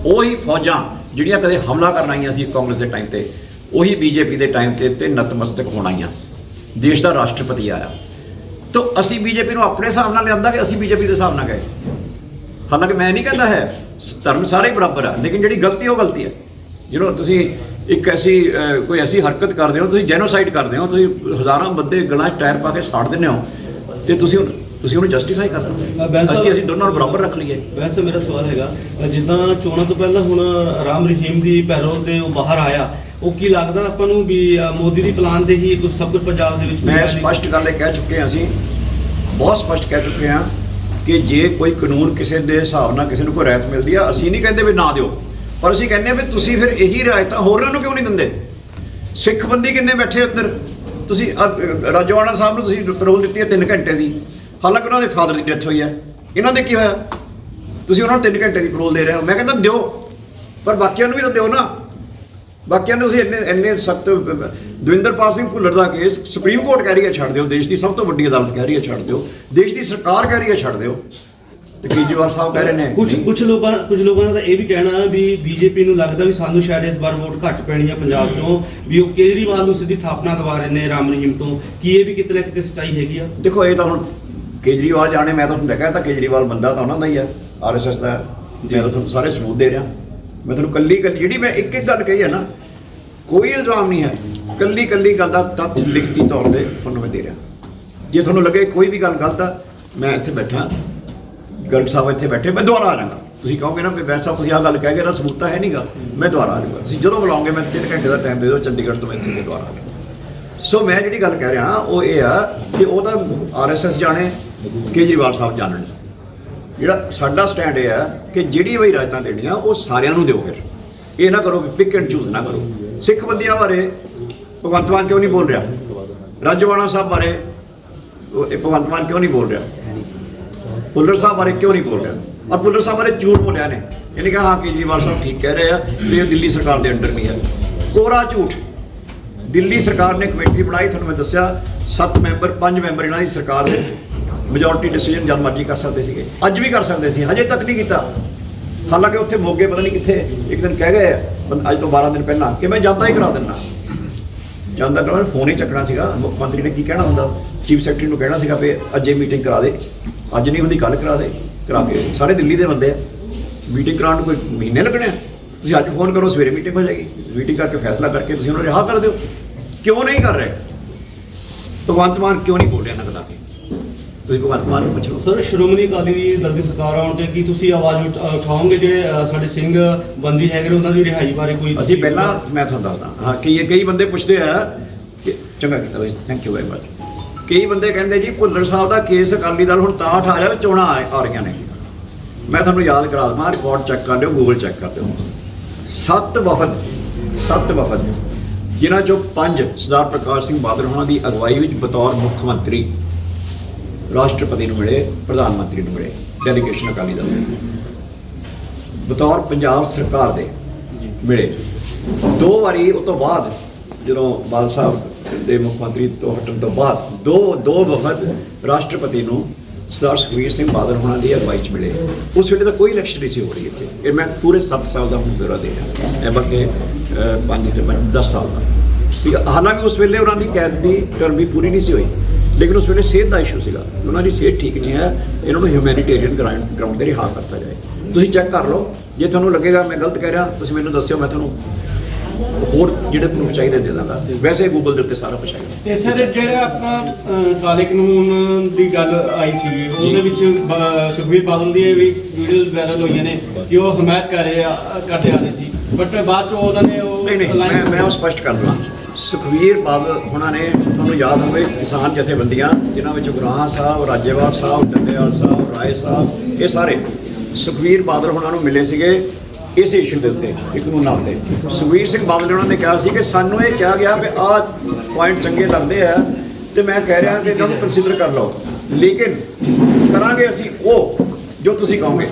ਉਹੀ ਫੌਜਾਂ ਜਿਹੜੀਆਂ ਕਦੇ ਹਮਲਾ ਕਰਨ ਆਈਆਂ ਸੀ ਕਾਂਗਰਸ ਦੇ ਟਾਈਮ ਤੇ, ਉਹੀ ਬੀਜੇਪੀ ਦੇ ਟਾਈਮ ਤੇ ਨਤਮਸਤਕ ਹੋਣ ਆਈਆਂ। ਦੇਸ਼ ਦਾ ਰਾਸ਼ਟਰਪਤੀ ਆਇਆ, ਤਾਂ ਅਸੀਂ ਬੀਜੇਪੀ ਨੂੰ ਆਪਣੇ ਹਿਸਾਬ ਨਾਲ ਲਿਆਂਦਾ ਕਿ ਅਸੀਂ ਬੀਜੇਪੀ ਦੇ ਹਿਸਾਬ ਨਾਲ ਗਏ। ਹਾਲਾਂਕਿ ਮੈਂ ਨਹੀਂ ਕਹਿੰਦਾ ਹੈ ਧਰਮ ਸਾਰੇ ਹੀ ਬਰਾਬਰ ਆ, ਲੇਕਿਨ ਜਿਹੜੀ ਗਲਤੀ ਉਹ ਗਲਤੀ ਹੈ। ਜਦੋਂ ਤੁਸੀਂ ਇੱਕ ਕੋਈ ਐਸੀ ਹਰਕਤ ਕਰਦੇ ਹੋ, ਤੁਸੀਂ ਜੈਨੋਸਾਈਡ ਕਰਦੇ ਹੋ, ਤੁਸੀਂ ਹਜ਼ਾਰਾਂ ਬੰਦੇ ਗਲਾਂ 'ਚ ਟਾਇਰ ਪਾ ਕੇ ਸਾੜ ਦਿੰਦੇ ਹੋ, ਤੇ ਤੁਸੀਂ ਉਹਨੂੰ ਜਸਟੀਫਾਈ ਕਰ ਰਹੇ ਹੋ ਕਿ ਅਸੀਂ ਦੋਨਾਂ ਨੂੰ ਬਰਾਬਰ ਰੱਖ ਲਈਏ। ਵੈਸੇ ਮੇਰਾ ਸਵਾਲ ਹੈਗਾ, ਜਿੱਦਾਂ ਚੋਣਾਂ ਤੋਂ ਪਹਿਲਾਂ ਹੁਣ ਰਾਮ ਰਹੀਮ ਦੀ ਪੈਰੋਲ ਤੇ ਉਹ ਬਾਹਰ ਆਇਆ, ਉਹ ਕੀ ਲੱਗਦਾ ਆਪਾਂ ਨੂੰ ਵੀ ਮੋਦੀ ਦੀ ਪਲਾਨ ਤੇ ਹੀ ਸਭ ਕੁਝ ਪੰਜਾਬ ਦੇ ਵਿੱਚ ਮੈਂ ਸਪਸ਼ਟ ਗੱਲ ਇਹ ਕਹਿ ਚੁੱਕੇ ਹਾਂ, ਅਸੀਂ ਬਹੁਤ ਸਪਸ਼ਟ ਕਹਿ ਚੁੱਕੇ ਹਾਂ ਕਿ ਜੇ ਕੋਈ ਕਾਨੂੰਨ ਕਿਸੇ ਦੇ ਹਿਸਾਬ ਨਾਲ ਕਿਸੇ ਨੂੰ ਕੋਈ ਰਿਆਇਤ ਮਿਲਦੀ ਆ, ਅਸੀਂ ਨਹੀਂ ਕਹਿੰਦੇ ਵੀ ਨਾ ਦਿਓ, ਪਰ ਅਸੀਂ ਕਹਿੰਦੇ ਆ ਵੀ ਤੁਸੀਂ ਫਿਰ ਇਹੀ ਰਿਆਇਤਾਂ ਹੋਰਾਂ ਨੂੰ ਕਿਉਂ ਨਹੀਂ ਦਿੰਦੇ? ਸਿੱਖ ਬੰਦੀ ਕਿੰਨੇ ਬੈਠੇ ਉੱਧਰ, ਤੁਸੀਂ ਰਾਜੋਆਣਾ ਸਾਹਿਬ ਨੂੰ ਤੁਸੀਂ ਪੈਰੋਲ ਦਿੱਤੀ ਹੈ 3 ਘੰਟੇ ਦੀ, ਹਾਲਾਂਕਿ ਉਹਨਾਂ ਦੇ ਫਾਦਰ ਦੀ ਡੈਥ ਹੋਈ ਹੈ। ਇਹਨਾਂ ਦੇ ਕੀ ਹੋਇਆ? ਤੁਸੀਂ ਉਹਨਾਂ ਨੂੰ 3 ਘੰਟੇ ਦੀ ਪੈਰੋਲ ਦੇ ਰਹੇ ਹੋ। ਮੈਂ ਕਹਿੰਦਾ ਦਿਓ, ਪਰ ਬਾਕੀਆਂ ਨੂੰ ਵੀ ਤਾਂ ਦਿਓ ਨਾ। ਬਾਕੀਆਂ ਨੂੰ ਤੁਸੀਂ ਇੰਨੇ ਸਖਤ, ਦਵਿੰਦਰਪਾਲ ਸਿੰਘ ਭੁੱਲਰ ਦਾ ਕੇਸ ਸੁਪਰੀਮ ਕੋਰਟ ਕਹਿ ਰਹੀ ਹੈ ਛੱਡ ਦਿਓ, ਦੇਸ਼ ਦੀ ਸਭ ਤੋਂ ਵੱਡੀ ਅਦਾਲਤ ਕਹਿ ਰਹੀ ਹੈ ਛੱਡ ਦਿਓ, ਦੇਸ਼ ਦੀ ਸਰਕਾਰ ਕਹਿ ਰਹੀ ਹੈ ਛੱਡ ਦਿਓ, ਤੇ ਕੇਜਰੀਵਾਲ ਸਾਹਿਬ ਕਹਿ ਰਹੇ ਨੇ। ਕੁਝ ਲੋਕਾਂ ਦਾ ਤਾਂ ਇਹ ਵੀ ਕਹਿਣਾ ਵੀ ਬੀਜੇਪੀ ਨੂੰ ਲੱਗਦਾ ਵੀ ਸਾਨੂੰ ਸ਼ਾਇਦ ਇਸ ਵਾਰ ਵੋਟ ਘੱਟ ਪੈਣੀ ਹੈ ਪੰਜਾਬ ਚੋਂ, ਵੀ ਉਹ ਕੇਜਰੀਵਾਲ ਨੂੰ ਸਿੱਧੀ ਥਾਪਨਾ ਦਵਾ ਰਹੇ ਨੇ ਰਾਮ ਰਹੀਮ ਤੋਂ। ਕੀ ਇਹ ਵੀ ਕਿਤੇ ਨਾ ਕਿਤੇ ਸੱਚਾਈ ਹੈਗੀ ਆ? ਦੇਖੋ, ਇਹ ਤਾਂ ਹੁਣ ਕੇਜਰੀਵਾਲ ਜਾਣੇ, ਮੈਂ ਤਾਂ ਤੁਹਾਨੂੰ ਕਹਿ ਤਾ ਕੇਜਰੀਵਾਲ ਬੰਦਾ ਤਾਂ ਉਹਨਾਂ ਦਾ ਹੀ ਹੈ, RSS ਦਾ। ਮੈਂ ਤਾਂ ਤੁਹਾਨੂੰ ਸਾਰੇ ਸਬੂਤ ਦੇ ਰਿਹਾ। ਮੈਂ ਤੁਹਾਨੂੰ ਕੱਲੀ ਜਿਹੜੀ ਮੈਂ ਇੱਕ ਗੱਲ ਕਹੀ ਹੈ ਨਾ, ਕੋਈ ਇਲਜ਼ਾਮ ਨਹੀਂ ਹੈ, ਕੱਲੀ ਗੱਲ ਦਾ ਤੱਥ ਲਿਖਤੀ ਤੌਰ ਤੇ ਤੁਹਾਨੂੰ ਮੈਂ ਦੇ ਰਿਹਾ। ਜੇ ਤੁਹਾਨੂੰ ਲੱਗੇ ਕੋਈ ਵੀ ਗੱਲ ਗਲਤ ਆ, ਮੈਂ ਇੱਥੇ ਬੈਠਾ, ਗਰਗ ਸਾਹਿਬ ਇੱਥੇ ਬੈਠੇ, ਮੈਂ ਦੁਬਾਰਾ ਆ ਜਾਵਾਂਗਾ। ਤੁਸੀਂ ਕਹੋਗੇ ਨਾ ਵੀ ਵੈਸਾ ਤੁਸੀਂ ਆਹ ਗੱਲ ਕਹਿ ਗਏ ਨਾ, ਸਬੂਤ ਤਾਂ ਹੈ ਨਹੀਂਗਾ, ਮੈਂ ਦੁਬਾਰਾ ਆ ਜਾਵਾਂਗਾ। ਤੁਸੀਂ ਜਦੋਂ ਬੁਲਾਓਗੇ, ਮੈਂ 3 ਘੰਟੇ ਦਾ ਟਾਈਮ ਦੇ ਦਿਓ, ਚੰਡੀਗੜ੍ਹ ਤੋਂ ਮੈਂ ਇੱਥੇ ਦੁਬਾਰਾ ਆ ਜਾਵਾਂਗਾ। ਸੋ ਮੈਂ ਜਿਹੜੀ ਗੱਲ ਕਹਿ ਰਿਹਾ ਉਹ ਇਹ ਆ ਕਿ ਉਹ ਤਾਂ RSS ਜਾਣੇ, ਕੇਜਰੀਵਾਲ ਸਾਹਿਬ ਜਾਣਨ। ਜਿਹੜਾ ਸਾਡਾ ਸਟੈਂਡ ਇਹ ਆ ਕਿ ਜਿਹੜੀ ਵੀ ਰਾਇਤਾਂ ਦੇਣੀਆਂ ਉਹ ਸਾਰਿਆਂ ਨੂੰ ਦਿਓ। ਫਿਰ ਇਹ ਨਾ ਕਰੋ ਵੀ ਪਿਕ ਐਂਡ ਚੂਜ਼ ਨਾ ਕਰੋ। ਸਿੱਖ ਬੰਦੀਆਂ ਬਾਰੇ ਭਗਵੰਤ ਮਾਨ ਕਿਉਂ ਨਹੀਂ ਬੋਲ ਰਿਹਾ? ਰਾਜੋਆਣਾ ਸਾਹਿਬ ਬਾਰੇ ਭਗਵੰਤ ਮਾਨ ਕਿਉਂ ਨਹੀਂ ਬੋਲ ਰਿਹਾ? ਭੁੱਲਰ ਸਾਹਿਬ ਬਾਰੇ ਕਿਉਂ ਨਹੀਂ ਬੋਲ ਰਿਹਾ? ਔਰ ਭੁੱਲਰ ਸਾਹਿਬ ਬਾਰੇ ਝੂਠ ਬੋਲਿਆ ਨੇ। ਇਹਨੇ ਕਿਹਾ ਹਾਂ ਕੇਜਰੀਵਾਲ ਸਾਹਿਬ ਠੀਕ ਕਹਿ ਰਹੇ ਆ ਵੀ ਇਹ ਦਿੱਲੀ ਸਰਕਾਰ ਦੇ ਅੰਡਰ ਨਹੀਂ ਹੈ। ਕੋਰਾ ਝੂਠ। ਦਿੱਲੀ ਸਰਕਾਰ ਨੇ ਕਮੇਟੀ ਬਣਾਈ, ਤੁਹਾਨੂੰ ਮੈਂ ਦੱਸਿਆ 7 ਮੈਂਬਰ 5 ਮੈਂਬਰ ਇਹਨਾਂ ਦੀ ਸਰਕਾਰ ਦੇ, ਮੈਜੋਰਟੀ ਡਿਸੀਜਨ ਜਦ ਮਰਜ਼ੀ ਕਰ ਸਕਦੇ ਸੀਗੇ, ਅੱਜ ਵੀ ਕਰ ਸਕਦੇ ਸੀ, ਹਜੇ ਤੱਕ ਨਹੀਂ ਕੀਤਾ। ਹਾਲਾਂਕਿ ਉੱਥੇ ਮੋਗੇ ਪਤਾ ਨਹੀਂ ਕਿੱਥੇ ਇੱਕ ਦਿਨ ਕਹਿ ਗਏ ਅੱਜ ਤੋਂ 12 ਦਿਨ ਪਹਿਲਾਂ ਕਿ ਮੈਂ ਜਾਂਦਾ ਹੀ ਕਰਾ ਦਿੰਦਾ। ਜਾਂਦਾ ਕਰਾ, ਫੋਨ ਹੀ ਚੱਕਣਾ ਸੀਗਾ। ਮੁੱਖ ਮੰਤਰੀ ਨੇ ਕੀ ਕਹਿਣਾ ਹੁੰਦਾ? ਚੀਫ ਸੈਕਟਰੀ ਨੂੰ ਕਹਿਣਾ ਸੀਗਾ ਵੀ ਅੱਜ ਇਹ ਮੀਟਿੰਗ ਕਰਾ ਦੇ, ਅੱਜ ਨਹੀਂ ਹੁੰਦੀ ਕੱਲ੍ਹ ਕਰਾ ਦੇ। ਕਰਾ ਕੇ ਸਾਰੇ ਦਿੱਲੀ ਦੇ ਬੰਦੇ ਆ, ਮੀਟਿੰਗ ਕਰਾਉਣ ਨੂੰ ਕੋਈ ਮਹੀਨੇ ਲੱਗਣੇ ਆ। ਤੁਸੀਂ ਅੱਜ ਫੋਨ ਕਰੋ, ਸਵੇਰੇ ਮੀਟਿੰਗ ਹੋ ਜਾਏਗੀ। ਮੀਟਿੰਗ ਕਰਕੇ ਫੈਸਲਾ ਕਰਕੇ ਤੁਸੀਂ ਉਹਨਾਂ ਨੂੰ ਰਿਹਾ ਕਰ ਦਿਓ। ਕਿਉਂ ਨਹੀਂ ਕਰ ਰਹੇ? ਭਗਵੰਤ ਮਾਨ ਕਿਉਂ ਨਹੀਂ ਬੋਲ ਰਿਹਾ ਇਹਨਾਂ ਗੱਲਾਂ 'ਤੇ? ਤੁਸੀਂ ਭਗਵੰਤ ਮਾਨ ਨੂੰ ਪੁੱਛੋ। ਸਰ, ਸ਼੍ਰੋਮਣੀ ਅਕਾਲੀ ਦਲ ਦੀ ਸਰਕਾਰ ਆਉਣ ਤੇ ਕੀ ਤੁਸੀਂ ਆਵਾਜ਼ ਉਠਾਓਗੇ ਜਿਹੜੇ ਸਾਡੇ ਸਿੰਘ ਬੰਦੀ ਹੈਗੇ ਨੇ ਉਹਨਾਂ ਦੀ ਰਿਹਾਈ ਬਾਰੇ? ਕੋਈ ਅਸੀਂ ਪਹਿਲਾਂ ਮੈਂ ਤੁਹਾਨੂੰ ਦੱਸਦਾ ਹਾਂ ਕਿ ਕਈ ਬੰਦੇ ਪੁੱਛਦੇ ਆ ਕਿ ਚੰਗਾ ਕੀਤਾ ਬਾਈ, ਥੈਂਕ ਯੂ ਵੈਰੀ ਮਚ। ਕਈ ਬੰਦੇ ਕਹਿੰਦੇ ਜੀ ਭੁੱਲਰ ਸਾਹਿਬ ਦਾ ਕੇਸ ਅਕਾਲੀ ਦਲ ਹੁਣ ਤਾਂ ਉਠਾ ਰਿਹਾ, ਚੋਣਾਂ ਆ ਰਹੀਆਂ ਨੇ। ਮੈਂ ਤੁਹਾਨੂੰ ਯਾਦ ਕਰਾ ਦੇਵਾਂ, ਰਿਕਾਰਡ ਚੈੱਕ ਕਰ ਲਿਓ, ਗੂਗਲ ਚੈੱਕ ਕਰ ਲਿਓ। 7 ਵਫਦ ਜਿਨ੍ਹਾਂ ਚੋਂ 5 ਸਰਦਾਰ ਪ੍ਰਕਾਸ਼ ਸਿੰਘ ਬਾਦਲ ਹੋਣਾ ਦੀ ਅਗਵਾਈ ਵਿੱਚ ਬਤੌਰ ਮੁੱਖ ਮੰਤਰੀ ਰਾਸ਼ਟਰਪਤੀ ਨੂੰ ਮਿਲੇ, ਪ੍ਰਧਾਨ ਮੰਤਰੀ ਨੂੰ ਮਿਲੇ, ਡੈਲੀਗੇਸ਼ਨ ਅਕਾਲੀ ਦਲ ਦੇ ਬਤੌਰ ਪੰਜਾਬ ਸਰਕਾਰ ਦੇ ਮਿਲੇ। 2 ਵਾਰੀ ਉਹ ਤੋਂ ਬਾਅਦ ਜਦੋਂ ਬਾਲ ਸਾਹਿਬ ਦੇ ਮੁੱਖ ਮੰਤਰੀ ਤੋਂ ਹਟਣ ਤੋਂ ਬਾਅਦ ਦੋ ਵਫਦ ਰਾਸ਼ਟਰਪਤੀ ਨੂੰ ਸਰਦਾਰ ਸੁਖਬੀਰ ਸਿੰਘ ਬਾਦਲ ਹੋਣਾ ਦੀ ਅਗਵਾਈ 'ਚ ਮਿਲੇ। ਉਸ ਵੇਲੇ ਤਾਂ ਕੋਈ ਇਲੈਕਸ਼ਨ ਨਹੀਂ ਸੀ ਹੋ ਰਹੀ ਇੱਥੇ। ਇਹ ਮੈਂ ਪੂਰੇ 7 ਸਾਲ ਦਾ ਹੁਣ ਬਿਊਰਾ ਦੇ ਰਿਹਾ, ਇਹ ਬਲਕਿ 10 ਸਾਲ ਦਾ। ਠੀਕ ਹੈ, ਹਾਲਾਂਕਿ ਉਸ ਵੇਲੇ ਉਹਨਾਂ ਦੀ ਕੈਦ ਦੀ ਟਰਮ ਵੀ ਪੂਰੀ ਨਹੀਂ ਸੀ ਹੋਈ, ਲੇਕਿਨ ਉਸ ਵੇਲੇ ਸਿਹਤ ਦਾ ਇਸ਼ੂ ਸੀਗਾ। ਉਹਨਾਂ ਦੀ ਸਿਹਤ ਠੀਕ ਨਹੀਂ ਹੈ, ਇਹਨਾਂ ਨੂੰ ਹਿਊਮੈਨੀਟੇਰੀਅਨ ਗਰਾਊਂਡ 'ਤੇ ਰਿਹਾ ਕਰਤਾ ਜਾਏ। ਤੁਸੀਂ ਚੈੱਕ ਕਰ ਲਓ, ਜੇ ਤੁਹਾਨੂੰ ਲੱਗੇਗਾ ਮੈਂ ਗਲਤ ਕਹਿ ਰਿਹਾ ਤੁਸੀਂ ਮੈਨੂੰ ਦੱਸਿਓ, ਮੈਂ ਤੁਹਾਨੂੰ ਹੋਰ ਜਿਹੜੇ ਪ੍ਰੂਫ ਚਾਹੀਦੇ ਦੇ ਦਾਂਗਾ। ਵੈਸੇ ਗੂਗਲ ਦੇ ਉੱਤੇ ਸਾਰਾ ਕੁਝ ਆਏਗਾ। ਤੇ ਸਰ, ਜਿਹੜਾ ਆਪਣਾ ਕਾਲੇ ਕਾਨੂੰਨ ਦੀ ਗੱਲ ਆਈ ਸੀ, ਉਹਦੇ ਵਿੱਚ ਸੁਖਬੀਰ ਬਾਦਲ ਦੀ ਵੀ ਵੀਡੀਓਜ਼ ਵਾਇਰਲ ਹੋਈਆਂ ਨੇ ਕਿ ਉਹ ਹਮਾਇਤ ਕਰਦੇ ਆ ਰਹੇ ਸੀ, ਬਟ ਬਾਅਦ ਚ ਉਹਨਾਂ ਨੇ ਉਹ ਨਹੀਂ, ਮੈਂ ਉਹ ਸਪਸ਼ਟ ਕਰ ਦਵਾਂ। ਸੁਖਬੀਰ ਬਾਦਲ ਉਹਨਾਂ ਨੇ, ਤੁਹਾਨੂੰ ਯਾਦ ਹੋਵੇ, ਕਿਸਾਨ ਜਥੇਬੰਦੀਆਂ ਜਿਨ੍ਹਾਂ ਵਿੱਚ ਗੁਰਾਂ ਸਾਹਿਬ, ਰਾਜੇਵਾਲ ਸਾਹਿਬ, ਡੱਲੇਵਾਲ ਸਾਹਿਬ, ਰਾਏ ਸਾਹਿਬ, ਇਹ ਸਾਰੇ ਸੁਖਬੀਰ ਬਾਦਲ ਉਹਨਾਂ ਨੂੰ ਮਿਲੇ ਸੀਗੇ ਇਸੇ ਇਸ਼ੂ ਦੇ ਉੱਤੇ, ਇੱਕ ਨੂੰ ਨਾਮ ਦੇ। ਸੁਖਬੀਰ ਸਿੰਘ ਬਾਦਲ ਉਹਨਾਂ ਨੇ ਕਿਹਾ ਸੀ ਕਿ ਸਾਨੂੰ ਇਹ ਕਿਹਾ ਗਿਆ ਵੀ ਆਹ ਪੁਆਇੰਟ ਚੰਗੇ ਲੱਗਦੇ ਆ ਤੇ ਮੈਂ ਕਹਿ ਰਿਹਾ ਕਿ ਇਹਨਾਂ ਨੂੰ ਕੰਸੀਡਰ ਕਰ ਲਓ, ਲੇਕਿਨ ਕਰਾਂਗੇ ਅਸੀਂ ਉਹ ਜੋ ਤੁਸੀਂ ਕਹੋਗੇ।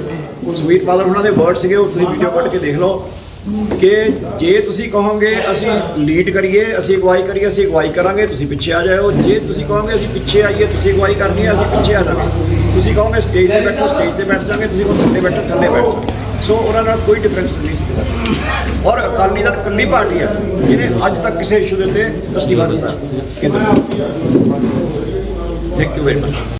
ਉਹ ਸੁਖਬੀਰ ਬਾਦਲ ਉਹਨਾਂ ਦੇ ਵਰਡ ਸੀਗੇ, ਉਹ ਤੁਸੀਂ ਵੀਡੀਓ ਕੱਢ ਕੇ ਦੇਖ ਲਓ। ਕਿ ਜੇ ਤੁਸੀਂ ਕਹੋਗੇ ਅਸੀਂ ਲੀਡ ਕਰੀਏ, ਅਸੀਂ ਅਗਵਾਈ ਕਰੀਏ, ਅਸੀਂ ਅਗਵਾਈ ਕਰਾਂਗੇ, ਤੁਸੀਂ ਪਿੱਛੇ ਆ ਜਾਓ। ਜੇ ਤੁਸੀਂ ਕਹੋਗੇ ਅਸੀਂ ਪਿੱਛੇ ਆਈਏ, ਤੁਸੀਂ ਅਗਵਾਈ ਕਰਨੀ ਹੈ, ਅਸੀਂ ਪਿੱਛੇ ਆ ਜਾਵਾਂਗੇ। ਤੁਸੀਂ ਕਹੋਗੇ ਸਟੇਜ ਤੇ ਬੈਠੋ, ਸਟੇਜ ਤੇ ਬੈਠ ਜਾਵਾਂਗੇ, ਤੁਸੀਂ ਕਹੋ ਥੱਲੇ ਬੈਠੋ, ਥੱਲੇ ਬੈਠੋ। ਸੋ ਉਹਨਾਂ ਨਾਲ ਕੋਈ ਡਿਫਰੈਂਸ ਨਹੀਂ ਸੀ। ਔਰ ਅਕਾਲੀ ਦਲ ਇਕੱਲੀ ਪਾਰਟੀ ਹੈ ਜਿਹਨੇ ਅੱਜ ਤੱਕ ਕਿਸੇ ਇਸ਼ੂ ਦੇ ਉੱਤੇ ਅਸਤੀਫਾ ਦਿੱਤਾ ਕੇਂਦਰ। Thank you very much.